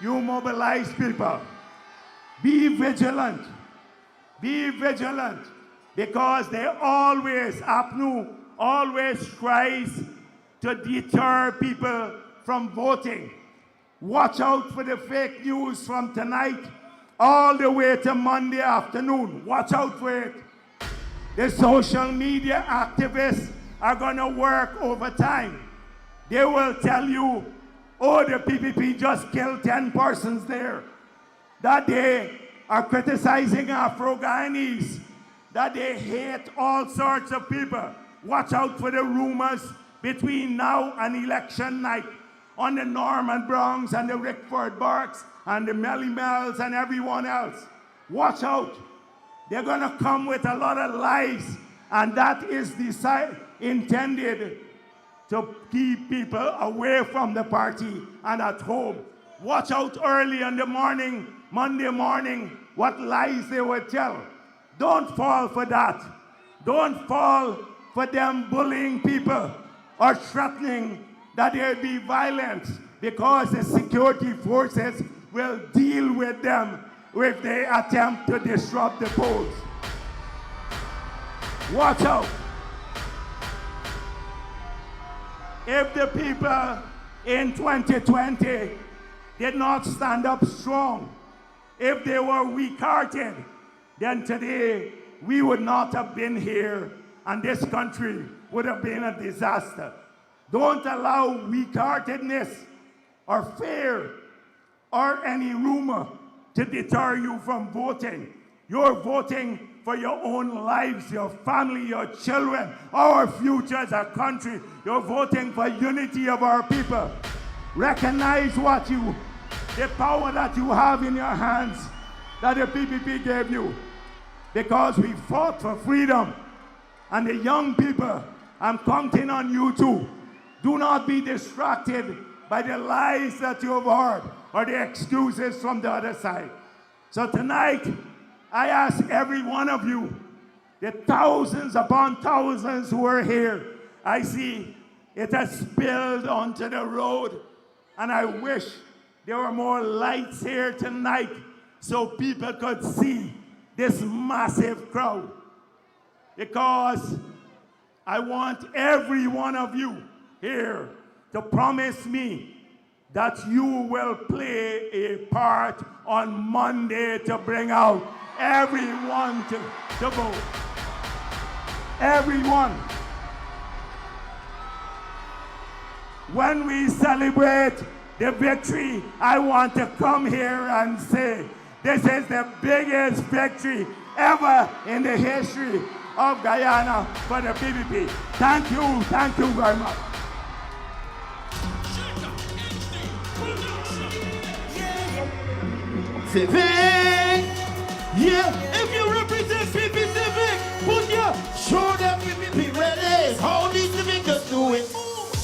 you mobilize people. Be vigilant. Be vigilant, because they always, APNU always tries to deter people from voting. Watch out for the fake news from tonight all the way to Monday afternoon. Watch out for it. The social media activists are going to work overtime. They will tell you, oh, the PPP just killed 10 persons there. That they are criticizing Afro-Guyanese. That they hate all sorts of people. Watch out for the rumors between now and election night on the Norman Browns and the Rickford Barks and the Melly Mells and everyone else. Watch out. They're going to come with a lot of lies, and that is intended to keep people away from the party and at home. Watch out early in the morning, Monday morning, what lies they will tell. Don't fall for that. Don't fall for them bullying people or threatening that there be violence, because the security forces will deal with them if they attempt to disrupt the polls. Watch out. If the people in 2020 did not stand up strong, if they were weak-hearted, then today we would not have been here and this country would have been a disaster. Don't allow weak-heartedness or fear or any rumor to deter you from voting. You're voting for your own lives, your family, your children, our future as a country. You're voting for unity of our people. Recognize the power that you have in your hands that the PPP gave you, because we fought for freedom. And the young people, I'm counting on you too. Do not be distracted by the lies that you have heard or the excuses from the other side. So tonight, I ask every one of you, the thousands upon thousands who are here, I see it has spilled onto the road, and I wish there were more lights here tonight so people could see this massive crowd. Because I want every one of you here to promise me that you will play a part on Monday to bring out everyone to vote. Everyone. When we celebrate the victory, I want to come here and say, this is the biggest victory ever in the history of Guyana for the PPP. Thank you very much. Civic, yeah, if you represent PP Civic, put your, show them PPP ready, how these Civic just do it.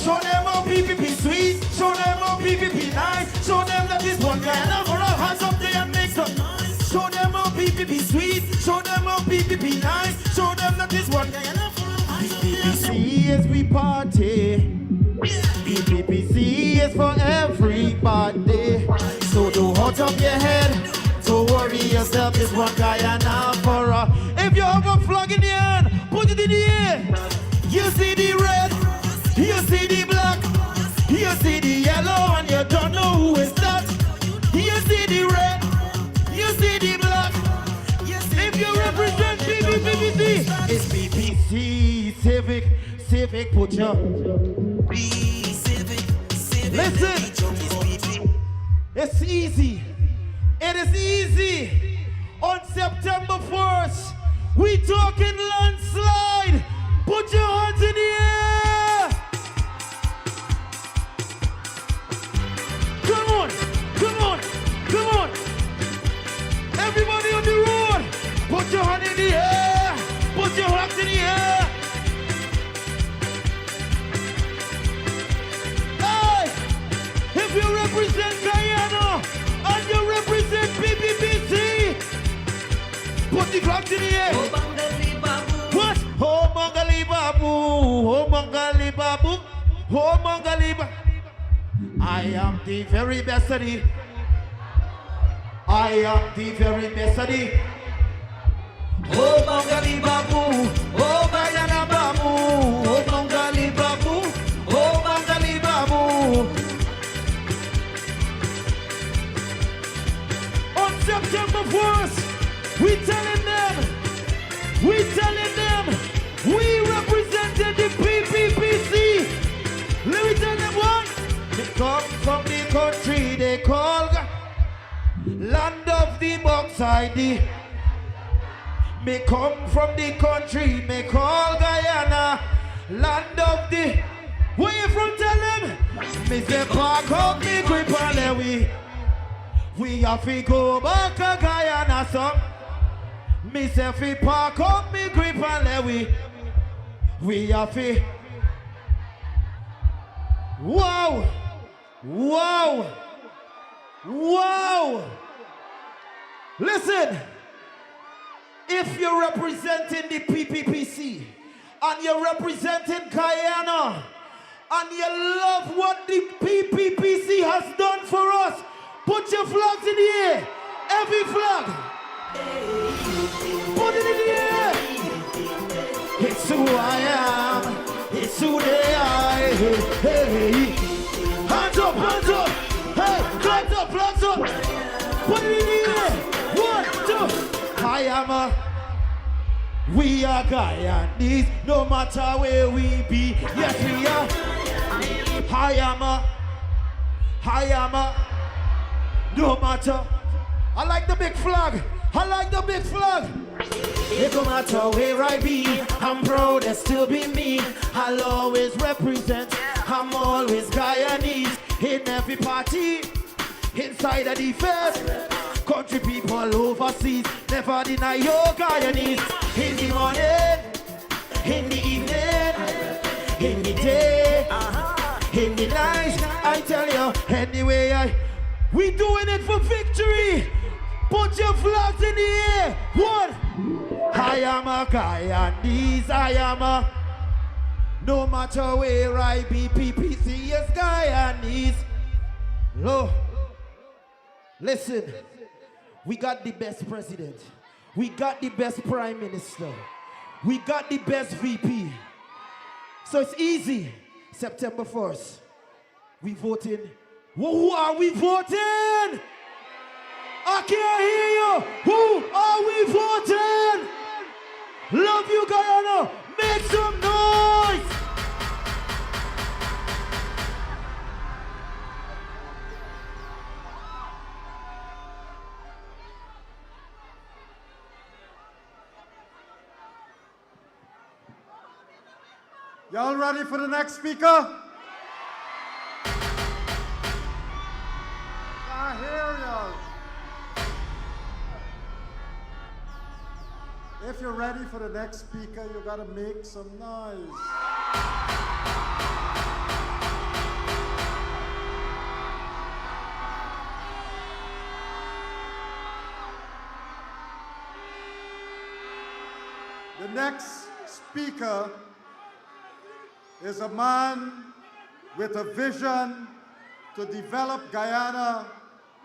Show them how PPP sweet, show them how PPP nice, show them that this one guy and for our hands up there and make some noise. Show them how PPP sweet, show them how PPP nice, show them that this one guy and for our hands up there. PPP is we party, PPPC is for everybody. So don't hold up your head, don't worry yourself, this one guy and for a. If you have a flag in the hand, put it in the air. You see the red, you see the black, you see the yellow, and you don't know who is that. You see the red, you see the black. If you represent PPPC, it's PPC, Civic, put your Listen, it's easy. It is easy. On September 1st, we talking landslide. Put your hands in the air. Come on, come on, come on. Everybody on the road, put your hand in the air. Put your hands in the air. If you represent Guyana and you represent PPPC, put the flags in the air. What? Oh, Mangali Babu, oh, Mangali Babu, oh, Mangali Babu. I am the very best of the. I am the very best of the. Oh, Mangali Babu, oh, Guyana Babu, oh, Mangali Babu, oh, Mangali Babu. We telling them, we represented the PPPC. Let me tell them what. They come from the country they call land of the bauxite. Me come from the country me call Guyana, land of the. Where you from? Tell them. Me say park up me grip and then we have to go back to Guyana, son. Me say fi park up me grip and then we have to. Wow! Wow! Wow! Listen, if you're representing the PPPC and you're representing Guyana and you love what the PPPC has done for us, put your flags in the air. Every flag. Put it in the air. It's who I am. It's who they are. Hey. Hands up. Hey, flags up. Put it in the air. 1, 2. We are Guyanese, no matter where we be. Yes, we are. No matter. I like the big flag. It no matter where I be, I'm proud to still be me. I'll always represent. I'm always Guyanese in every party. Inside of the fest, country people overseas never deny your Guyanese. In the morning, in the evening, in the day, in the night. I tell you, anyway, we doing it for victory. Put your flags in the air. 1. I am a Guyanese. No matter where I be, PPC is Guyanese. Look. Listen, we got the best president. We got the best prime minister. We got the best VP. So it's easy. September 1st, we voting. Who are we voting? I can't hear you. Who are we voting? Love you, Guyana. Make some noise. Y'all ready for the next speaker? I hear y'all. If you're ready for the next speaker, you gotta make some noise. The next speaker is a man with a vision to develop Guyana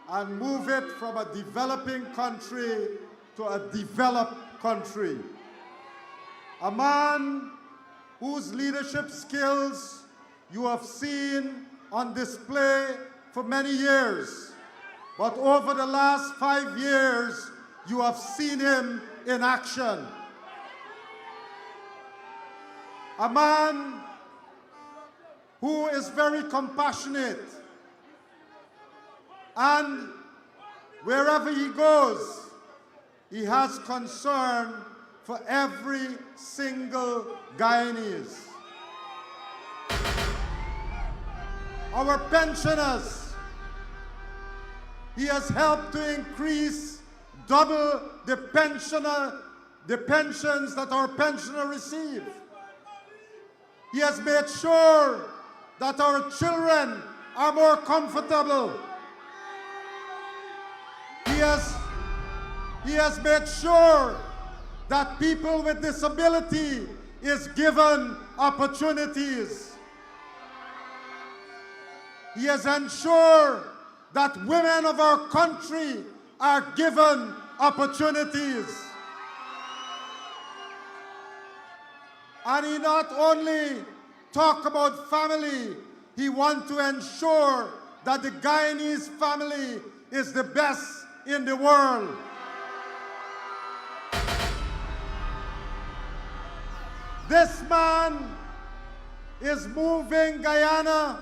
and move it from a developing country to a developed country. A man whose leadership skills you have seen on display for many years, but over the last 5 years, you have seen him in action. A man who is very compassionate, and wherever he goes, he has concern for every single Guyanese. Our pensioners, he has helped to increase double the pensions that our pensioners receive. He has made sure that our children are more comfortable. He has made sure that people with disability is given opportunities. He has ensured that women of our country are given opportunities. And he not only talk about family, he wants to ensure that the Guyanese family is the best in the world. This man is moving Guyana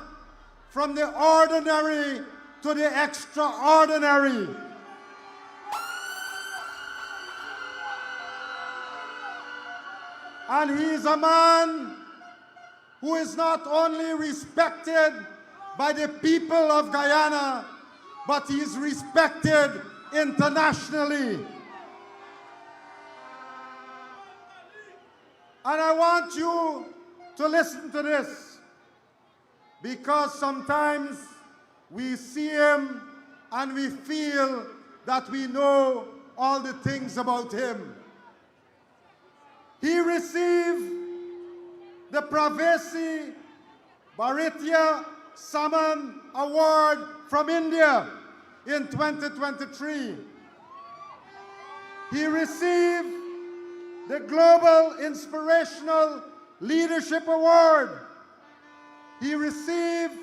from the ordinary to the extraordinary. And he is a man who is not only respected by the people of Guyana, but he is respected internationally. And I want you to listen to this, because sometimes we see him and we feel that we know all the things about him. He received the Pravesi Bharatiya Samman Award from India in 2023. He received the Global Inspirational Leadership Award. He received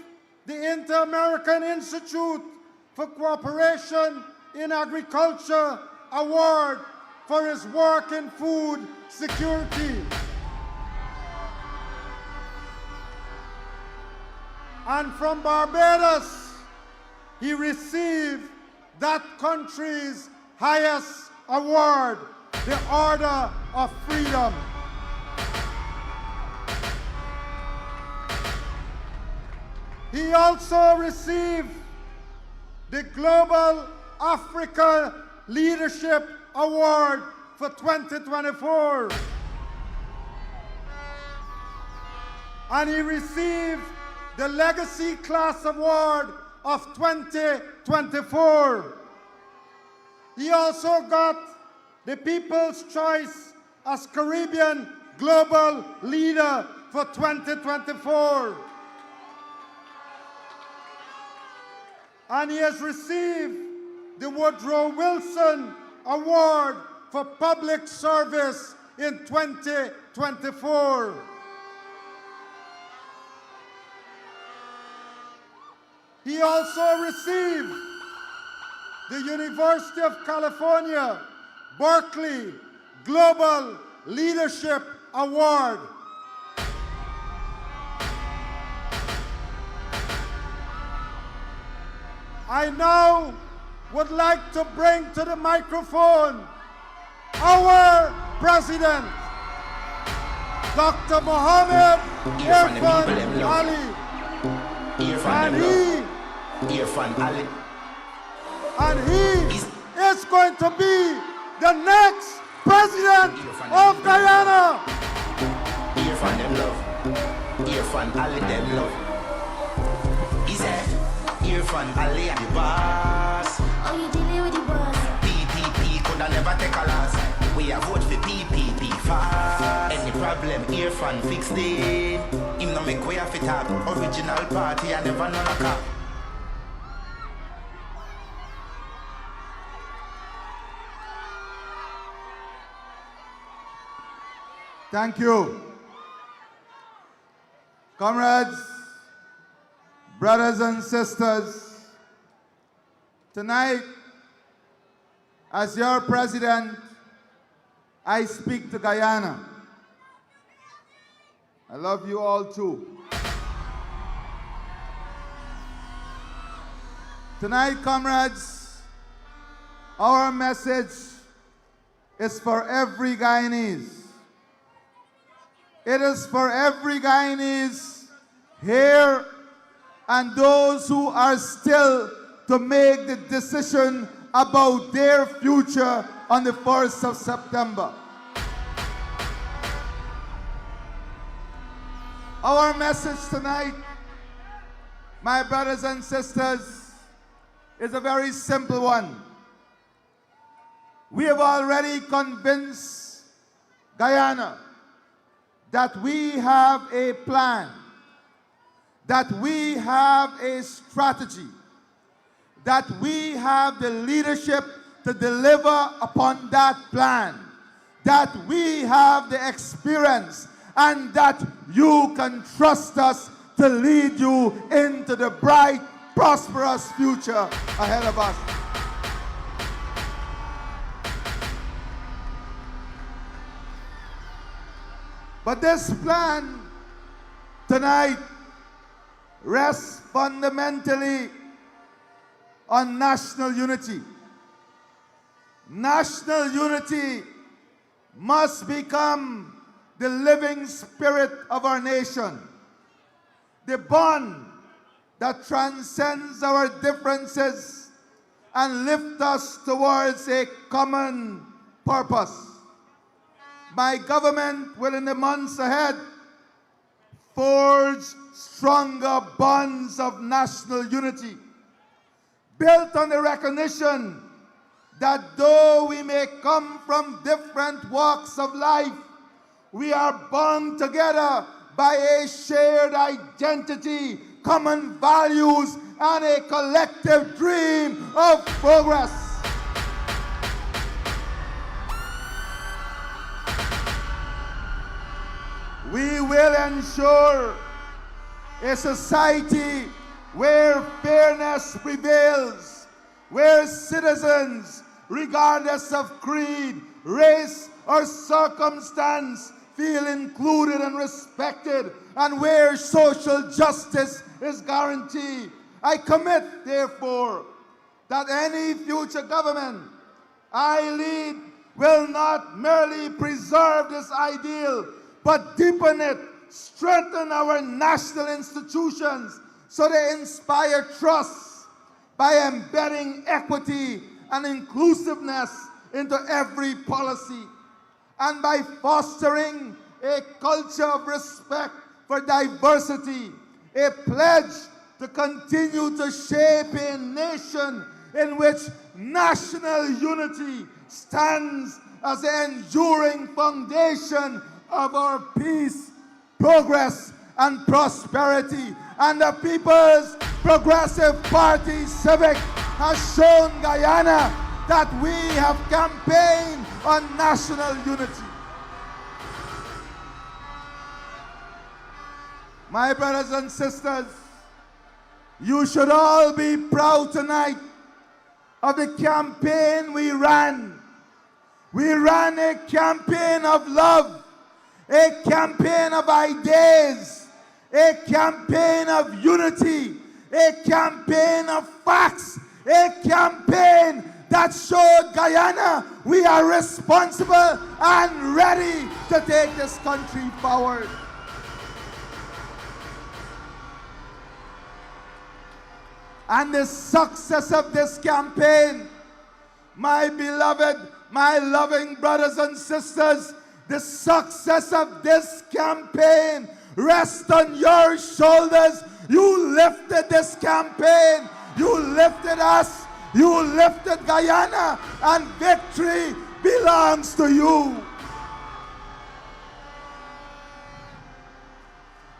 the Inter-American Institute for Cooperation in Agriculture Award for his work in food security. And from Barbados, he received that country's highest award, the Order of Freedom. He also received the Global Africa Leadership Award for 2024. And he received the Legacy Class Award of 2024. He also got the People's Choice as Caribbean Global Leader for 2024. And he has received the Woodrow Wilson Award for Public Service in 2024. He also received the University of California, Berkeley Global Leadership Award. I now would like to bring to the microphone our President, Dr. Mohammed Irfan Ali. And he is going to be the next President of Guyana. Irfan them love. Irfan Ali them love. He said, Irfan Ali the boss. Oh, you dealing with the boss? PPP coulda never take a loss. We a vote for PPP fast. Any problem, Irfan fix it. Him no make way off it up. Original party, I never know a cop. Thank you. Comrades, brothers and sisters, tonight, as your president, I speak to Guyana. I love you all too. Tonight, comrades, our message is for every Guyanese. It is for every Guyanese here and those who are still to make the decision about their future on the 1st of September. Our message tonight, my brothers and sisters, is a very simple one. We have already convinced Guyana that we have a plan, that we have a strategy, that we have the leadership to deliver upon that plan, that we have the experience, and that you can trust us to lead you into the bright, prosperous future ahead of us. But this plan tonight rests fundamentally on national unity. National unity must become the living spirit of our nation, the bond that transcends our differences and lifts us towards a common purpose. My government will, in the months ahead, forge stronger bonds of national unity, built on the recognition that though we may come from different walks of life, we are bound together by a shared identity, common values, and a collective dream of progress. We will ensure a society where fairness prevails, where citizens, regardless of creed, race, or circumstance, feel included and respected, and where social justice is guaranteed. I commit, therefore, that any future government I lead will not merely preserve this ideal, but deepen it, strengthen our national institutions so they inspire trust by embedding equity and inclusiveness into every policy, and by fostering a culture of respect for diversity, a pledge to continue to shape a nation in which national unity stands as the enduring foundation of our peace, progress, and prosperity. And the People's Progressive Party Civic has shown Guyana that we have campaigned on national unity. My brothers and sisters, you should all be proud tonight of the campaign we ran. We ran a campaign of love, a campaign of ideas, a campaign of unity, a campaign of facts, a campaign that showed Guyana we are responsible and ready to take this country forward. And the success of this campaign, my beloved, my loving brothers and sisters, the success of this campaign rests on your shoulders. You lifted this campaign. You lifted us. You lifted Guyana. And victory belongs to you.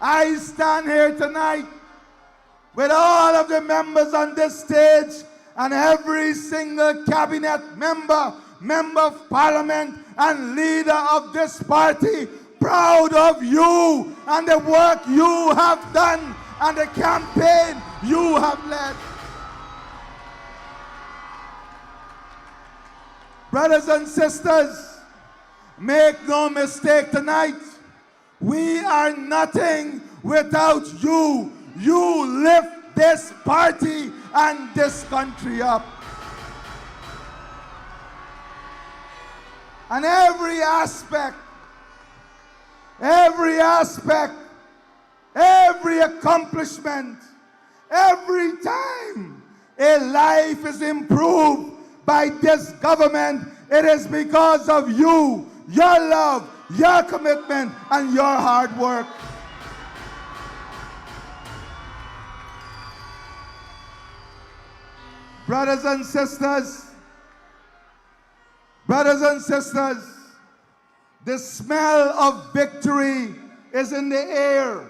I stand here tonight with all of the members on this stage and every single cabinet member, member of parliament, and leader of this party, proud of you and the work you have done and the campaign you have led. Brothers and sisters, make no mistake tonight, we are nothing without you. You lift this party and this country up. And every aspect, every accomplishment, every time a life is improved by this government, it is because of you, your love, your commitment, and your hard work. Brothers and sisters, the smell of victory is in the air.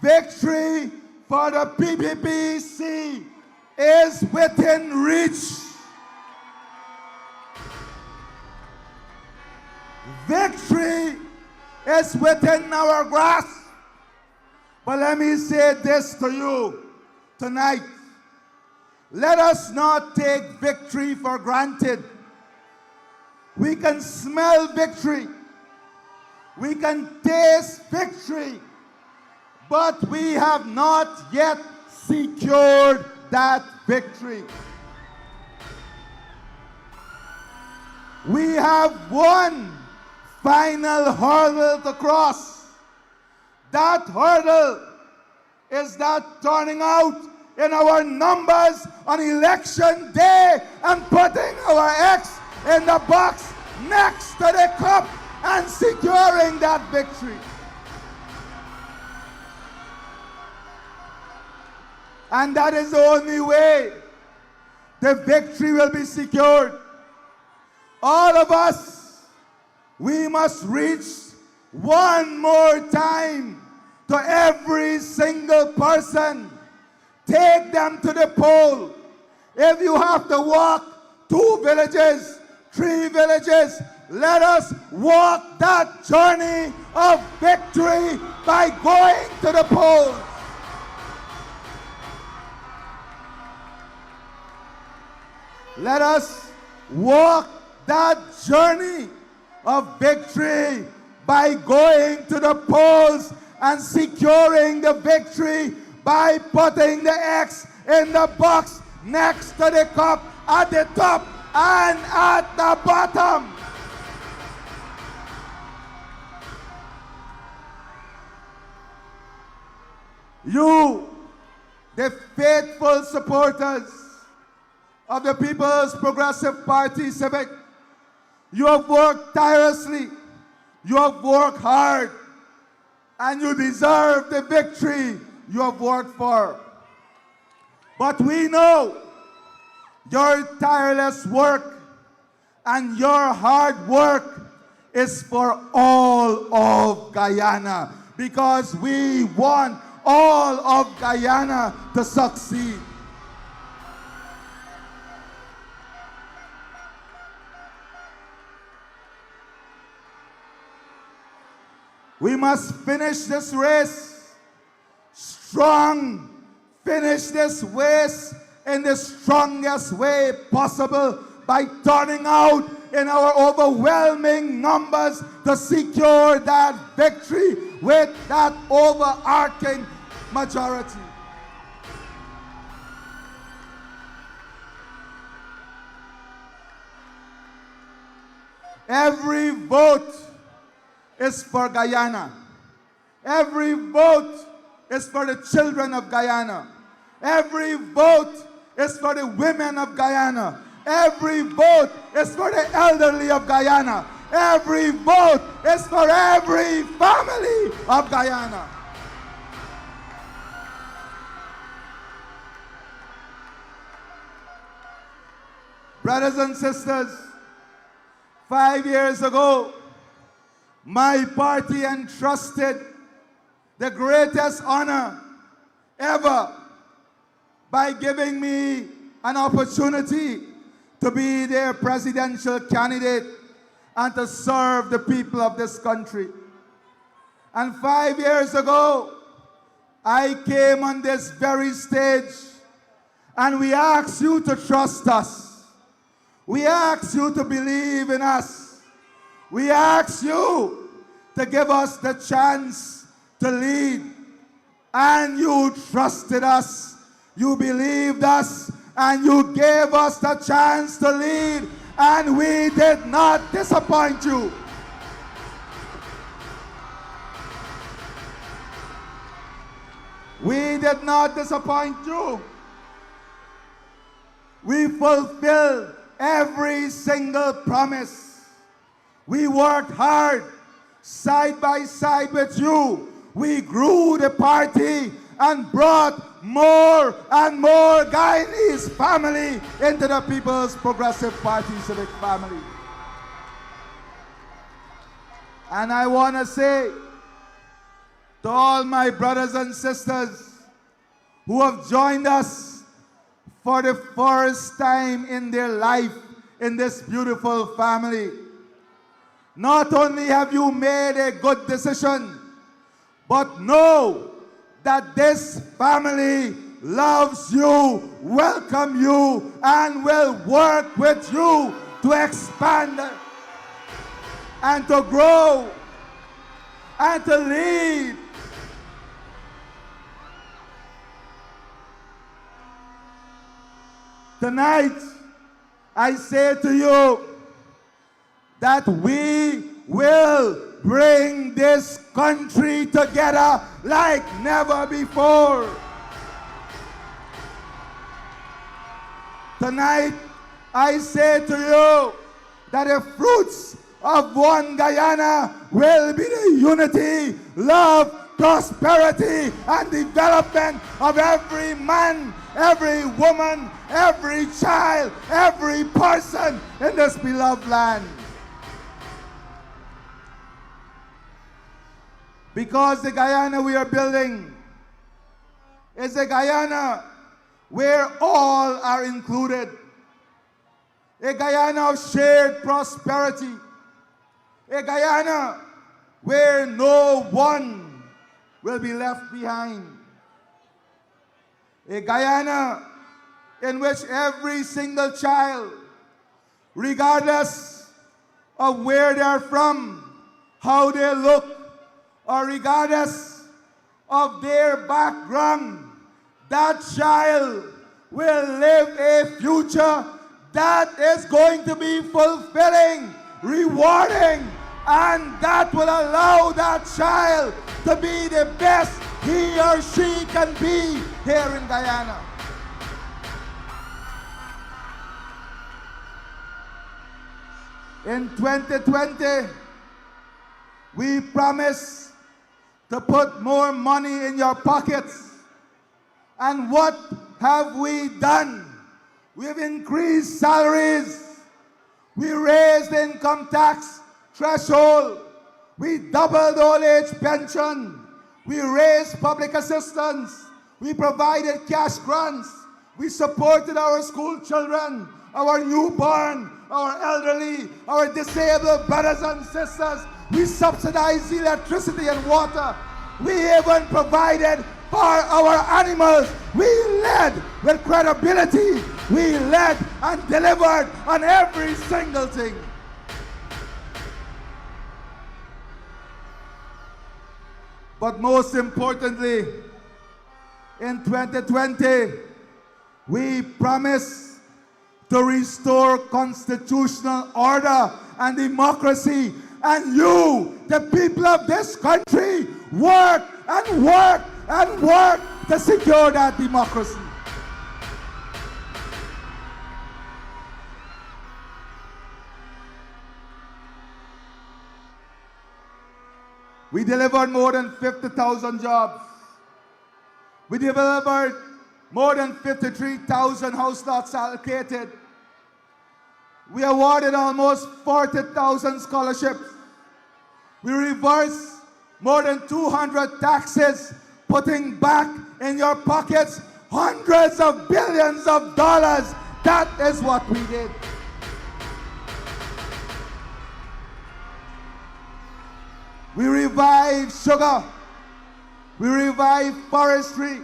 Victory for the PPPC is within reach. Victory is within our grasp. But let me say this to you tonight. Let us not take victory for granted. We can smell victory. We can taste victory, but we have not yet secured that victory. We have one final hurdle to cross. That hurdle is that turning out in our numbers on election day and putting our X in the box next to the cup and securing that victory. And that is the only way the victory will be secured. All of us, we must reach one more time to every single person. Take them to the poll. If you have to walk 2 villages, 3 villages, let us walk that journey of victory by going to the polls. Let us walk that journey of victory by going to the polls and securing the victory by putting the X in the box next to the cup at the top and at the bottom. You, the faithful supporters of the People's Progressive Party Civic, you have worked tirelessly, you have worked hard, and you deserve the victory you have worked for. But we know your tireless work and your hard work is for all of Guyana, because we want all of Guyana to succeed. We must finish this race strong, finish this race in the strongest way possible by turning out in our overwhelming numbers to secure that victory with that overarching majority. Every vote is for Guyana. Every vote is for the children of Guyana. Every vote is for the women of Guyana. Every vote is for the elderly of Guyana. Every vote is for every family of Guyana. Brothers and sisters, 5 years ago, my party entrusted the greatest honor ever by giving me an opportunity to be their presidential candidate and to serve the people of this country. And 5 years ago, I came on this very stage and we asked you to trust us. We asked you to believe in us. We asked you to give us the chance to lead. And you trusted us. You believed us. And you gave us the chance to lead. And we did not disappoint you. We did not disappoint you. We fulfilled every single promise. We worked hard, side by side with you. We grew the party and brought more and more Guyanese family into the People's Progressive Party civic family. And I want to say to all my brothers and sisters who have joined us for the first time in their life in this beautiful family, not only have you made a good decision, but know that this family loves you, welcome you, and will work with you to expand and to grow and to lead. Tonight, I say to you that we will bring this country together like never before. Tonight, I say to you that the fruits of one Guyana will be the unity, love, prosperity, and development of every man, every woman, every child, every person in this beloved land. Because the Guyana we are building is a Guyana where all are included. A Guyana of shared prosperity. A Guyana where no one will be left behind. A Guyana in which every single child, regardless of where they're from, how they look, or regardless of their background, that child will live a future that is going to be fulfilling, rewarding, and that will allow that child to be the best he or she can be here in Guyana. In 2020, we promise to put more money in your pockets. And what have we done? We've increased salaries. We raised the income tax threshold. We doubled old age pension. We raised public assistance. We provided cash grants. We supported our school children, our newborn, our elderly, our disabled brothers and sisters. We subsidized electricity and water. We even provided for our animals. We led with credibility. We led and delivered on every single thing. But most importantly, in 2020, we promise to restore constitutional order and democracy. And you, the people of this country, work and work and work to secure that democracy. We delivered more than 50,000 jobs. We delivered more than 53,000 house lots allocated. We awarded almost 40,000 scholarships. We reversed more than 200 taxes, putting back in your pockets hundreds of billions of dollars. That is what we did. We revived sugar. We revived forestry.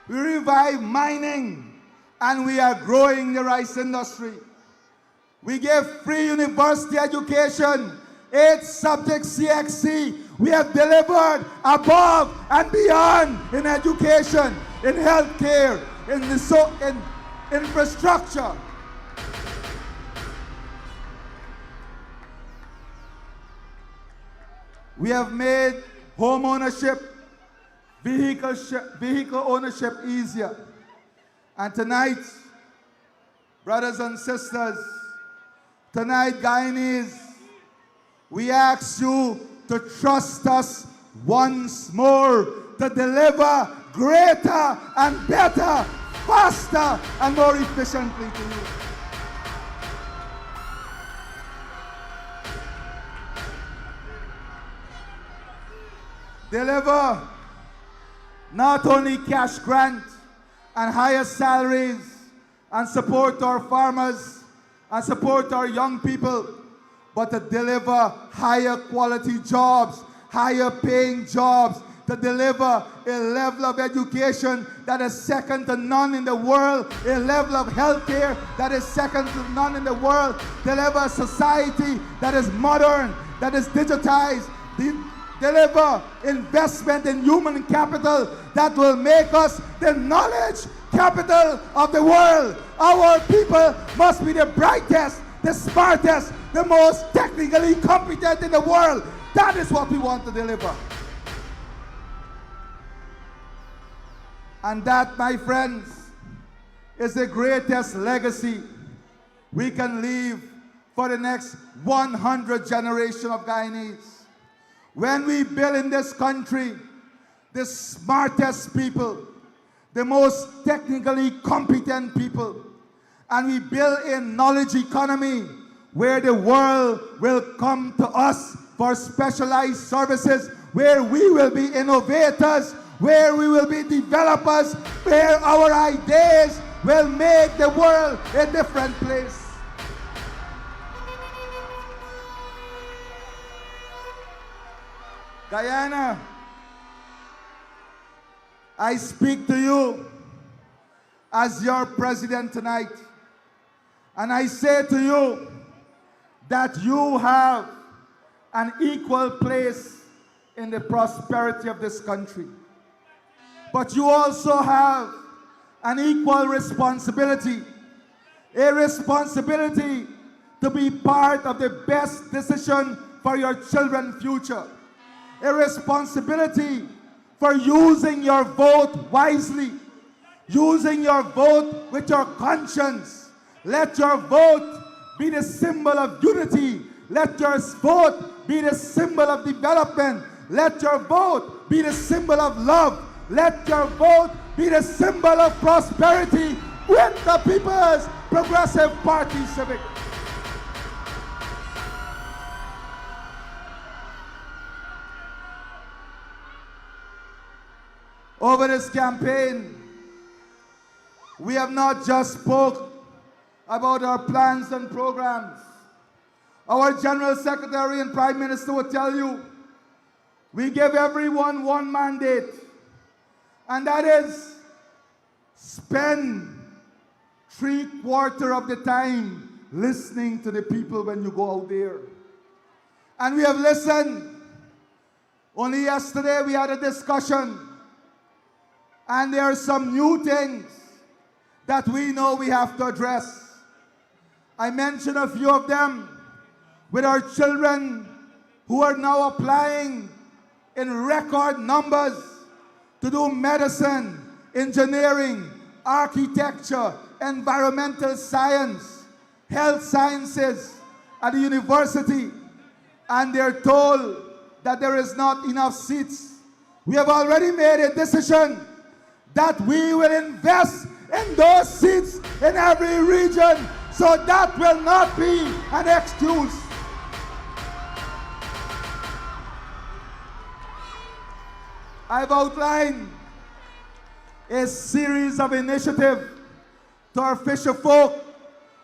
We revived mining. And we are growing the rice industry. We gave free university education, 8 subjects CXC. We have delivered above and beyond in education, in healthcare, in infrastructure. We have made home ownership, vehicle ownership easier. And tonight, brothers and sisters, tonight, Guyanese, we ask you to trust us once more to deliver greater and better, faster and more efficiently to you. Deliver not only cash grant and higher salaries and support our farmers and support our young people, but to deliver higher quality jobs, higher paying jobs, to deliver a level of education that is second to none in the world, a level of healthcare that is second to none in the world, deliver a society that is modern, that is digitized, deliver investment in human capital that will make us the knowledge capital of the world. Our people must be the brightest, the smartest, the most technically competent in the world. That is what we want to deliver. And that, my friends, is the greatest legacy we can leave for the next 100 generations of Guyanese. When we build in this country the smartest people, the most technically competent people, and we build a knowledge economy where the world will come to us for specialized services, where we will be innovators, where we will be developers, where our ideas will make the world a different place. Guyana, I speak to you as your president tonight, and I say to you that you have an equal place in the prosperity of this country. But you also have an equal responsibility, a responsibility to be part of the best decision for your children's future, a responsibility for using your vote wisely, using your vote with your conscience. Let your vote be the symbol of unity. Let your vote be the symbol of development. Let your vote be the symbol of love. Let your vote be the symbol of prosperity with the People's Progressive Party Civic. Over this campaign, we have not just spoke about our plans and programs. Our General Secretary and Prime Minister will tell you, we give everyone one mandate, and that is spend 3/4 of the time listening to the people when you go out there. And we have listened. Only yesterday we had a discussion, and there are some new things that we know we have to address. I mentioned a few of them with our children who are now applying in record numbers to do medicine, engineering, architecture, environmental science, health sciences at the university, and they're told that there is not enough seats. We have already made a decision that we will invest in those seats in every region, so that will not be an excuse. I've outlined a series of initiatives to our fisher folk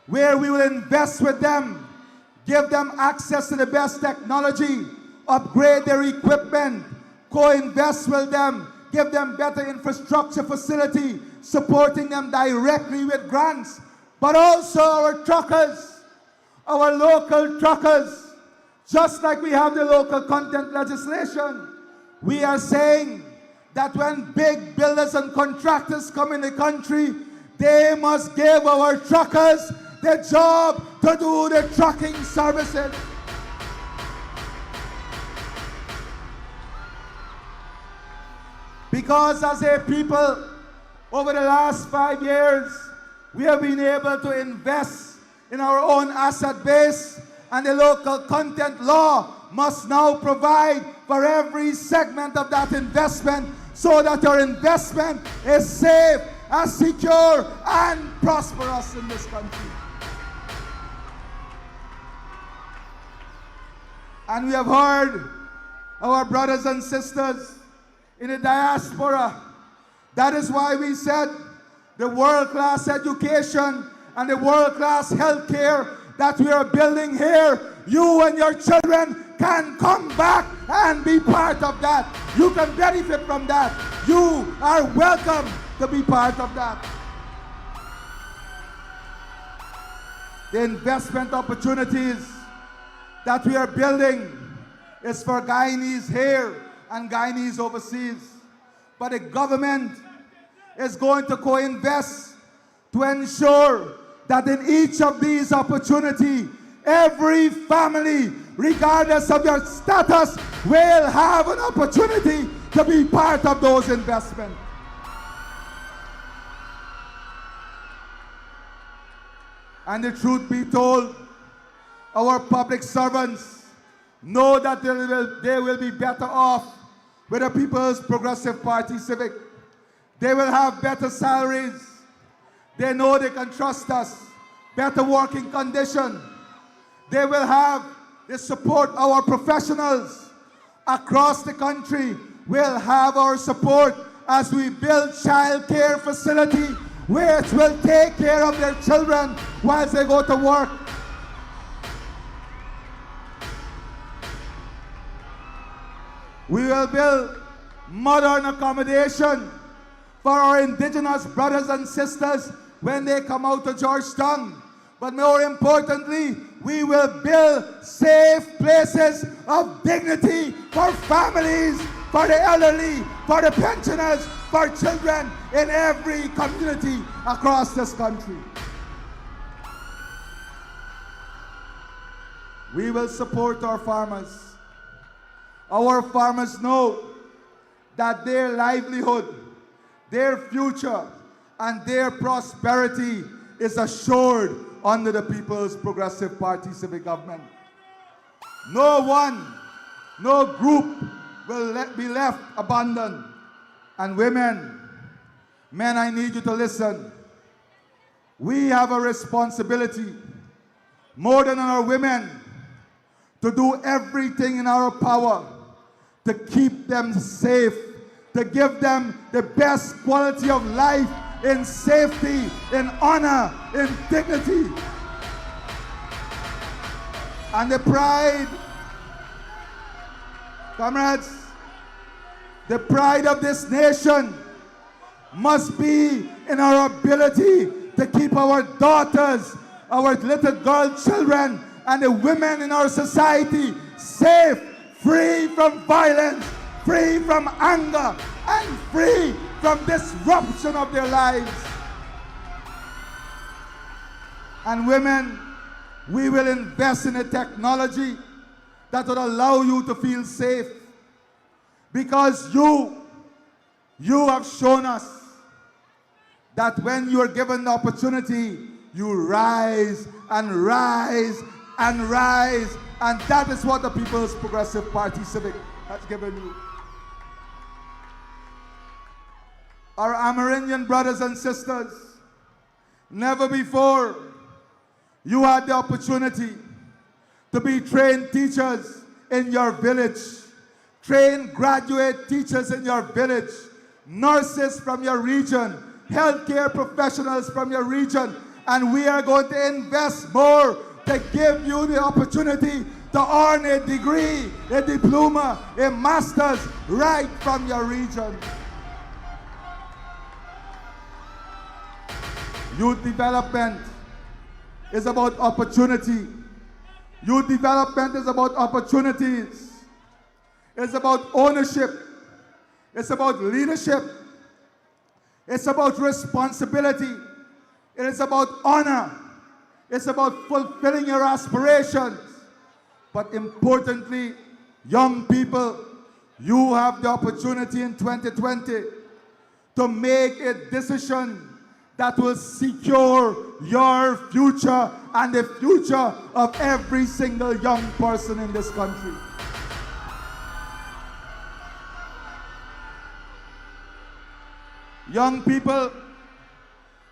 where we will invest with them, give them access to the best technology, upgrade their equipment, co-invest with them, give them better infrastructure facility, supporting them directly with grants, but also our truckers, our local truckers, just like we have the local content legislation. We are saying that when big builders and contractors come in the country, they must give our truckers the job to do the trucking services. Because as a people, over the last 5 years, we have been able to invest in our own asset base, and the local content law must now provide for every segment of that investment so that your investment is safe and secure and prosperous in this country. And we have heard our brothers and sisters in the diaspora. That is why we said the world-class education and the world-class healthcare that we are building here, you and your children can come back and be part of that. You can benefit from that. You are welcome to be part of that. The investment opportunities that we are building is for Guyanese here and Guyanese overseas. But the government is going to co-invest to ensure that in each of these opportunities, every family, regardless of your status, will have an opportunity to be part of those investments. And the truth be told, our public servants know that they will be better off with the People's Progressive Party Civic. They will have better salaries. They know they can trust us. Better working condition. They will have the support. Our professionals across the country will have our support as we build child care facility which will take care of their children whilst they go to work. We will build modern accommodation for our Indigenous brothers and sisters when they come out to Georgetown. But more importantly, we will build safe places of dignity for families, for the elderly, for the pensioners, for children in every community across this country. We will support our farmers. Our farmers know that their livelihood, their future, and their prosperity is assured under the People's Progressive Party Civic Government. No one, no group will be left abandoned. And women, men, I need you to listen. We have a responsibility, more than our women, to do everything in our power to keep them safe, to give them the best quality of life in safety, in honor, in dignity. And the pride, comrades, the pride of this nation must be in our ability to keep our daughters, our little girl children, and the women in our society safe, free from violence, free from anger, and free from disruption of their lives. And women, we will invest in a technology that will allow you to feel safe. Because you have shown us that when you are given the opportunity, you rise and rise and rise. And that is what the People's Progressive Party Civic has given you. Our Amerindian brothers and sisters, never before you had the opportunity to be trained teachers in your village, trained graduate teachers in your village, nurses from your region, healthcare professionals from your region, and we are going to invest more to give you the opportunity to earn a degree, a diploma, a master's right from your region. Youth development is about opportunity. Youth development is about opportunities. It's about ownership. It's about leadership. It's about responsibility. It is about honor. It's about fulfilling your aspirations. But importantly, young people, you have the opportunity in 2020 to make a decision that will secure your future and the future of every single young person in this country. Young people,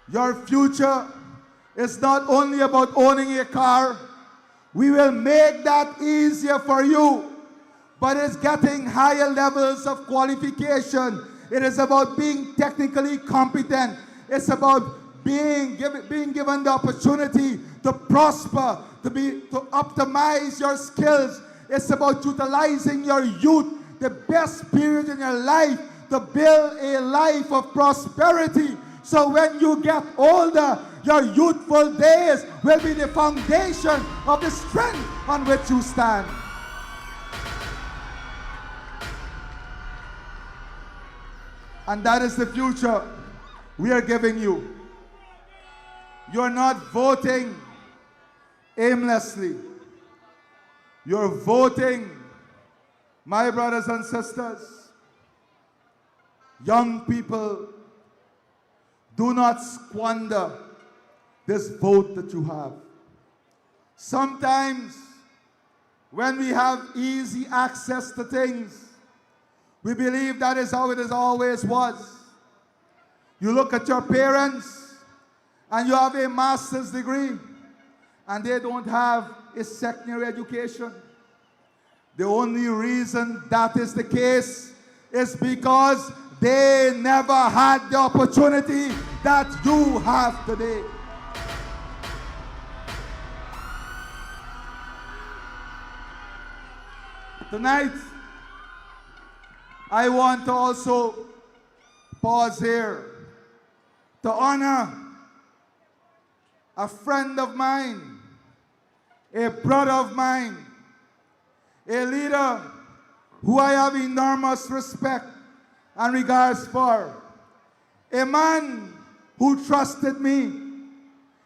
your future is not only about owning a car. We will make that easier for you, but it's getting higher levels of qualification. It is about being technically competent. It's about being given the opportunity to prosper, to optimize your skills. It's about utilizing your youth, the best period in your life, to build a life of prosperity. So when you get older, your youthful days will be the foundation of the strength on which you stand. And that is the future we are giving you. You're not voting aimlessly. You're voting, my brothers and sisters, young people, do not squander this vote that you have. Sometimes, when we have easy access to things, we believe that is how it has always was. You look at your parents, and you have a master's degree, and they don't have a secondary education. The only reason that is the case is because they never had the opportunity that you have today. Tonight, I want to also pause here to honor a friend of mine, a brother of mine, a leader who I have enormous respect and regards for, a man who trusted me,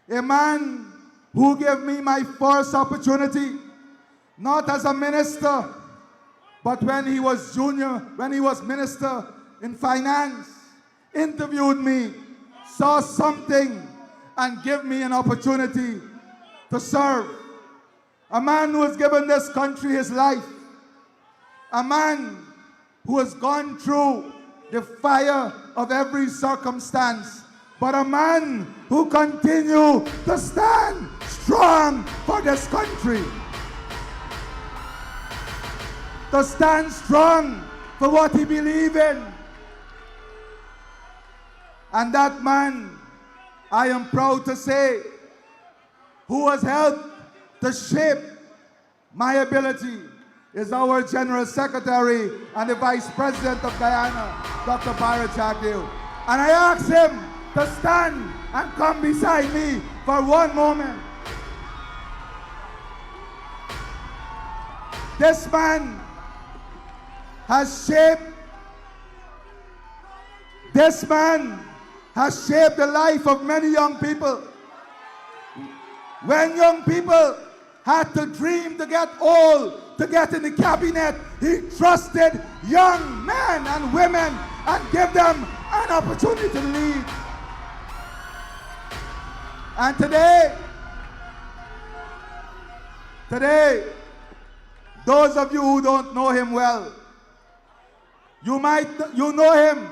a man who gave me my first opportunity, not as a minister, but when he was minister in finance, interviewed me, saw something, and gave me an opportunity to serve. A man who has given this country his life. A man who has gone through the fire of every circumstance. But a man who continues to stand strong for this country. To stand strong for what he believes in. And that man, I am proud to say, who has helped to shape my ability, is our General Secretary and the Vice President of Guyana, Dr. Barrett Jagu. And I ask him to stand and come beside me for one moment. This man has shaped the life of many young people. When young people had to dream to get old, to get in the cabinet, he trusted young men and women and gave them an opportunity to lead. And today, those of you who don't know him well, you know him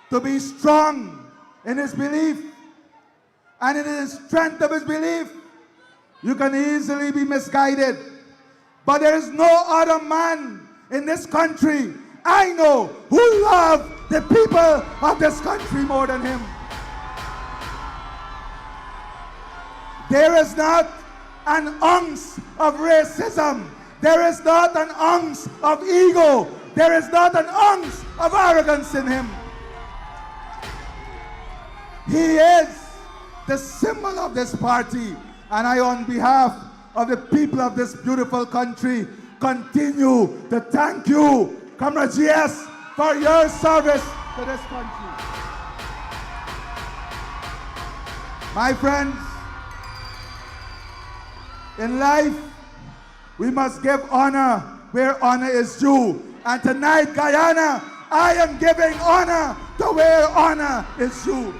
to be strong in his belief, and in the strength of his belief, you can easily be misguided. But there is no other man in this country I know who loves the people of this country more than him. There is not an ounce of racism. There is not an ounce of ego. There is not an ounce of arrogance in him. He is the symbol of this party. And I, on behalf of the people of this beautiful country, continue to thank you, Comrade GS, for your service to this country. My friends, in life, we must give honor where honor is due. And tonight, Guyana, I am giving honor to where honor is due.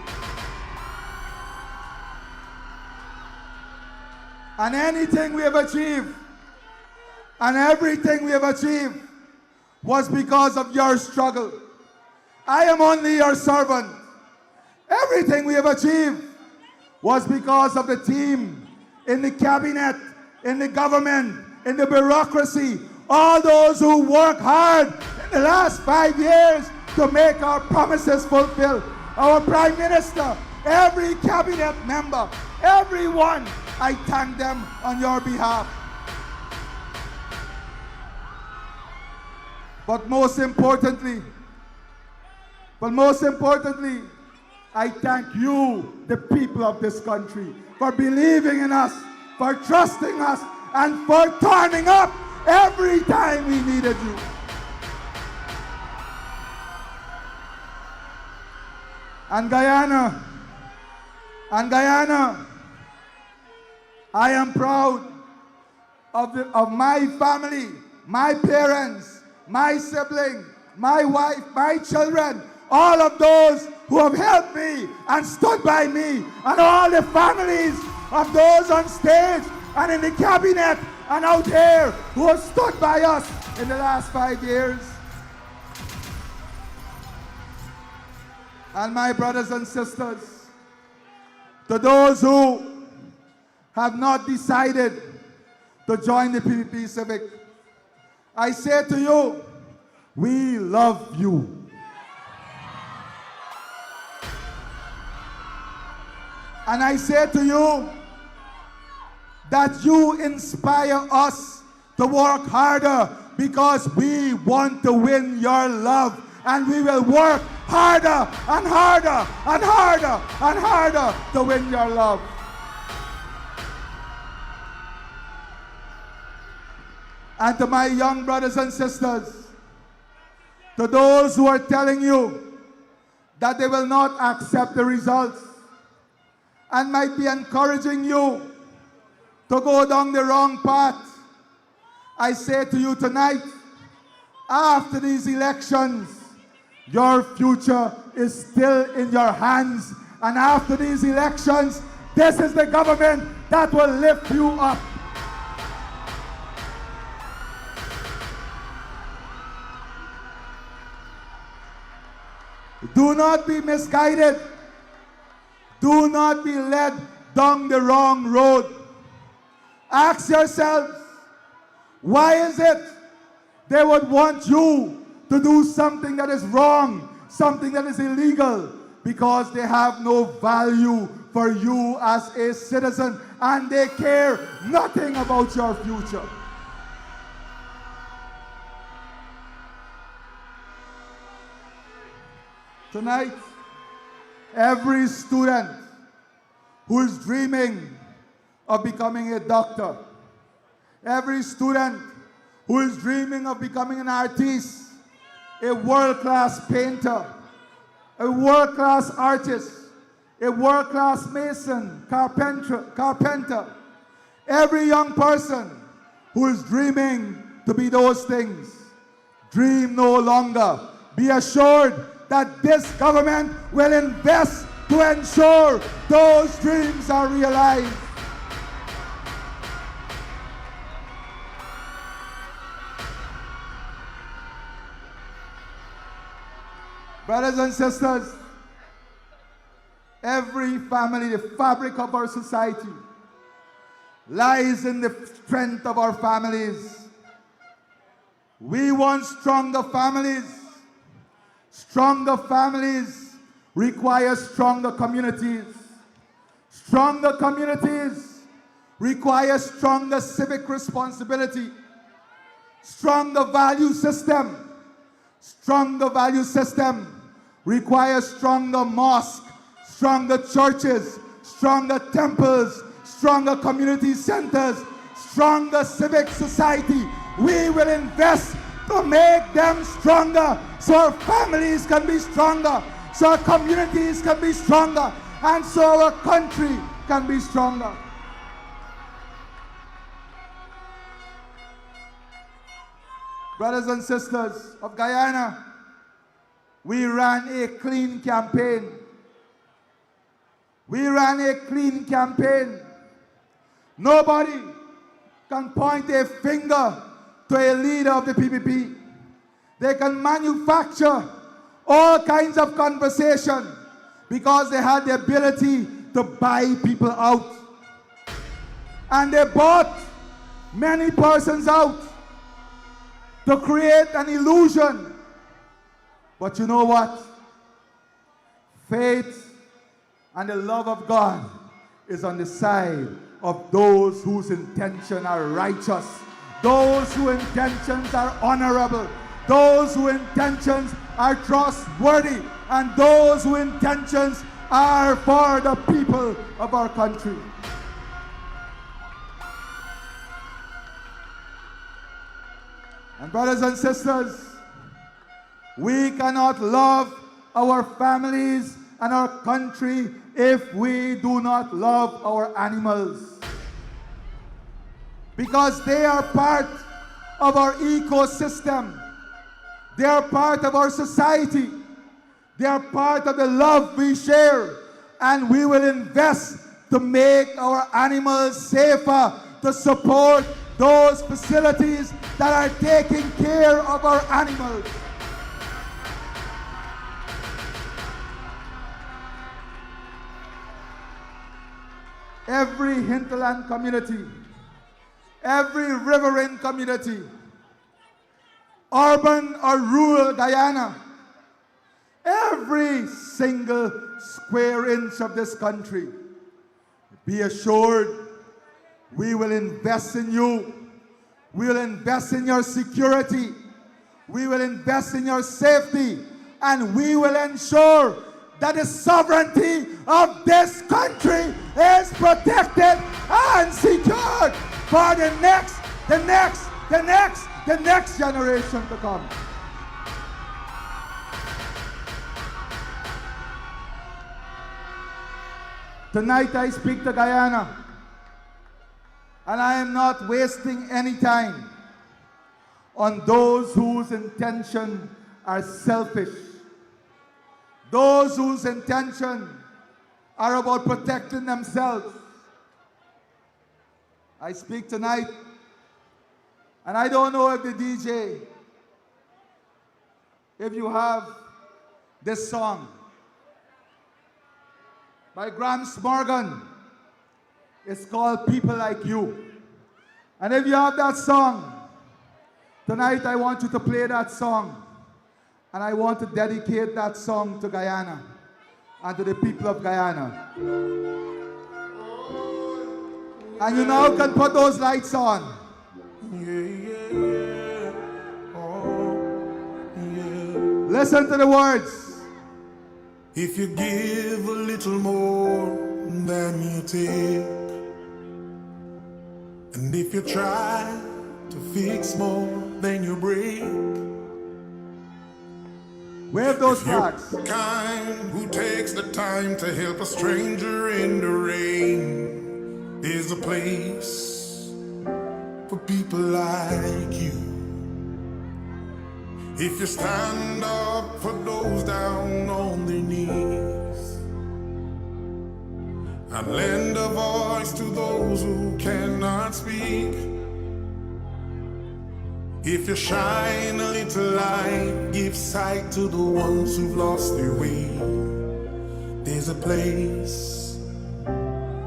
And anything we have achieved, and everything we have achieved, was because of your struggle. I am only your servant. Everything we have achieved was because of the team in the cabinet, in the government, in the bureaucracy, all those who work hard in the last 5 years to make our promises fulfilled. Our Prime Minister, every cabinet member, everyone, I thank them on your behalf. But most importantly, I thank you, the people of this country, for believing in us, for trusting us, and for turning up every time we needed you. And Guyana, I am proud of my family, my parents, my sibling, my wife, my children, all of those who have helped me and stood by me, and all the families of those on stage and in the cabinet and out here who have stood by us in the last 5 years. And my brothers and sisters, to those who have not decided to join the PPP Civic, I say to you, we love you. And I say to you that you inspire us to work harder because we want to win your love, and we will work harder and harder and harder and harder to win your love. And to my young brothers and sisters, to those who are telling you that they will not accept the results and might be encouraging you to go down the wrong path, I say to you tonight, after these elections, your future is still in your hands. And after these elections, this is the government that will lift you up. Do not be misguided. Do not be led down the wrong road. Ask yourselves, why is it they would want you to do something that is wrong, something that is illegal? Because they have no value for you as a citizen, and they care nothing about your future. Tonight, every student who is dreaming of becoming a doctor, every student who is dreaming of becoming an artist, a world-class painter, a world-class artist, a world-class mason, carpenter, every young person who is dreaming to be those things, dream no longer. Be assured that this government will invest to ensure those dreams are realized. Brothers and sisters, every family, the fabric of our society, lies in the strength of our families. We want stronger families. Stronger families require stronger communities. Stronger communities require stronger civic responsibility. Stronger value system. Stronger value system requires stronger mosques, stronger churches, stronger temples, stronger community centers, stronger civic society. We will invest to make them stronger, so our families can be stronger, so our communities can be stronger, and so our country can be stronger. Brothers and sisters of Guyana, we ran a clean campaign. We ran a clean campaign. Nobody can point a finger to a leader of the PPP. They can manufacture all kinds of conversation because they had the ability to buy people out. And they bought many persons out to create an illusion. But you know what? Faith and the love of God is on the side of those whose intentions are righteous, those whose intentions are honorable, those whose intentions are trustworthy, and those whose intentions are for the people of our country. And brothers and sisters, we cannot love our families and our country if we do not love our animals. Because they are part of our ecosystem. They are part of our society. They are part of the love we share. And we will invest to make our animals safer, to support those facilities that are taking care of our animals. Every hinterland community, every riverine community, urban or rural Guyana, every single square inch of this country, be assured we will invest in you. We will invest in your security. We will invest in your safety. And we will ensure that the sovereignty of this country is protected and secured for the next generation to come. Tonight I speak to Guyana, and I am not wasting any time on those whose intentions are selfish, those whose intentions are about protecting themselves. I speak tonight, and I don't know if the DJ, if you have this song by Gramps Morgan. It's called People Like You. And if you have that song, tonight I want you to play that song. And I want to dedicate that song to Guyana and to the people of Guyana. And you now can put those lights on. Listen to the words. If you give a little more than you take, and if you try to fix more than you break, wave those flags. Kind who takes the time to help a stranger in the rain, is a place for people like you. If you stand up for those down on their knees, and lend a voice to those who cannot speak, if you shine a little light, give sight to the ones who've lost their way, there's a place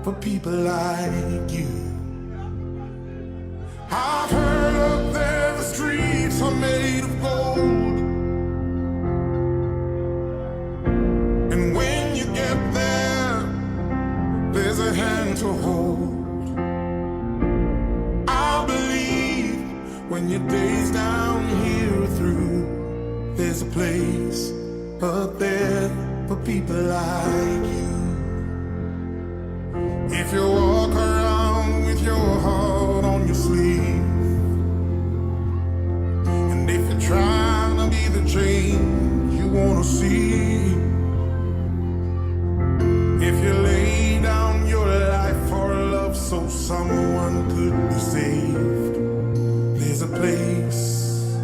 for people like you. I've heard up there the streets are made of gold, and when you get there, there's a hand to hold. I believe when your days down here are through, there's a place up there for people like you. If you walk around with your heart on your sleeve, and if you're trying to be the change you want to see, if you lay down your life for love so someone could be saved, there's a place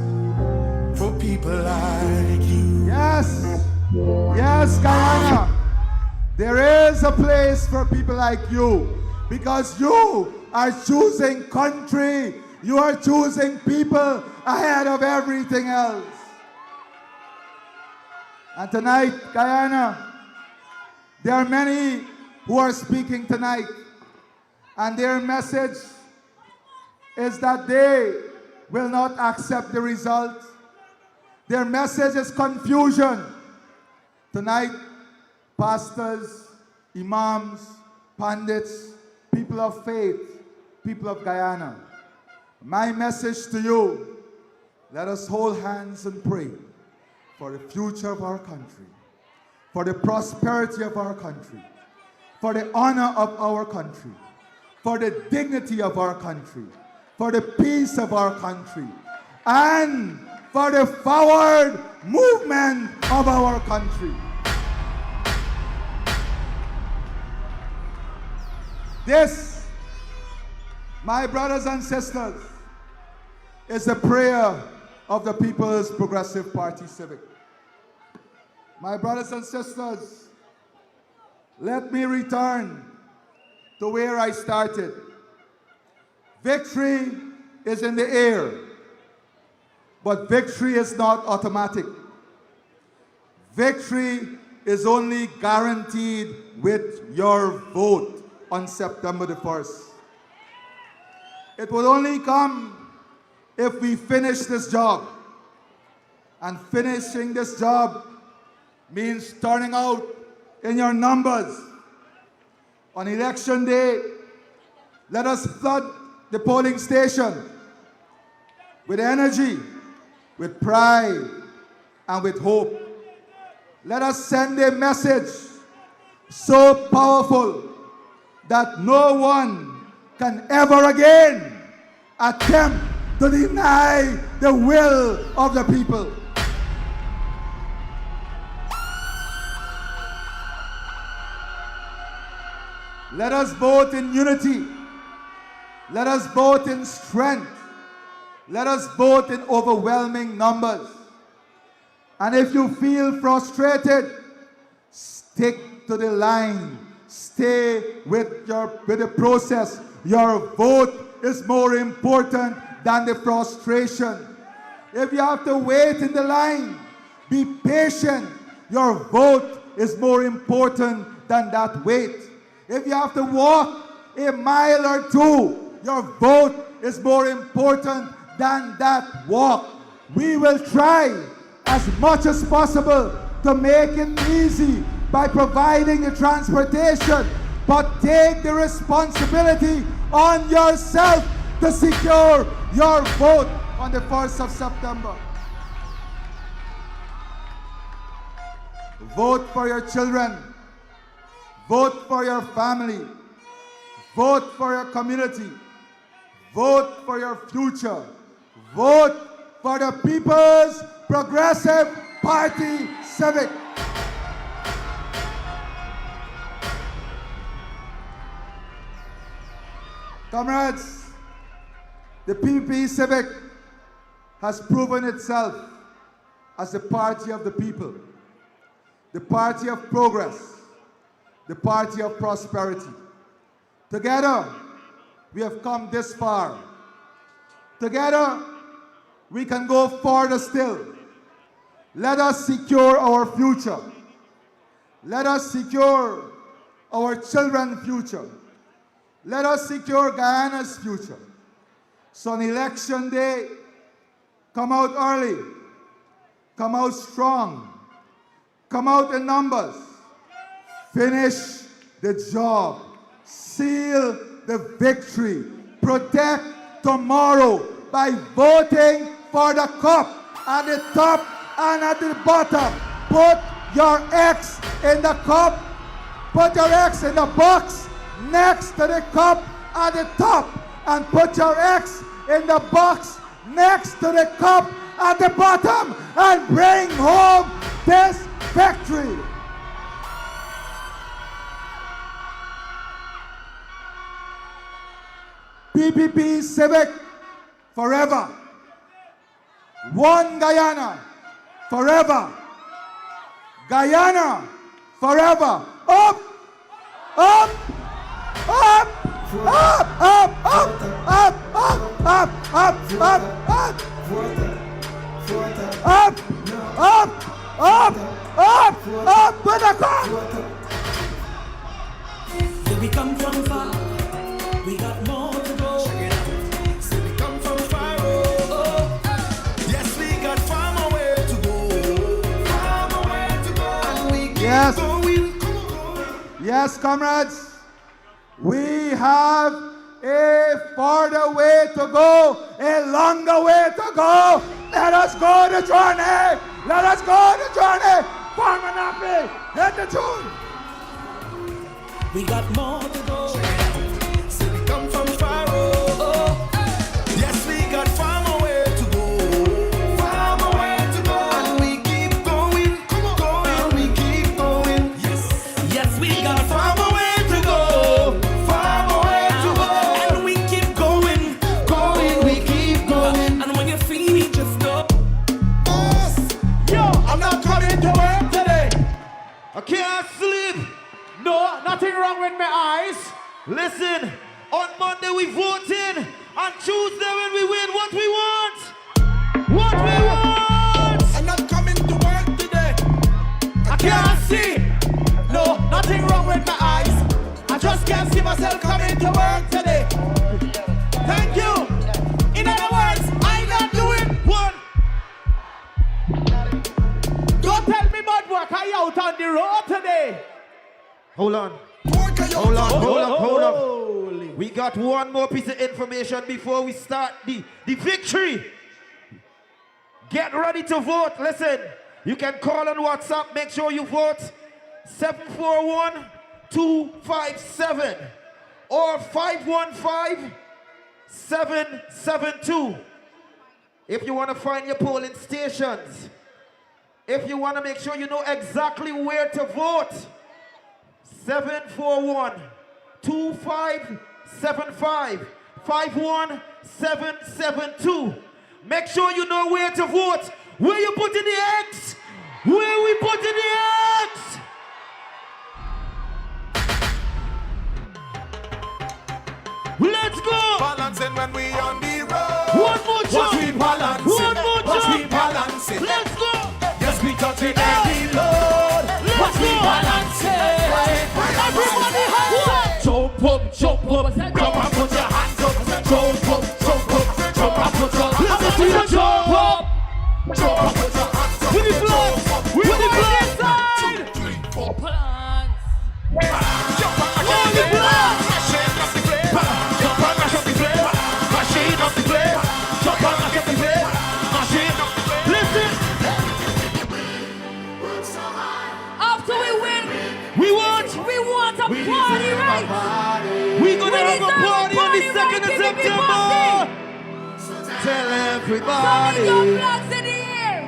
for people like you. Yes, yes, Guyana. There is a place for people like you, because you are choosing country, you are choosing people ahead of everything else. And tonight, Guyana, there are many who are speaking tonight, and their message is that they will not accept the result. Their message is confusion. Tonight, pastors, imams, pundits, people of faith, people of Guyana, my message to you, let us hold hands and pray for the future of our country, for the prosperity of our country, for the honor of our country, for the dignity of our country, for the peace of our country, and for the forward movement of our country. This, my brothers and sisters, is the prayer of the People's Progressive Party Civic. My brothers and sisters, let me return to where I started. Victory is in the air, but victory is not automatic. Victory is only guaranteed with your vote on September the 1st. It will only come if we finish this job. And finishing this job means turning out in your numbers. On election day, let us flood the polling station with energy, with pride, and with hope. Let us send a message so powerful that no one can ever again attempt to deny the will of the people. Let us vote in unity. Let us vote in strength. Let us vote in overwhelming numbers. And if you feel frustrated, stick to the line. Stay with the process. Your vote is more important than the frustration. If you have to wait in the line, be patient. Your vote is more important than that wait. If you have to walk a mile or two, your vote is more important than that walk. We will try as much as possible to make it easy by providing the transportation, but take the responsibility on yourself to secure your vote on the 1st of September. Vote for your children. Vote for your family. Vote for your community. Vote for your future. Vote for the People's Progressive Party Civic. Comrades, the PPP Civic has proven itself as the party of the people, the party of progress, the party of prosperity. Together, we have come this far. Together, we can go further still. Let us secure our future. Let us secure our children's future. Let us secure Guyana's future. So on election day, come out early, come out strong, come out in numbers, finish the job, seal the victory, protect tomorrow by voting for the cup at the top and at the bottom. Put your X in the cup, put your X in the box next to the cup at the top, and put your X in the box next to the cup at the bottom, and bring home this victory. PPP Civic forever. One Guyana forever. Guyana forever. Up, up, up, up, up, up, up, up, up, up, up, up, up, up, up, up, with the cup. Did we come from far? We got more to go. Check it out. Say we come from far, oh. Yes, we got far more way to go. Far more way to go. And we keep Yes. going. Yes, comrades, we have a further way to go, a longer way to go. Let us go the journey. Let us go the journey. Farmer Nappy, hit the tune. We got more to go. Say we come from far, oh. Yes, we got far more way to go. Far more way to go. And we keep going, going, and we keep going. Yes, we got far more way to go. Far more Listen, on Monday we vote in, on Tuesday when we win, what we want? What we want? I'm not coming to work today. I can't see. No, nothing wrong with my eyes. I just can't see myself coming to work today. Thank you. In other words, I'm not doing one. Don't tell me about work. I out on the road today. Hold on. Hold on. We got one more piece of information before we start the victory. Get ready to vote. Listen, you can call on WhatsApp. Make sure you vote 741-257 or 515-772. If you want to find your polling stations, if you want to make sure you know exactly where to vote, 741-2575, 51772. Make sure you know where to vote. Where you putting the X? Where we putting the X? Let's go! Balancing when we on the road. One more jump! Watch we balancing. One more Watch jump! we balancing. Let's go! Yes, we touching every load. Watch we balancing. Everybody hands up! Jump up, jump up, jump up, put your hands up. Jump up, jump up, jump up, put your hands up. Listen to the jump up! Jump up, put your hands up. With the flag! With the flag! Jump up, mash the flag. Machine of the flame. Jump up, mash the flame. Machine of the flame. Jump up, mash the flame. Machine of the flame. Listen! After we win, we want a party, right? We're gonna have a party on the 2nd of September! Tell everybody! Some young flags in the air.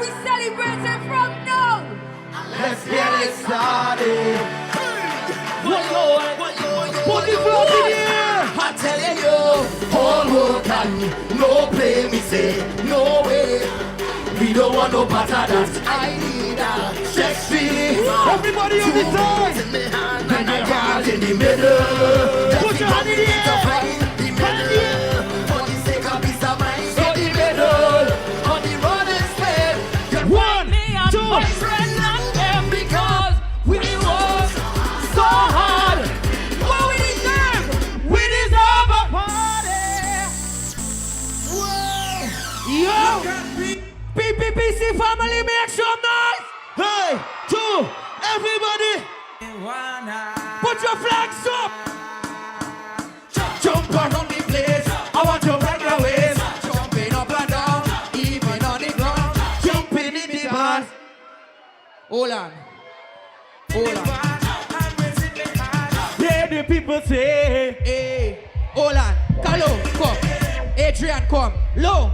We celebrating from now. Let's get it started! Put the flag in the air! I'm telling you, all work and no play, me say, no way. We don't want no better than I need a sexy. Everybody on the side! And I got in the middle. Put your hand in the air! The middle. For the sake of peace of mind. So the middle. On the road is fair. One, two, because we work so hard. What we deserve a party. Yo! PPPC family, make some noise! Hey, two, everybody! Put your flags up! Jump around the place. I want to break the waves. Jumping up and down, even on the ground. Jumping in the bars! Hold on. Yeah, the people say, Hey, hold on. Carlo, come. Adrian, come. Low.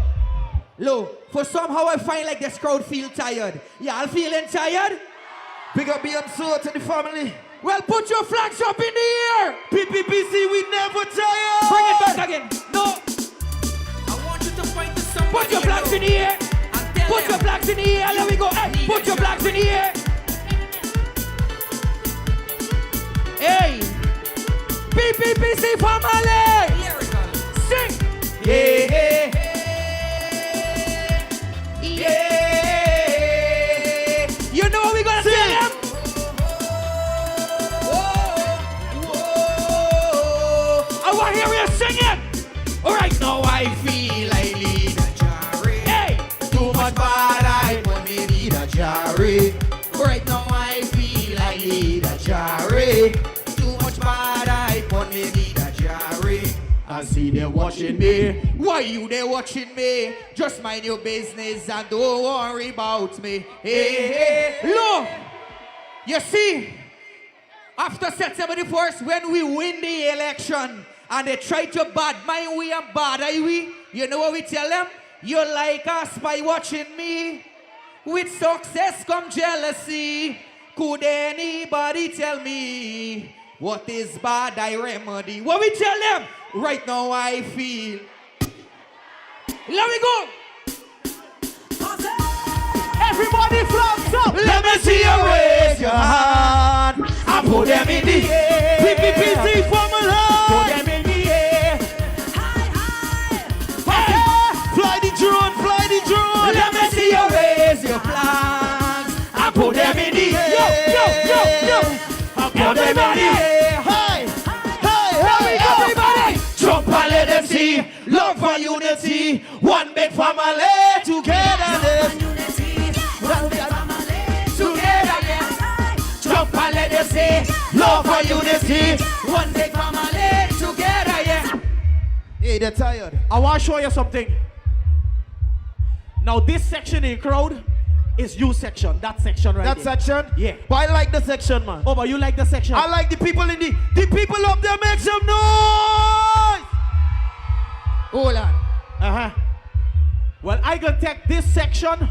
For somehow I find like this crowd feel tired. Y'all feeling tired? big up Beyonce to the family. Well, put your flags up in the air. PPPC, we never tired. Bring it back again. No. I want you to find the somebody. Put your flags in the air. Put your flags in the air. There we go. Hey, put your flags in the air. Hey. PPPC family. Sing. Yeah. You know what we gonna tell them? I want to hear you sing it. All right, now I feel I need a jarry. Hey, Too much bad I want me need a jarry. right now I feel I need a Jarry. Too much bad I want me need a jarry. I see they watching me. Why you they watching me? Just mind your business and don't worry about me. Hey. Look, you see, after September the 1st, when we win the election and they try to bad mind we and bad we, you know what we tell them? You like a spy watching me. With success come jealousy. Could anybody tell me what is bad I remedy? What we tell them? Right now I feel. Let me go. Everybody flags up. Let me see you raise your hand. I put them in the air. PPPC family. Put them in the air. Fly the drone, fly the drone. Let me see you raise your flags. I put them in the air. Yo. I put them in the air. Hey, everybody. Jump and let them see. Love for unity. One big family. Togetherness. Togetherness. Jump and let them see. Love for unity. One big family. Together, yeah. Hey, they're tired. I want to show you something. Now this section in crowd is you section. That section right That there. section? Yeah. But I like the section, man. Oh, but you like the section? I like the people in the people up there make some noise. Hold on. Uh-huh. Well, I gonna take this section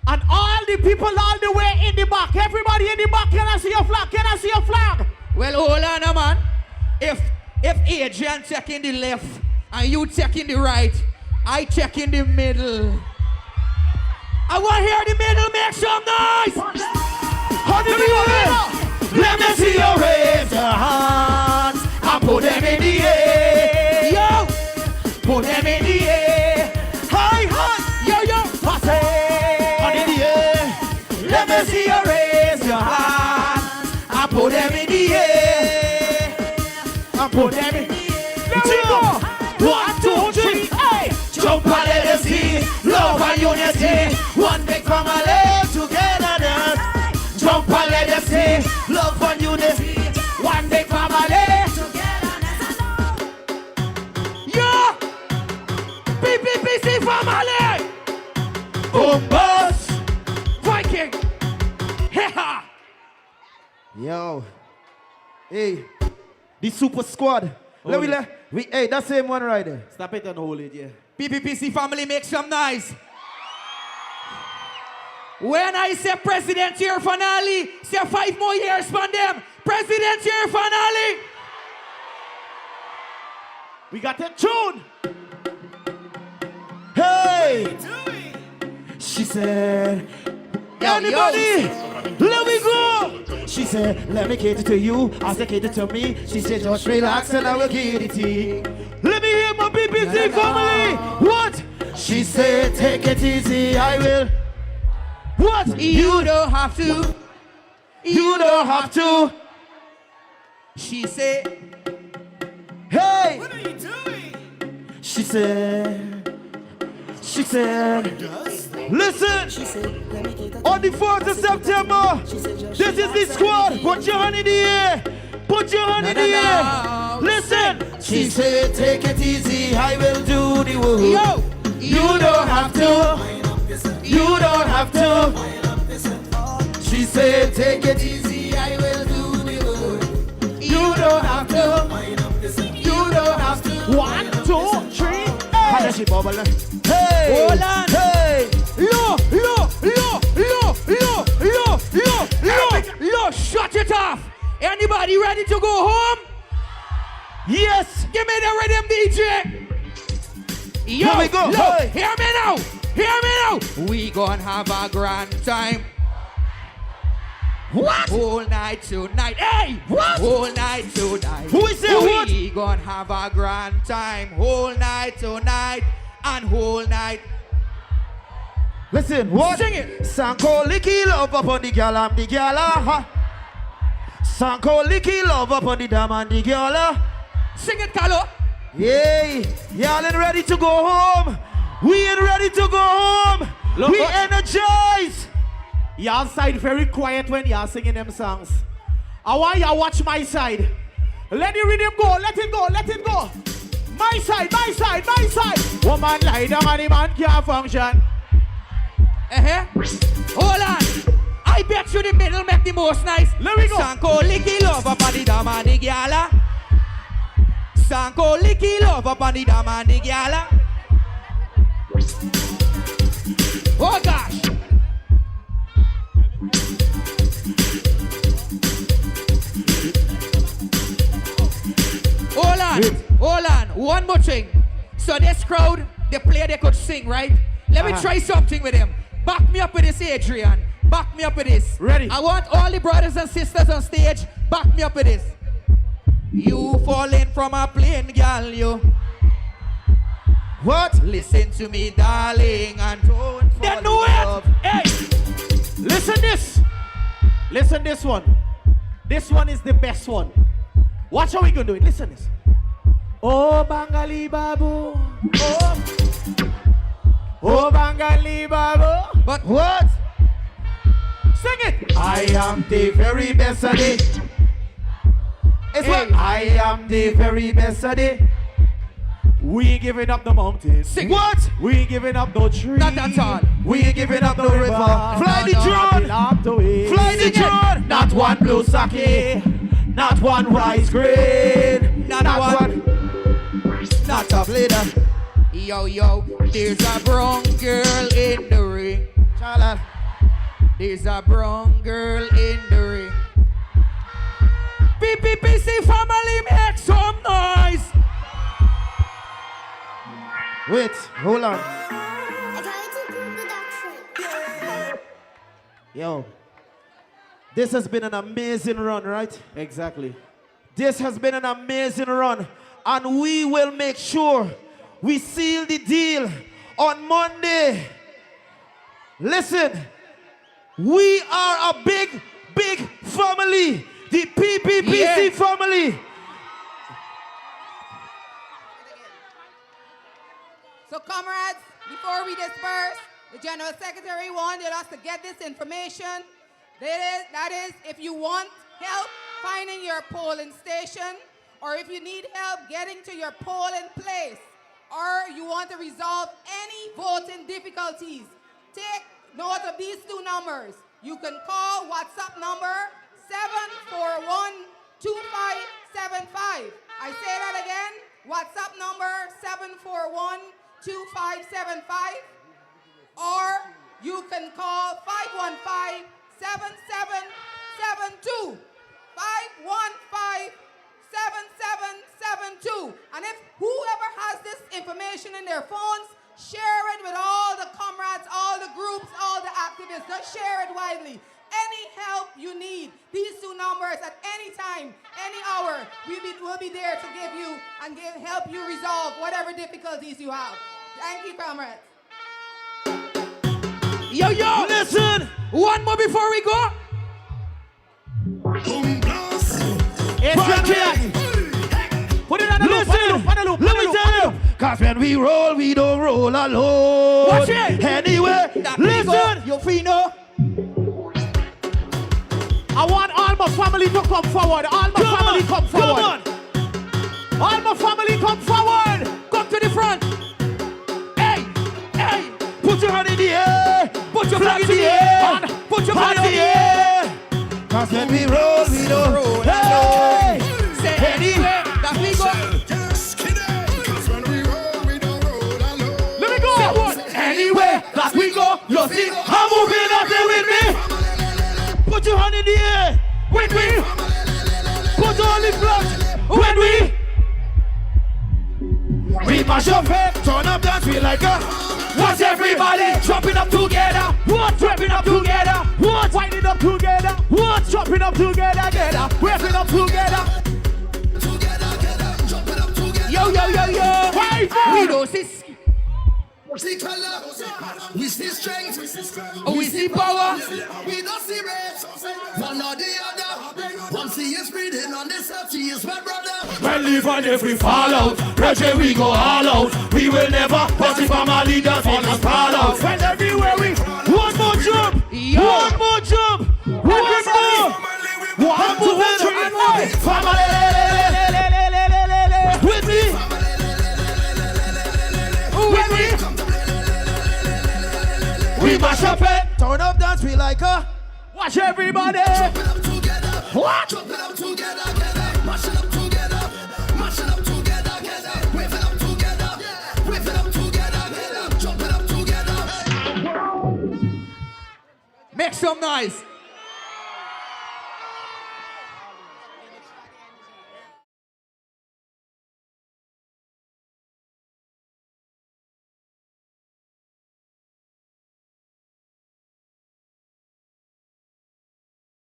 and all the people all the way in the back. Everybody in the back, can I see your flag? Can I see your flag? Well, hold on, man. If Adrian check in the left and you check in the right, I check in the middle. I want to hear the middle make some noise. How do you Let me see you raise your hands. I put them in the air. Yo, put them in the air. Hi. Yo, pass it. In the air. Let me see you raise your hands. I put them in the air. I put them in the air. There we go. 1, 2, 3, hey. Jump and let us see. Love and unity. One big family togetherness. Jump and let us see. Love and unity. One big family togetherness. Yeah. PPPC family. Amos. Viking. Heha. Yo. Hey. The super squad. Hey, that same one right there. Stop it and hold it, yeah. PPPC family, make some noise. When I say president year finale, say 5 more years from them. President year finale. We got a tune. Hey. She said, anybody, let me go. She said, let me cater to you, I said cater to me. She said, just relax and I will give it to you. Let me hear my BBC family. What? She said, take it easy, I will. What? You don't have to. You don't have to. She said, hey. What are you doing? She said, listen, on the 4th of September, this is the squad. Put your hand in the air. Put your hand in the air. Listen. She said, take it easy, I will do the work. Yo. You don't have to. You don't have to. She said, take it easy, I will do the work. You don't have to. You don't have to. 1, 2, 3, hey. How does she bubble? Hey. Hold on. Hey. Yo, shut it off. Anybody ready to go home? Yes. Give me the rhythm, DJ. Yo, here we go. Look, Hey. hear me now. Hear me now. We gonna have a grand time. What? Whole night tonight. Hey! What? Whole night tonight. Who is it? What? We gonna have a grand time. Whole night tonight and whole night. Listen, what? Sing it. Sanko licky love up on the gal and the gala. Sanko licky love up on the dam and the gala. Sing it, Carlo. Yay! Y'all ain't ready to go home. We ain't ready to go home. Look, we energized. Y'all side very quiet when y'all singing them songs. I want y'all watch my side. Let the rhythm go, let it go, let it go. My side, my side, my side. Woman lie down and the man can't function. Hold on. I bet you the middle make the most nice. Let me go. Sanko licky love up on the dam and the gala. Sanko licky love up on the dam and the gala. Oh gosh. Hold on, one more thing. So this crowd, they play, they could sing, right? Let me try something with them. Back me up with this, Adrian. Back me up with this. Ready. I want all the brothers and sisters on stage Back me up with this. You falling from a plane, girl, you. What? Listen to me, darling, and don't fall Then do in it! love. Hey! Listen this. Listen this one. This one is the best one. Watch how we gonna do it. Listen this. Oh, Bangali Babu. Oh, Bangali Babu. But what? Sing it. I am the very best of it. It's what? I am the very best of it. We ain't giving up the mountains. Sing what? We ain't giving up no trees. Not at all. We ain't giving up the river. Fly the drone. Fly the drone. Not one blue sake. Not one rice grain. Not one. Not a leader. Yo, yo, there's a brown girl in the ring. Chala. There's a brown girl in the ring. PPPC family, make some noise. Wait, hold on. Yo, this has been an amazing run, right? Exactly. This has been an amazing run, and we will make sure we seal the deal on Monday. Listen, we are a big, big family. The PPPC family. So comrades, before we disperse, the General Secretary wanted us to get this information. That is, if you want help finding your polling station, or if you need help getting to your polling place, or you want to resolve any voting difficulties, take note of these two numbers. You can call WhatsApp number 741-2575. I say that again, WhatsApp number 741-2575, or you can call 515-7772. 515-7772. And if whoever has this information in their phones, share it with all the comrades, all the groups, all the activists. Just share it widely. Any help you need, these two numbers at any time, any hour, we'll be there to give you and help you resolve whatever difficulties you have. Thank you, comrades. Yo, yo, listen. One more before we go. Put it on the loop. Let me tell you, cause when we roll, we don't roll alone. Watch it. Anyway, listen. You fino. I want all my family to come forward. All my family come forward. All my family come forward. Come to the front. Hey, hey, put your hand in the air. Put your flag in the air. Put your flag in the air. Cause when we roll, we don't roll alone. Say anywhere that we go. Let me go. Anywhere that we go, you see, I'm moving up there with me. Put your hand in the air. When we put all the blood. When we mash up head, turn up, dance, feel like a. What's everybody jumping up together? What? Jumping up together? What? Winding up together. What? Jumping up together, together. Waving up together. Yo, yo, yo, yo. We don't see. We see color, we see strength, we see power. We don't see race, one or the other. One sea is breathing on this earth, he is my brother. When live and if we fall out, Roger, we go all out. We will never, but if our leaders make us fall out. When everywhere we, one more jump, one more jump, one more, one more family, with me, with me. We mash up it, turn up, dance, we like a. Watch everybody. What? Jump it up together, mash it up together, mash it up together, wave it up together, wave it up together, jump it up together. Make some noise.